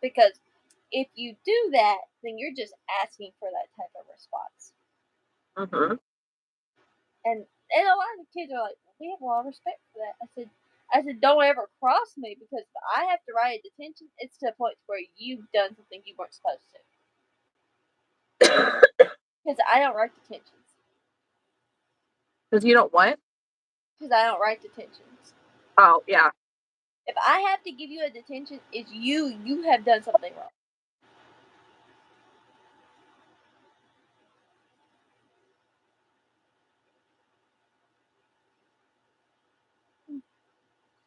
Because if you do that, then you're just asking for that type of response. Mm-hmm. And a lot of the kids are like, we have a lot of respect for that. I said, don't ever cross me because if I have to write a detention, it's to a point where you've done something you weren't supposed to. Because I don't write detentions. Because you don't what? Because I don't write detentions. Oh, yeah. If I have to give you a detention, it's you have done something wrong.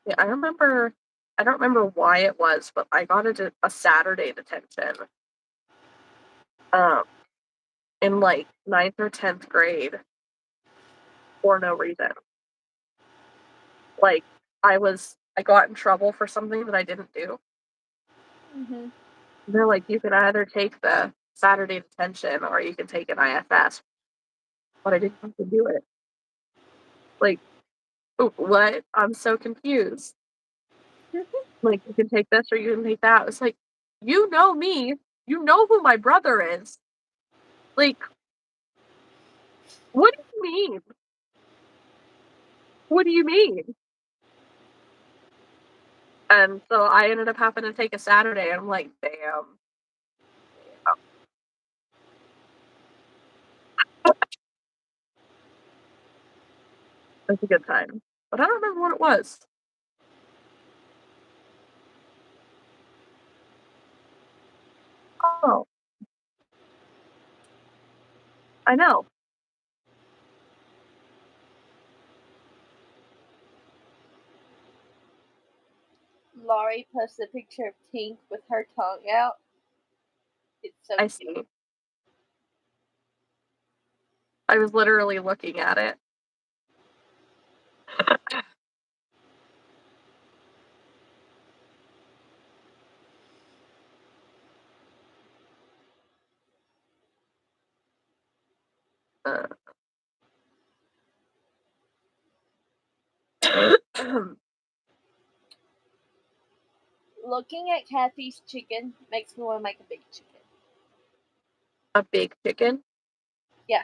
Yeah, I don't remember why it was, but I got a Saturday detention. In like 9th or 10th grade for no reason. Like I got in trouble for something that I didn't do. Mm-hmm. They're like, you can either take the Saturday detention or you can take an IFS. But I didn't have to do it. Like, what? I'm so confused. Like, you can take this or you can take that. It's like, you know me. You know who my brother is. Like, what do you mean? What do you mean? And so I ended up having to take a Saturday, and I'm like, damn. That's a good time. But I don't remember what it was. Oh, I know. Laurie posted a picture of Tink with her tongue out. It's so I cute. see. I was literally looking at it. Uh, Looking at Kathy's chicken makes me want to make a big chicken. a big chicken. Yeah.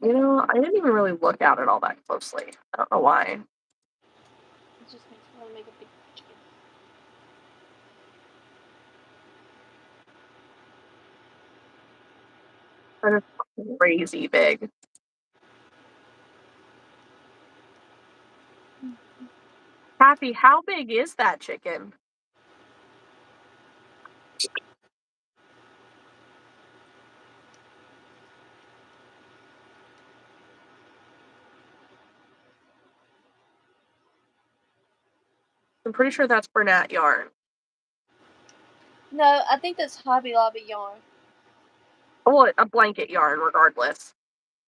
You know, I didn't even really look at it all that closely. I don't know why. It just makes me want to make a big chicken. That is crazy big. Kathy, how big is that chicken? I'm pretty sure that's Bernat yarn. No, I think that's Hobby Lobby yarn. Well, a blanket yarn, regardless.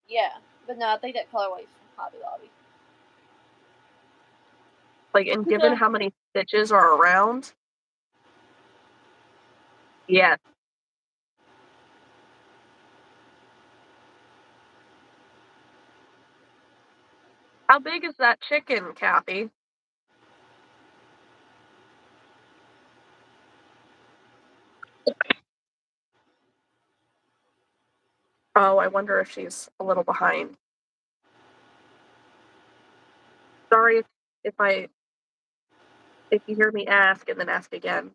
Yeah, but no, I think that colorway is from Hobby Lobby. Like, and given how many stitches are around, yes. How big is that chicken, Kathy? Oh, I wonder if she's a little behind. Sorry if you hear me ask and then ask again.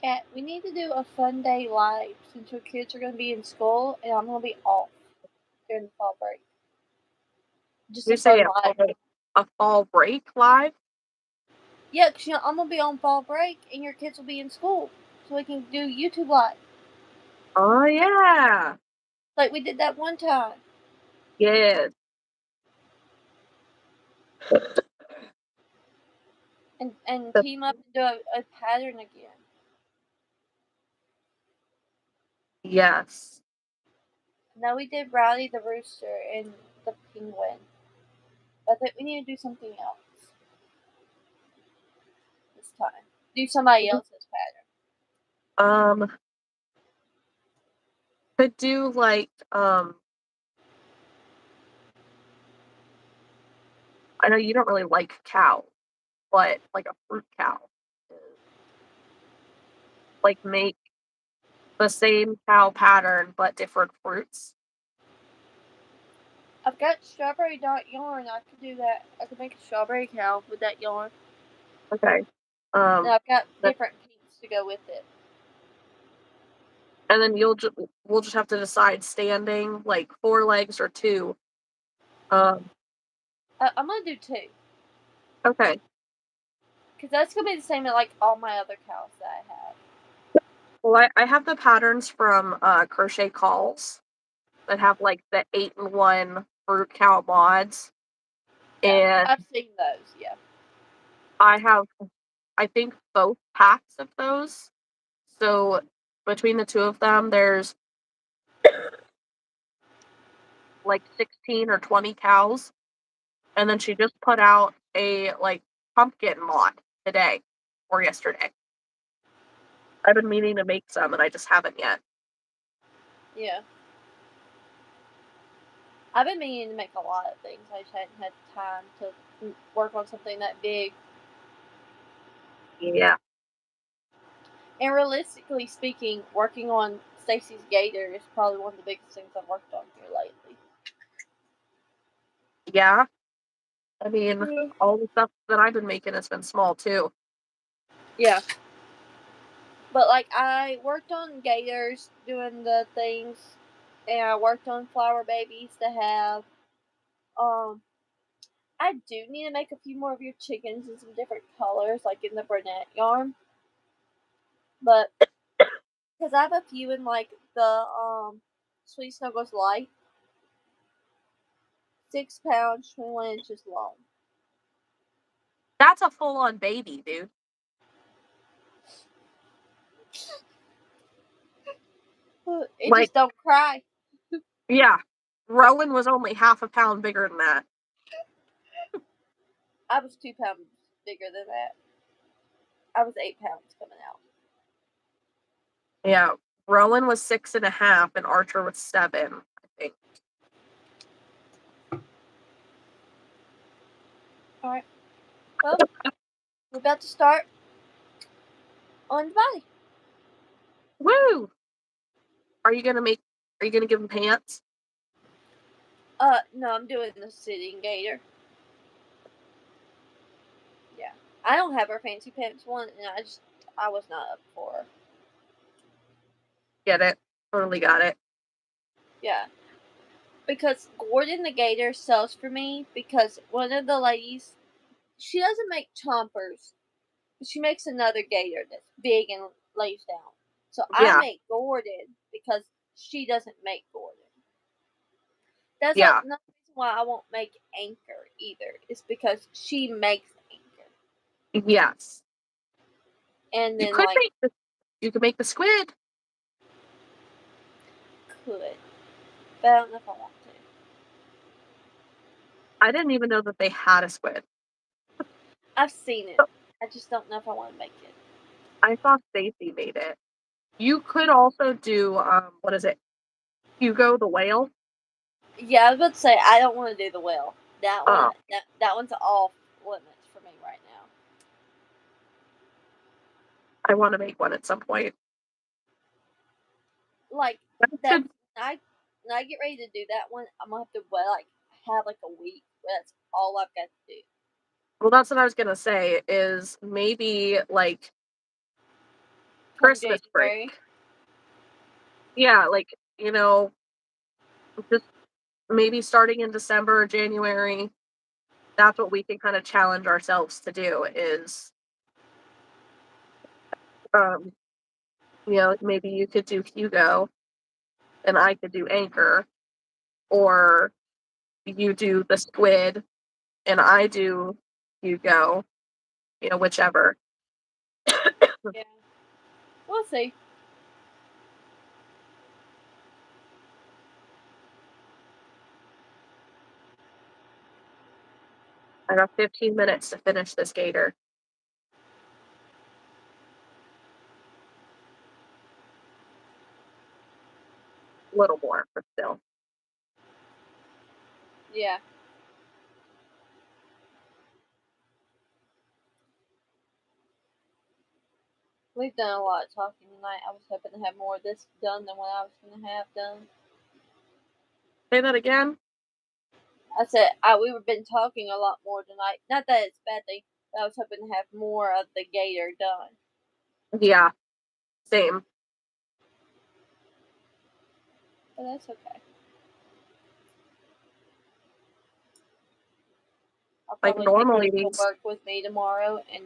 Kat, we need to do a fun day live since your kids are going to be in school and I'm going to be off during the fall break. Just You a say fun live. a fall break live? Yeah, because I'm going to be on fall break and your kids will be in school. So we can do YouTube live. Oh yeah. Like we did that one time. Yes. And The- team up and do a pattern again. yes. Now we did Rowdy the Rooster and the Penguin. I think we need to do something else this time. Do somebody else's pattern. Um, could do like I know you don't really like cow, but like a fruit cow. Like make the same cow pattern but different fruits. I've got strawberry dot yarn. I could do that. I could make a strawberry cow with that yarn. Okay. And I've got But, different pinks to go with it. and then we'll just have to decide standing like 4 legs or two. Um, I'm gonna do two. okay. Because that's gonna be the same as like all my other cows that I have. Well, I have the patterns from Crochet Calls that have like the 8-in-1 fruit cow mods. Yeah, And I've seen those, yeah. I have, I think, both packs of those. So between the two of them, there's like 16 or 20 cows. And then she just put out a like pumpkin mod today or yesterday. I've been meaning to make some and I just haven't yet. Yeah. I've been meaning to make a lot of things. I just hadn't had time to work on something that big. Yeah. And realistically speaking, working on Stacy's gator is probably one of the biggest things I've worked on here lately. Yeah. I mean, all the stuff that I've been making has been small too. Yeah. But like I worked on gators doing the things and I worked on flower babies to have. I do need to make a few more of your chickens in some different colors, like in the brunette yarn. But because I have a few in like the Sweet Snuggles Light, 6 pounds, 21 inches long. That's a full-on baby, dude. It Like, just don't cry. yeah. Rowan was only half a pound bigger than that. I was 2 pounds bigger than that. I was 8 pounds coming out. Yeah. Rowan was 6.5 and Archer was 7, I think. Alright. Well, we're about to start on the body. Woo! Are you gonna give him pants? No, I'm doing the sitting gator. Yeah. I don't have her fancy pants one, and I was not up for her. Get it. Totally got it. Yeah. Because Gordon the Gator sells for me because one of the ladies, she doesn't make chompers, but she makes another gator that's big and lays down. So I Yeah. make Gordon because she doesn't make Gordon. That's Yeah. another reason why I won't make Anchor either. It's because she makes Anchor. Yes. And You then could make the squid. could. But I don't know if I want to. I didn't even know that they had a squid. I've seen it. I just don't know if I want to make it. I saw Stacy made it. You could also do what is it? Hugo the whale. Yeah, I was about to say I don't want to do the whale. That one, that one's off limits for me right now. I want to make one at some point. Like that's when I get ready to do that one, I'm gonna have to have like a week. That's all I've got to do. Well, that's what I was gonna say. Is maybe like Come Christmas January. break. Yeah, like just maybe starting in December or January. That's what we can kind of challenge ourselves to do. Is maybe you could do Hugo, and I could do Anchor, or you do the squid, and I do Hugo. Whichever. Yeah, we'll see. I got 15 minutes to finish this gator. A little more, but still. Yeah. We've done a lot of talking tonight. I was hoping to have more of this done than what I was going to have done. Say that again? I said we've been talking a lot more tonight. Not that it's a bad thing, but I was hoping to have more of the gator done. Yeah, same. But that's okay. I'll Like probably take normally it to these. work with me tomorrow and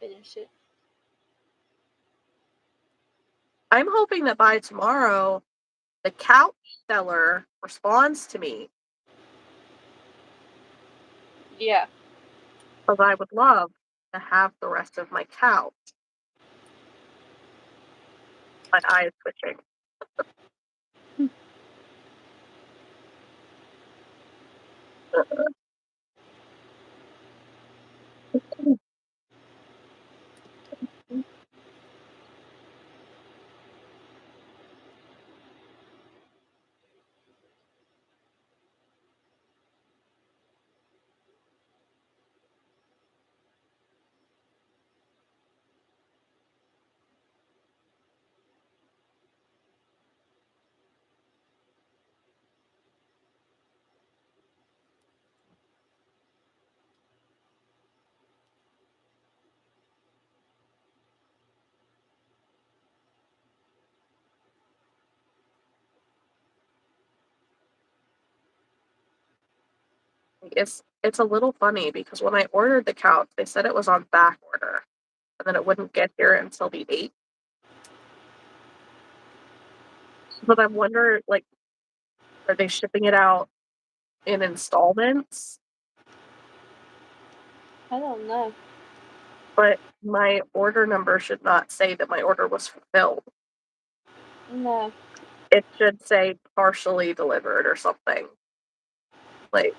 finish it. I'm hoping that by tomorrow, the couch seller responds to me. Yeah. Because I would love to have the rest of my couch. My eye is twitching. It's a little funny because when I ordered the couch, they said it was on back order and then it wouldn't get here until the 8th. But I'm wondering, like, are they shipping it out in installments? I don't know. But my order number should not say that my order was fulfilled. No. It should say partially delivered or something. Like,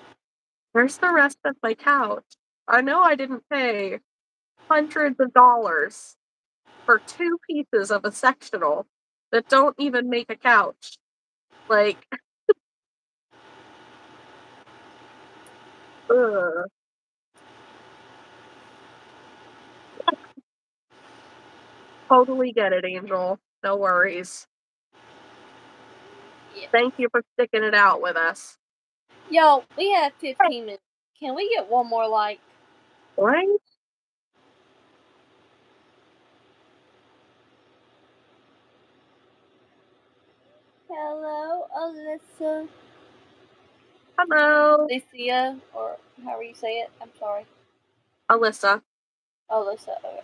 where's the rest of my couch? I know I didn't pay hundreds of dollars for 2 pieces of a sectional that don't even make a couch. Like, ugh. Totally get it, Angel. No worries. Yeah. Thank you for sticking it out with us. Yo, we have 15 minutes. Can we get one more like? Right? Hello, Alyssa. Hello, Alicia, or however you say it. I'm sorry. Alyssa. Alyssa. Okay.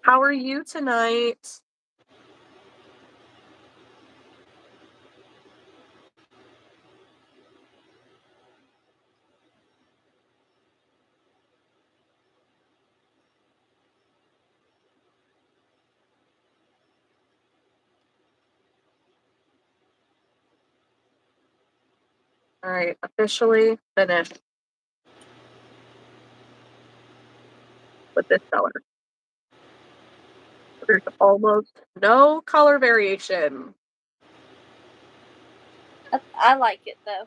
How are you tonight? All right, officially finished with this color. There's almost no color variation. I like it though.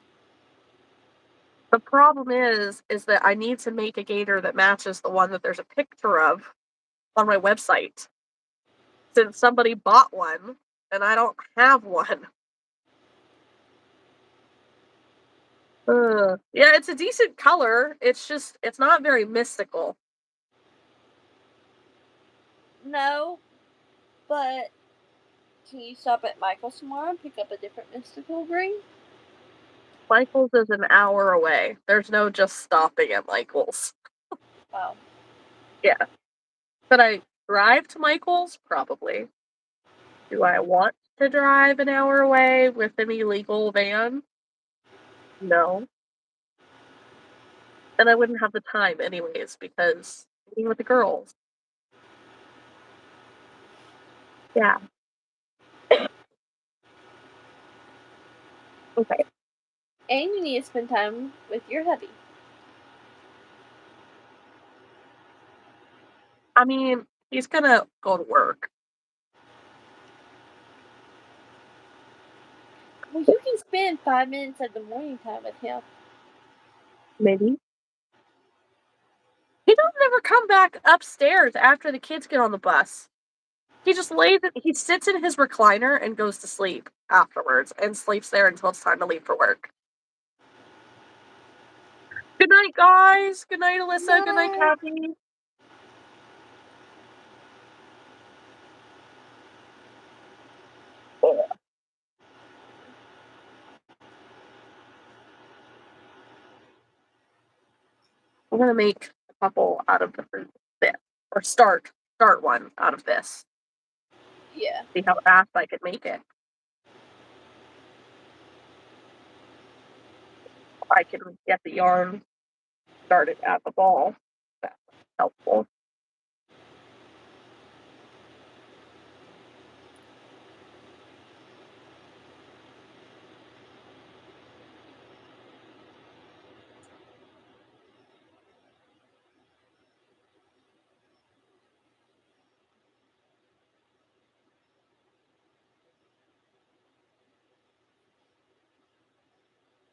The problem is that I need to make a gaiter that matches the one that there's a picture of on my website. Since somebody bought one and I don't have one. Yeah, it's a decent color. It's just it's not very mystical. No, but can you stop at Michael's tomorrow and pick up a different mystical green? Michael's is an hour away. There's no just stopping at Michael's. Oh. Yeah. Could I drive to Michael's? Probably. Do I want to drive an hour away with an illegal van? No. And I wouldn't have the time anyways because being with the girls. Yeah. Okay. And you need to spend time with your hubby. I mean, he's gonna go to work. Well, you can spend 5 minutes of the morning time with him. Maybe. He doesn't ever come back upstairs after the kids get on the bus. He just he sits in his recliner and goes to sleep afterwards and sleeps there until it's time to leave for work. Good night, guys. Good night, Alyssa. Good night, No. Kathy. I'm gonna make a couple out of the fruit this, or start one out of this. Yeah. See how fast I could make it. I can get the yarn started at the ball. That's helpful.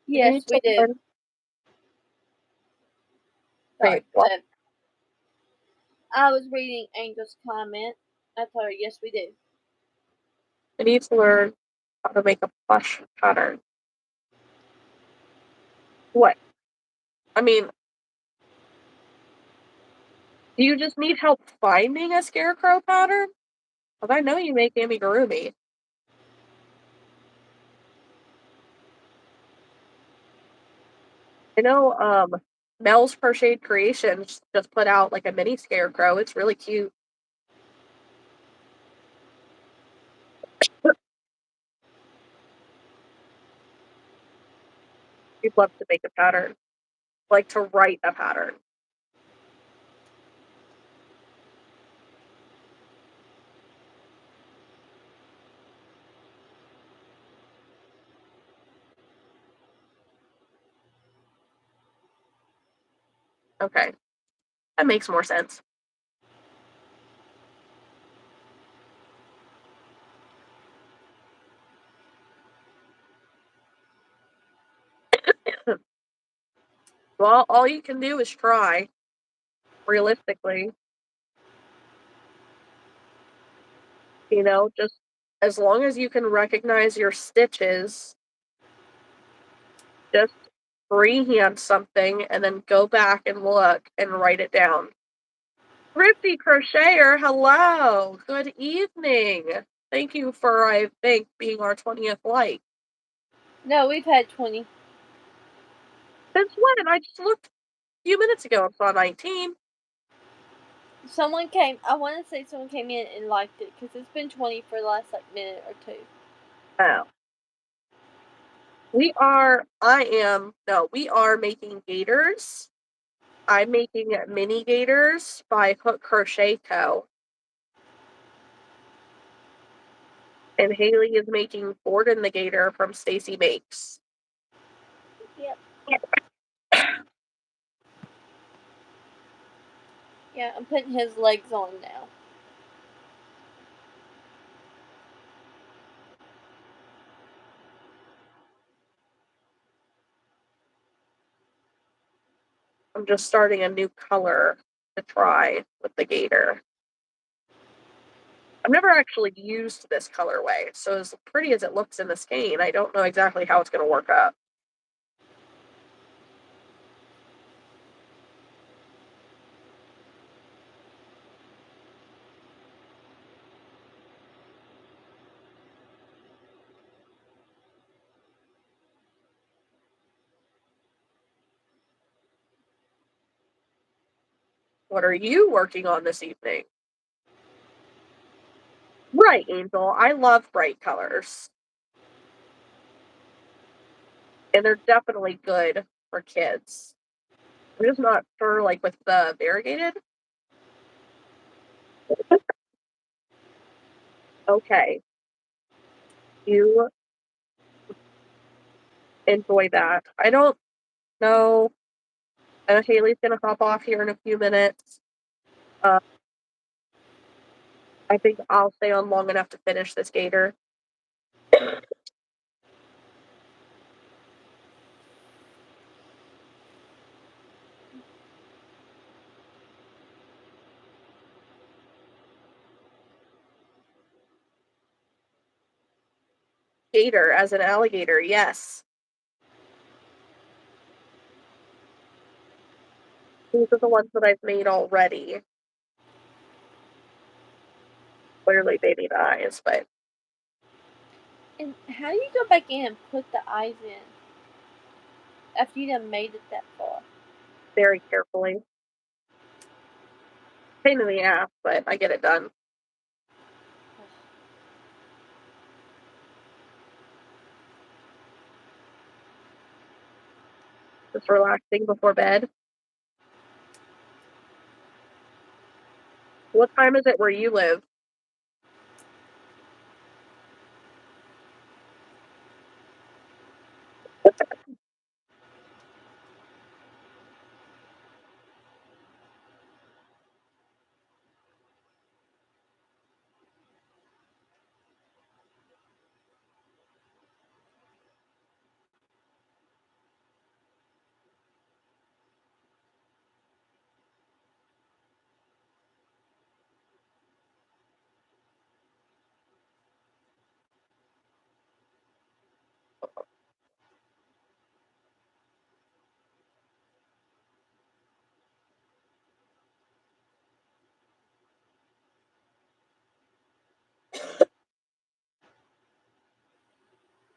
You Yes, need we to do. learn. Sorry. Wait, what? I was reading Angel's comment. I told her, yes, we do. You need to learn how to make a plush pattern. What? I mean, do you just need help finding a scarecrow pattern? Because I know you make amigurumi. I know, Mel's Crocheted Creations just put out, like, a mini scarecrow, it's really cute. She'd love to make a pattern, like, to write a pattern. Okay, that makes more sense. Well, all you can do is try, realistically, just as long as you can recognize your stitches, just freehand something and then go back and look and write it down. Thrifty Crocheter, hello. Good evening. Thank you for, I think, being our 20th like. No, we've had 20. Since when? I just looked a few minutes ago and saw 19. I want to say someone came in and liked it because it's been 20 for the last like minute or two. Oh. We are making gaiters. I'm making mini gaiters by Hook Crochet Co. And Haley is making Board in the Gator from Stacy Makes. Yep. Yeah, I'm putting his legs on now. I'm just starting a new color to try with the gator. I've never actually used this colorway, so as pretty as it looks in the skein, I don't know exactly how it's going to work up. What are you working on this evening? Right, Angel. I love bright colors. And they're definitely good for kids. I'm just not sure, like, with the variegated. Okay, you enjoy that. I don't know. I know Haley's gonna hop off here in a few minutes. Uh, I think I'll stay on long enough to finish this gator. Gator as an alligator, yes. These are the ones that I've made already. Clearly baby eyes, but And how do you go back in and put the eyes in after you done made it that far? very carefully. Pain in the ass, but I get it done. Just relaxing before bed. What time is it where you live?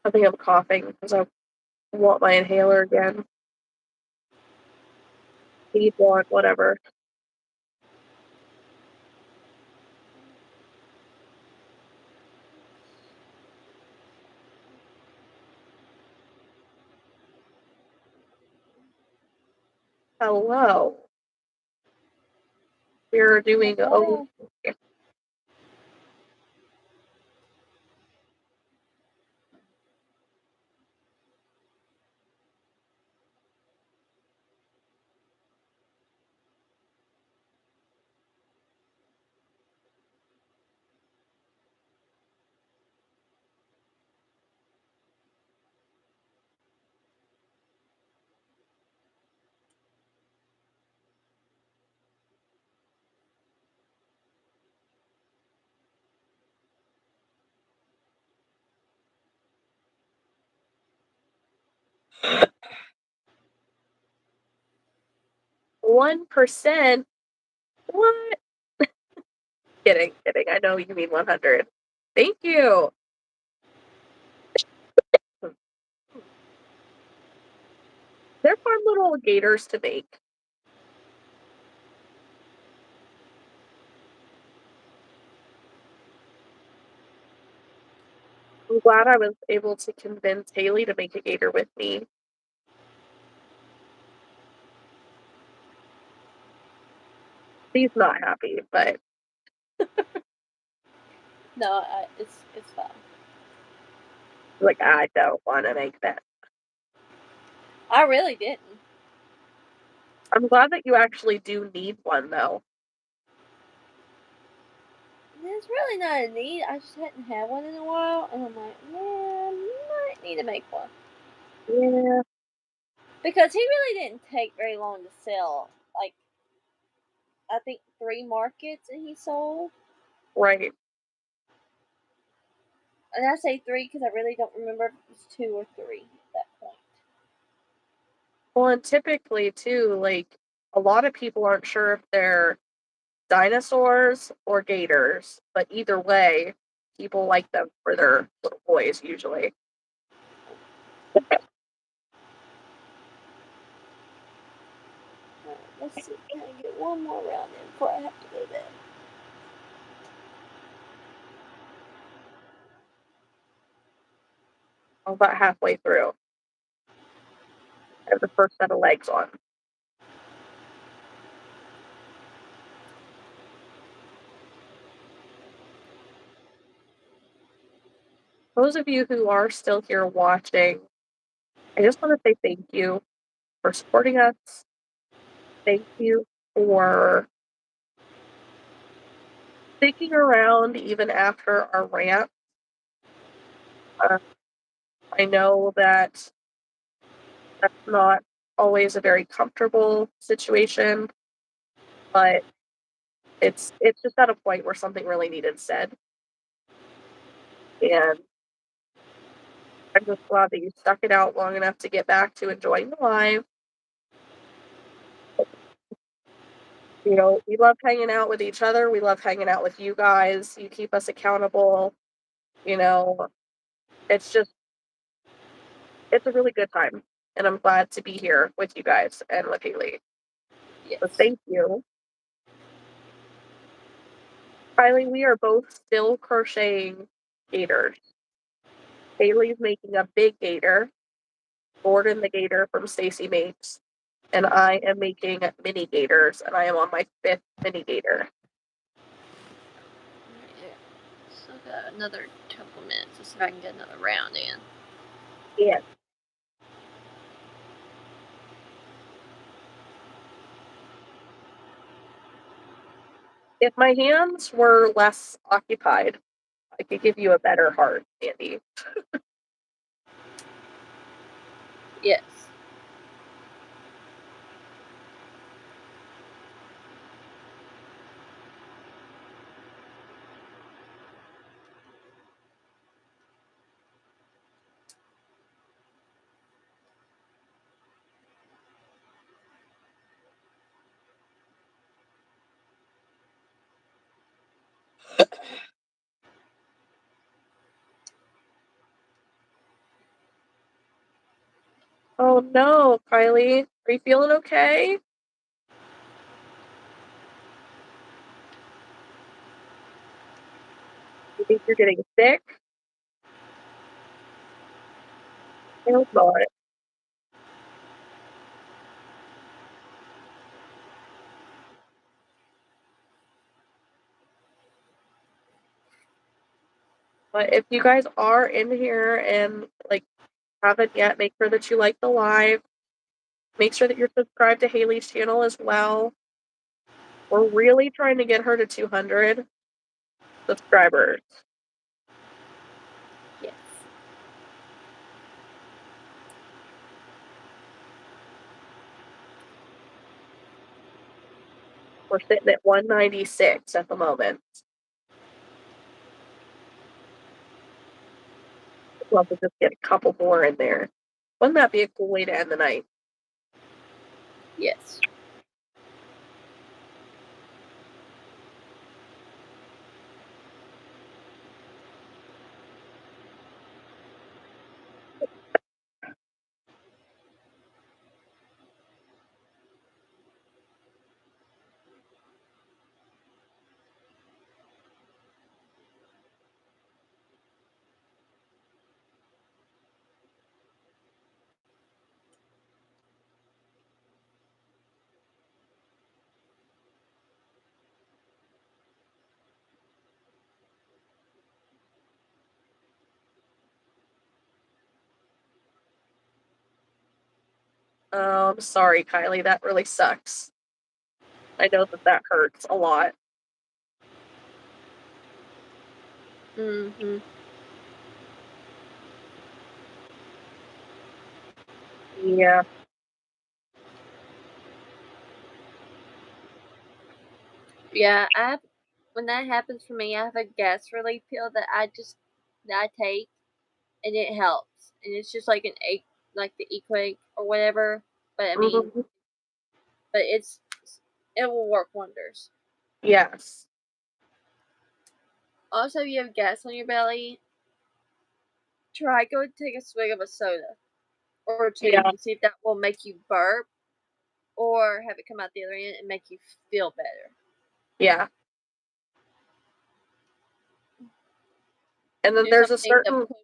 I think I'm coughing because I want my inhaler again. need, want, whatever. Hello. We're doing Hello. okay. $1%? What? Kidding. I know you mean 100. Thank you. They're fun little gators to make. I'm glad I was able to convince Haley to make a gator with me. She's not happy, but No, it's fine. like, I don't want to make that. I really didn't. I'm glad that you actually do need one, though. It's really not a need. I just hadn't had one in a while, and I'm like, yeah, I might need to make one. Yeah, Because he really didn't take very long to sell. Like, I think 3 markets and he sold. right. And I say 3 because I really don't remember if it was 2 or 3 at that point. Well, and typically, too, like, a lot of people aren't sure if they're dinosaurs or gators, but either way, people like them for their little boys, usually. Alright, let's see. Can I get one more round in before I have to go to bed? I'm about halfway through. I have the first set of legs on. Those of you who are still here watching, I just want to say thank you for supporting us. Thank you for sticking around even after our rant. Uh, I know that that's not always a very comfortable situation, but it's just at a point where something really needed said. And I'm just glad that you stuck it out long enough to get back to enjoying the live. You know, we love hanging out with each other. We love hanging out with you guys. You keep us accountable. You know, it's just, it's a really good time. And I'm glad to be here with you guys and with Haley. Yes. So thank you. Kylie, we are both still crocheting gators. Haley's making a big gator, Gordon the gator from Stacy Makes, and I am making mini gators, and I am on my 5th mini gator. Yeah. Still got another couple minutes to see if I can get another round in. Yeah. If my hands were less occupied, I could give you a better heart, Andy. Yes. Oh no, Kylie, are you feeling okay? You think you're getting sick? I hope not. But if you guys are in here and like haven't yet, make sure that you like the live. Make sure that you're subscribed to Haley's channel as well. We're really trying to get her to 200 subscribers. Yes. We're sitting at 196 at the moment. I'd love to just get a couple more in there. Wouldn't that be a cool way to end the night? Yes. I'm sorry, Kylie. That really sucks. I know that hurts a lot. Mm-hmm. Yeah. Yeah, when that happens for me, I have a gas relief pill that I take, and it helps. And it's just like like the Equate or whatever. But I mean, Mhm. but it will work wonders. Yes. Also, if you have gas on your belly, try go take a swig of a soda or two Yeah. and see if that will make you burp or have it come out the other end and make you feel better. Yeah. And then Do there's a something to certain push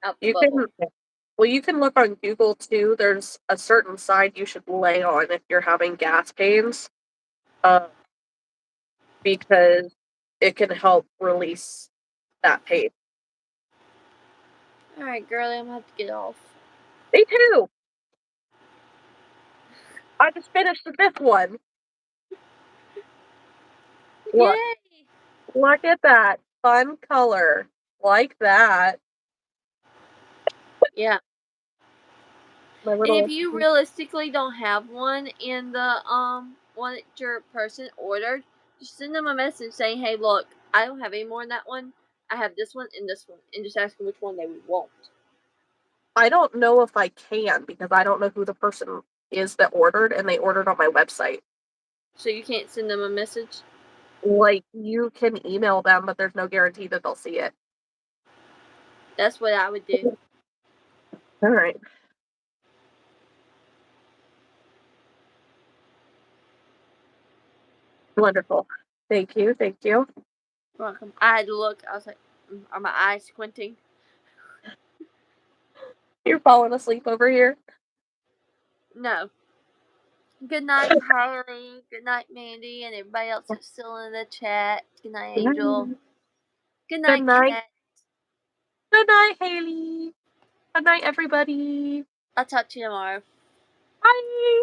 out the you can bubble. well you can look on Google too. There's a certain side you should lay on if you're having gas pains. Because it can help release that pain. Alright, girlie, I'm gonna have to get off. Me too. I just finished the fifth one. Look, Yay! look at that fun color, like that. Yeah. My And if little you realistically don't have one in the one that your person ordered, just send them a message saying, "Hey, look, I don't have any more in that one. I have this one and this one," and just ask them which one they would want. I don't know if I can because I don't know who the person is that ordered, and they ordered on my website. So you can't send them a message. Like you can email them, but there's no guarantee that they'll see it. That's what I would do. All right. Wonderful. Thank you. Thank you. You're welcome. I had to look. I was like, are my eyes squinting? You're falling asleep over here. No. Good night, Kylie. Good night, Mandy, and everybody else that's still in the chat. Good night, Angel. Good Good night, night. Kat. Good night, Haley. Good night, everybody. I'll talk to you tomorrow. Bye.